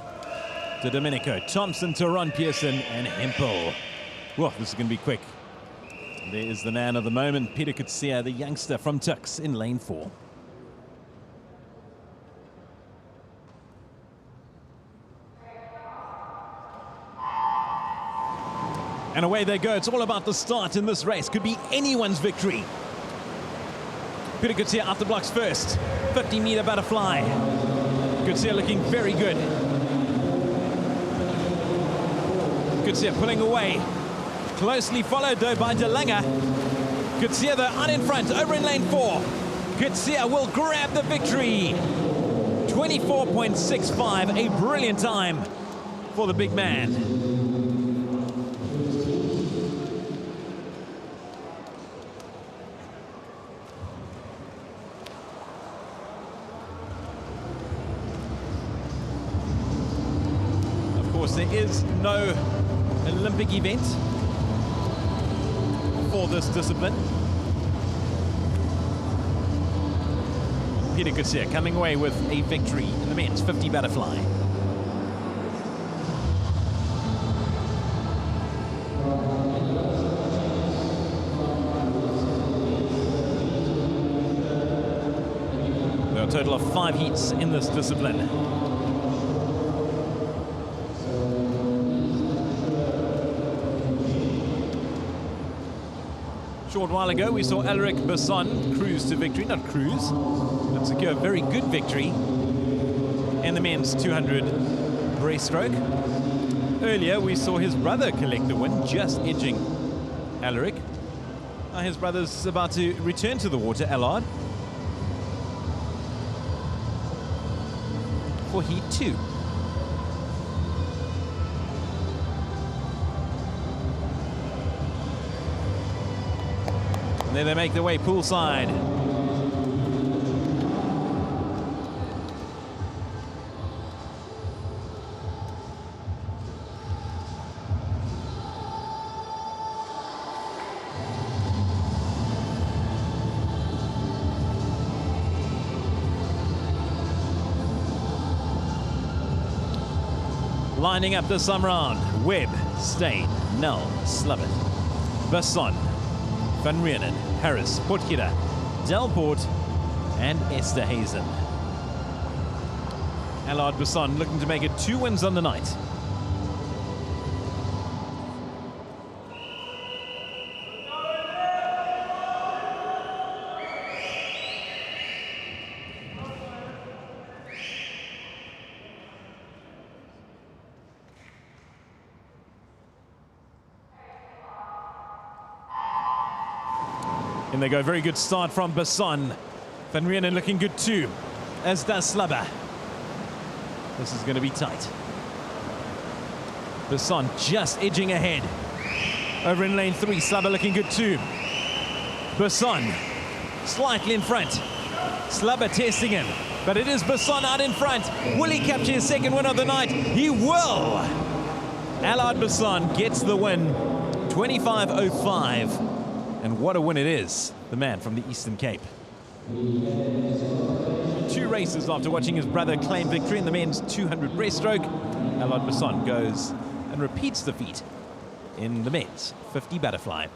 De Domenico, Thompson, Taron, Pearson, and Hempel. Whoa, this is going to be quick. There is the man of the moment, Peter Kutsia, the youngster from Tux in lane 4. And away they go. It's all about the start in this race. Could be anyone's victory. Peter Kutsia out the blocks first. 50-meter butterfly. Kutsia looking very good. Kutsia pulling away. Closely followed though by De Lange. Kutsia though out in front, over in lane 4. Kutsia will grab the victory. 24.65, a brilliant time for the big man. There is no Olympic event for this discipline. Peter Kutsia coming away with a victory in the men's 50 butterfly. There are a total of 5 heats in this discipline. Short while ago, we saw Alaric Besson cruise to victory, not cruise, but secure a very good victory in the men's 200 breaststroke. Earlier, we saw his brother collect the win, just edging Alaric. Now his brother's about to return to the water, Allard, for heat 2. There they make their way poolside. Lining up this time round, Webb, Stain, Null, Slubbert, Besson, Van Rienen, Harris, Potgieter, Delport, and Esterhazen. Allard Besson looking to make it 2 wins on the night. In they go, very good start from Besson. Van Rienen looking good too, as does Slubber. This is going to be tight. Besson just edging ahead. Over in lane 3, Slubber looking good too. Besson slightly in front. Slubber testing him, but it is Besson out in front. Will he capture his second win of the night? He will! Allard Besson gets the win, 25.05. And what a win it is, the man from the Eastern Cape. 2 races after watching his brother claim victory in the men's 200 breaststroke, Allard Besson goes and repeats the feat in the men's 50 butterfly.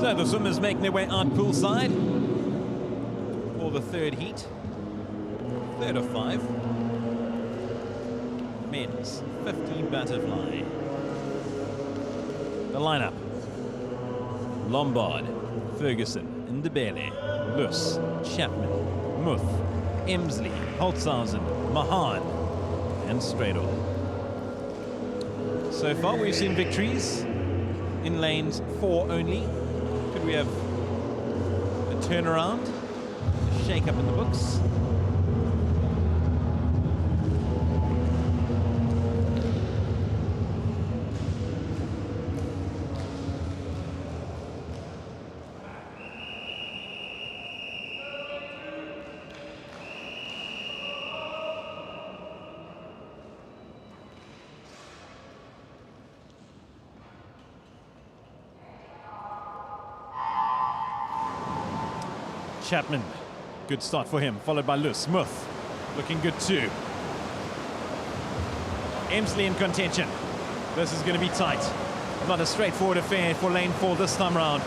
So the swimmers making their way out poolside for the third heat. Third of 5. Men's 50 butterfly. The lineup: Lombard, Ferguson, Ndebele, Luss, Chapman, Muth, Emsley, Holtzhausen, Mahan, and Stradle. So far we've seen victories in lanes 4 only. Could we have a turnaround, a shake up in the books? Chapman, good start for him, followed by Luss. Muth, looking good too. Emsley in contention. This is going to be tight. Not a straightforward affair for lane 4 this time round.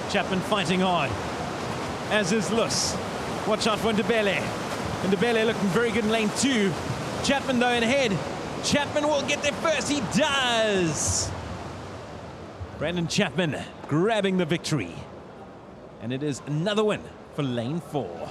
Chapman fighting hard, as is Luss. Watch out for Ndebele. Ndebele looking very good in lane 2. Chapman though in ahead. Chapman will get there first. He does. Brandon Chapman grabbing the victory. And it is another win for lane 4.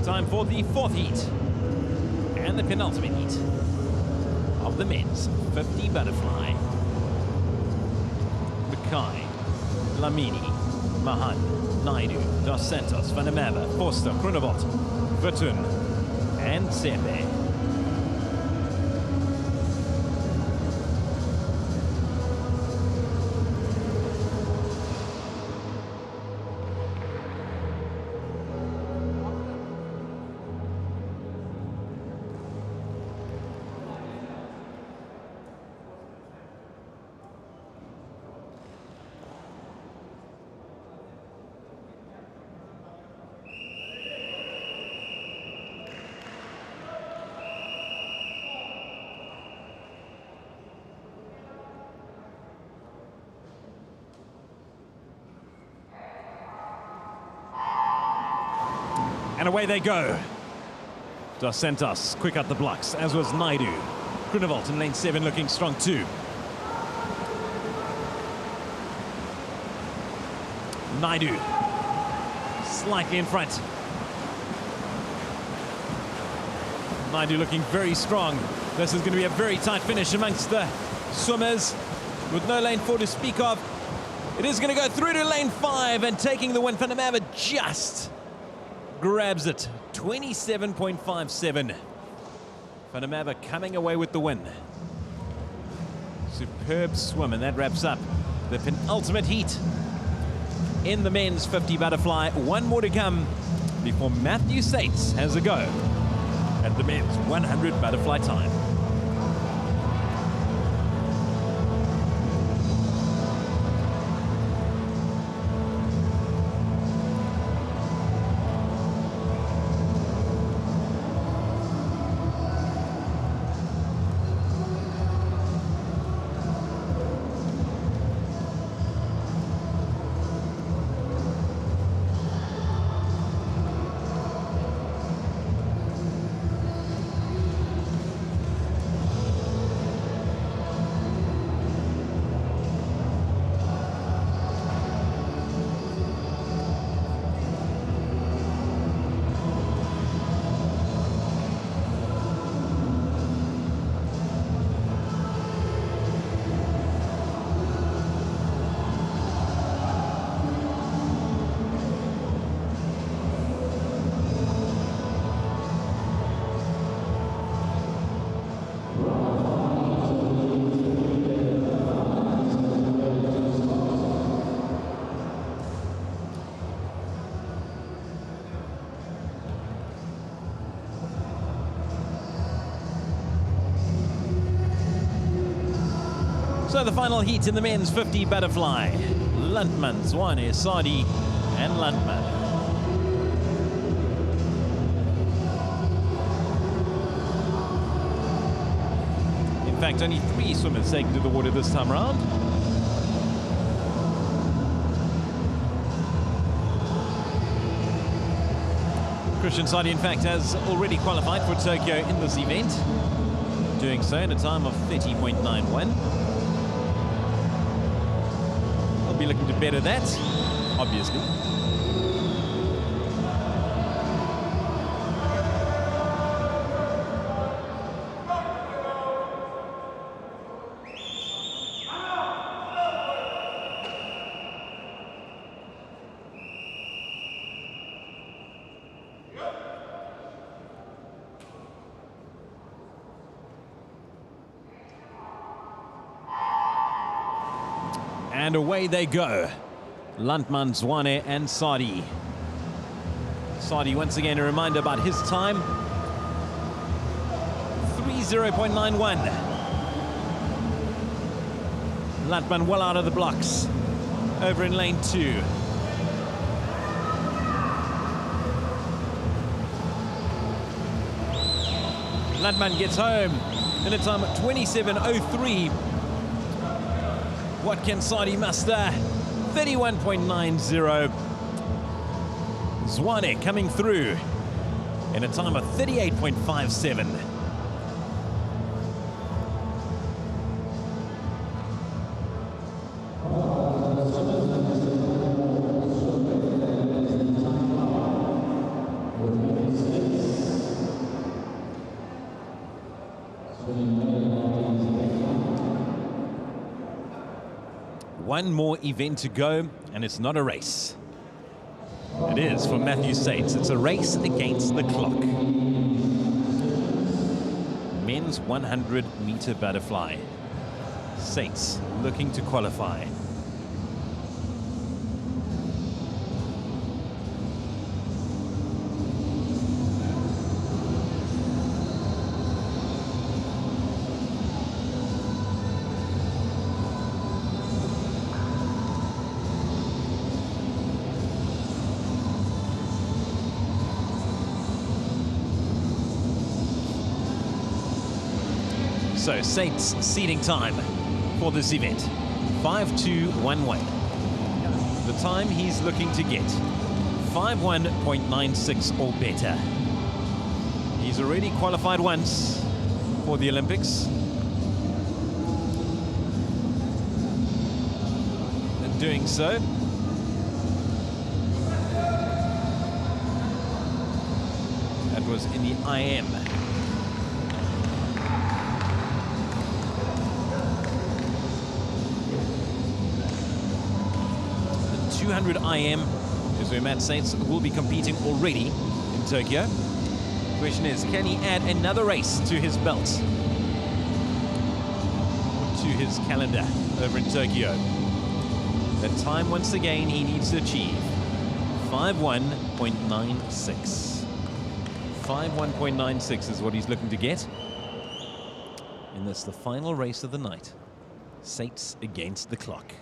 Time for the 4th heat and the penultimate heat of the men's 50 butterfly. Mackay, Lamini, Mahan, Naidu, Dos Santos, Van der Merwe, Forster, Groenewald, Vertoon, and Sepe. And away they go. Dos Santos quick out the blocks, as was Naidu. Groenewald in lane 7 looking strong too. Naidu slightly in front. Naidu looking very strong. This is going to be a very tight finish amongst the swimmers with no lane 4 to speak of. It is going to go through to lane 5 and taking the win. Van der Merwe just grabs it, 27.57. Van der Merwe coming away with the win. Superb swim, and that wraps up the penultimate heat in the men's 50 butterfly. One more to come before Matthew Sates has a go at the men's 100 butterfly time. So the final heat in the men's 50 butterfly. Landman, Zwane, Sadi, and Landman. In fact, only 3 swimmers taken to the water this time around. Christian Sadi, in fact, has already qualified for Tokyo in this event, doing so in a time of 30.91. He'll be looking to better that, obviously. And away they go. Landman, Zwane, and Sadi. Sadi, once again, a reminder about his time. 30.91. Landman well out of the blocks. Over in lane 2. Landman gets home in a time of 27.03. What can Sadi muster? 31.90. Zwane coming through in a time of 38.57. One more event to go, and it's not a race. It is for Matthew Sates. It's a race against the clock. Men's 100-meter butterfly. Sates looking to qualify. So Sates seeding time for this event, 5:2.11. The time he's looking to get, 5:1.96 or better. He's already qualified once for the Olympics. And doing so, that was in the IM. 200 IM is where Matt Sates will be competing already in Tokyo. The question is, can he add another race to his belt, to his calendar over in Tokyo? The time, once again, he needs to achieve 5:1.96. 5:1.96 is what he's looking to get. And that's the final race of the night. Sates against the clock.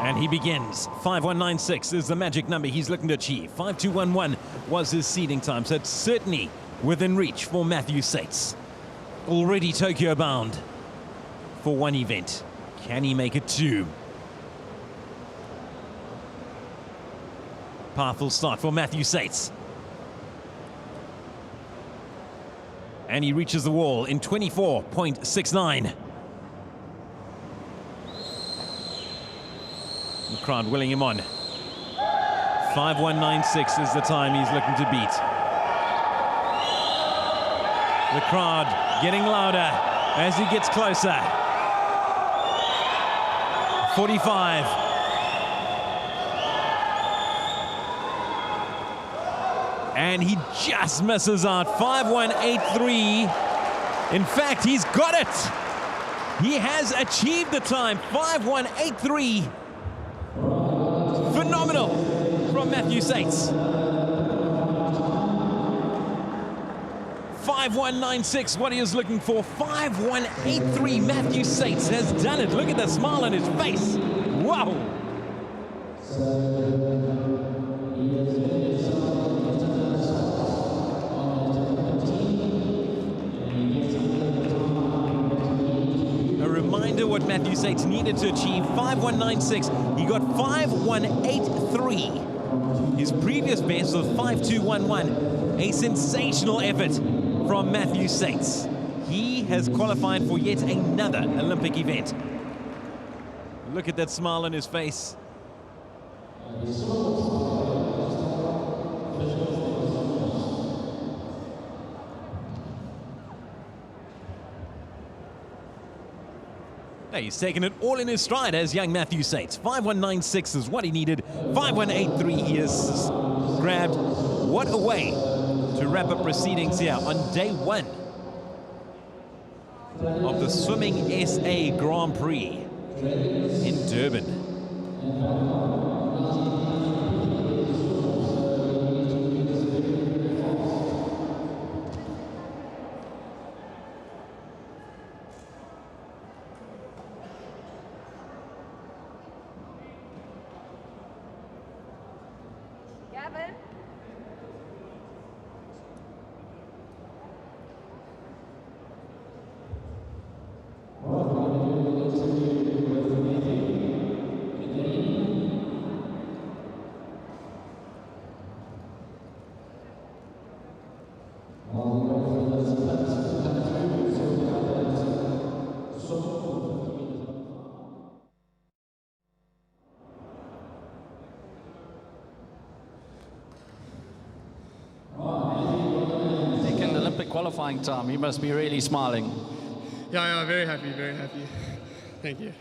And he begins. 5:1.96 is the magic number he's looking to achieve. 5:2.11 was his seeding time, so it's certainly within reach for Matthew Sates. Already Tokyo bound for one event. Can he make it 2? Powerful start for Matthew Sates. And he reaches the wall in 24.69. The crowd willing him on. 5:1.96 is the time he's looking to beat. The crowd getting louder as he gets closer. 45. And he just misses out. 5:1.83. In fact, he's got it. He has achieved the time. 5:1.83. Phenomenal from Matthew Sates. 5:1.96, what he is looking for. 5:1.83. Matthew Sates has done it. Look at the smile on his face. Wow. A reminder what Matthew Sates needed to achieve. 5:1.96. He got 5:1.83. His previous best was 5:2.11. A sensational effort from Matthew Sates. He has qualified for yet another Olympic event. Look at that smile on his face. Now he's taken it all in his stride as young Matthew Sates. 5:1.96 is what he needed. 5:1.83 he has grabbed. What a way to wrap up proceedings here on day one of the Swimming SA Grand Prix in Durban. Gavin? Second Olympic qualifying time. You must be really smiling. Yeah, very happy, very happy. Thank you.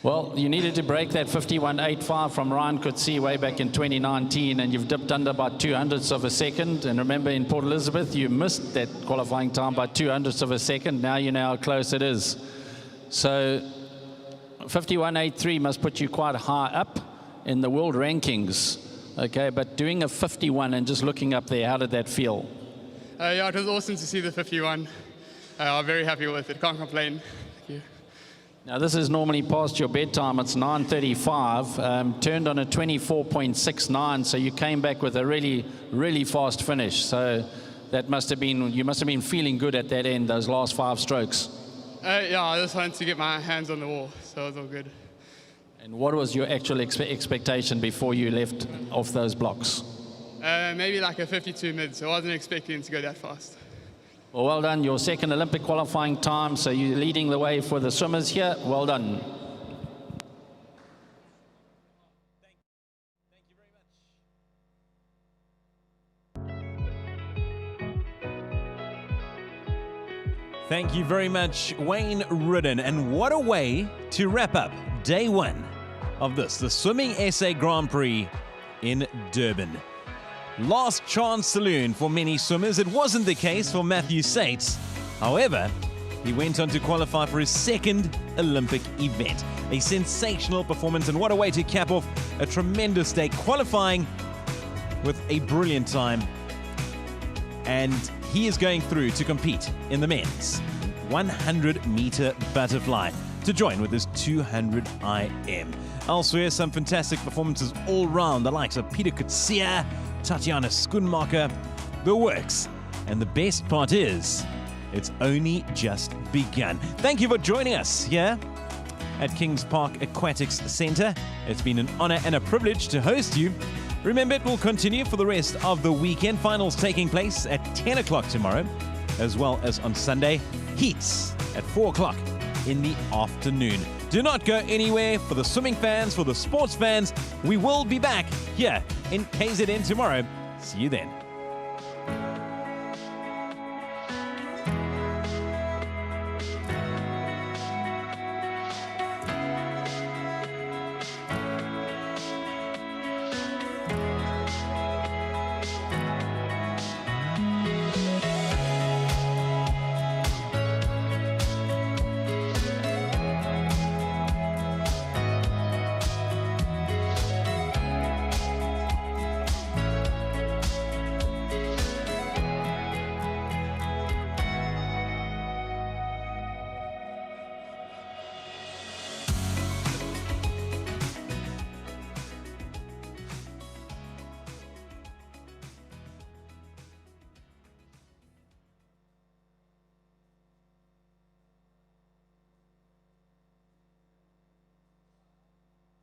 Well, you needed to break that 51.85 from Ryan Coetzee way back in 2019, and you've dipped under by 200ths of a second. And remember, in Port Elizabeth, you missed that qualifying time by 200ths of a second. Now you know how close it is. So 51.83 must put you quite high up in the world rankings. Okay, but doing a 51 and just looking up there, how did that feel? Yeah, it was awesome to see the 51. I'm very happy with it. Can't complain. Thank you. Now, this is normally past your bedtime. It's 9:35. Turned on a 24.69, so you came back with a really, really fast finish. So that must have been, you must have been feeling good at that end, those last 5 strokes. Yeah, I just wanted to get my hands on the wall, so it was all good. And what was your actual expectation before you left off those blocks? Maybe like a 52 mid, so I wasn't expecting to go that fast. Well, well done. Your second Olympic qualifying time, so you're leading the way for the swimmers here. Well done. Thank you very much, Wayne Ridden. And what a way to wrap up day one of this, the Swimming SA Grand Prix in Durban. Last chance saloon for many swimmers. It wasn't the case for Matthew Sates. However, he went on to qualify for his second Olympic event. A sensational performance, and what a way to cap off a tremendous day, qualifying with a brilliant time. And he is going through to compete in the men's 100-meter butterfly to join with his 200 IM. Elsewhere, some fantastic performances all round, the likes of Peter Coetzee, Tatiana Schoenmaker, the works. And the best part is, it's only just begun. Thank you for joining us here at Kings Park Aquatics Centre. It's been an honor and a privilege to host you. Remember, it will continue for the rest of the weekend. Finals taking place at 10 o'clock tomorrow, as well as on Sunday. Heats at 4 o'clock in the afternoon. Do not go anywhere. For the swimming fans, for the sports fans, we will be back here in KZN tomorrow. See you then.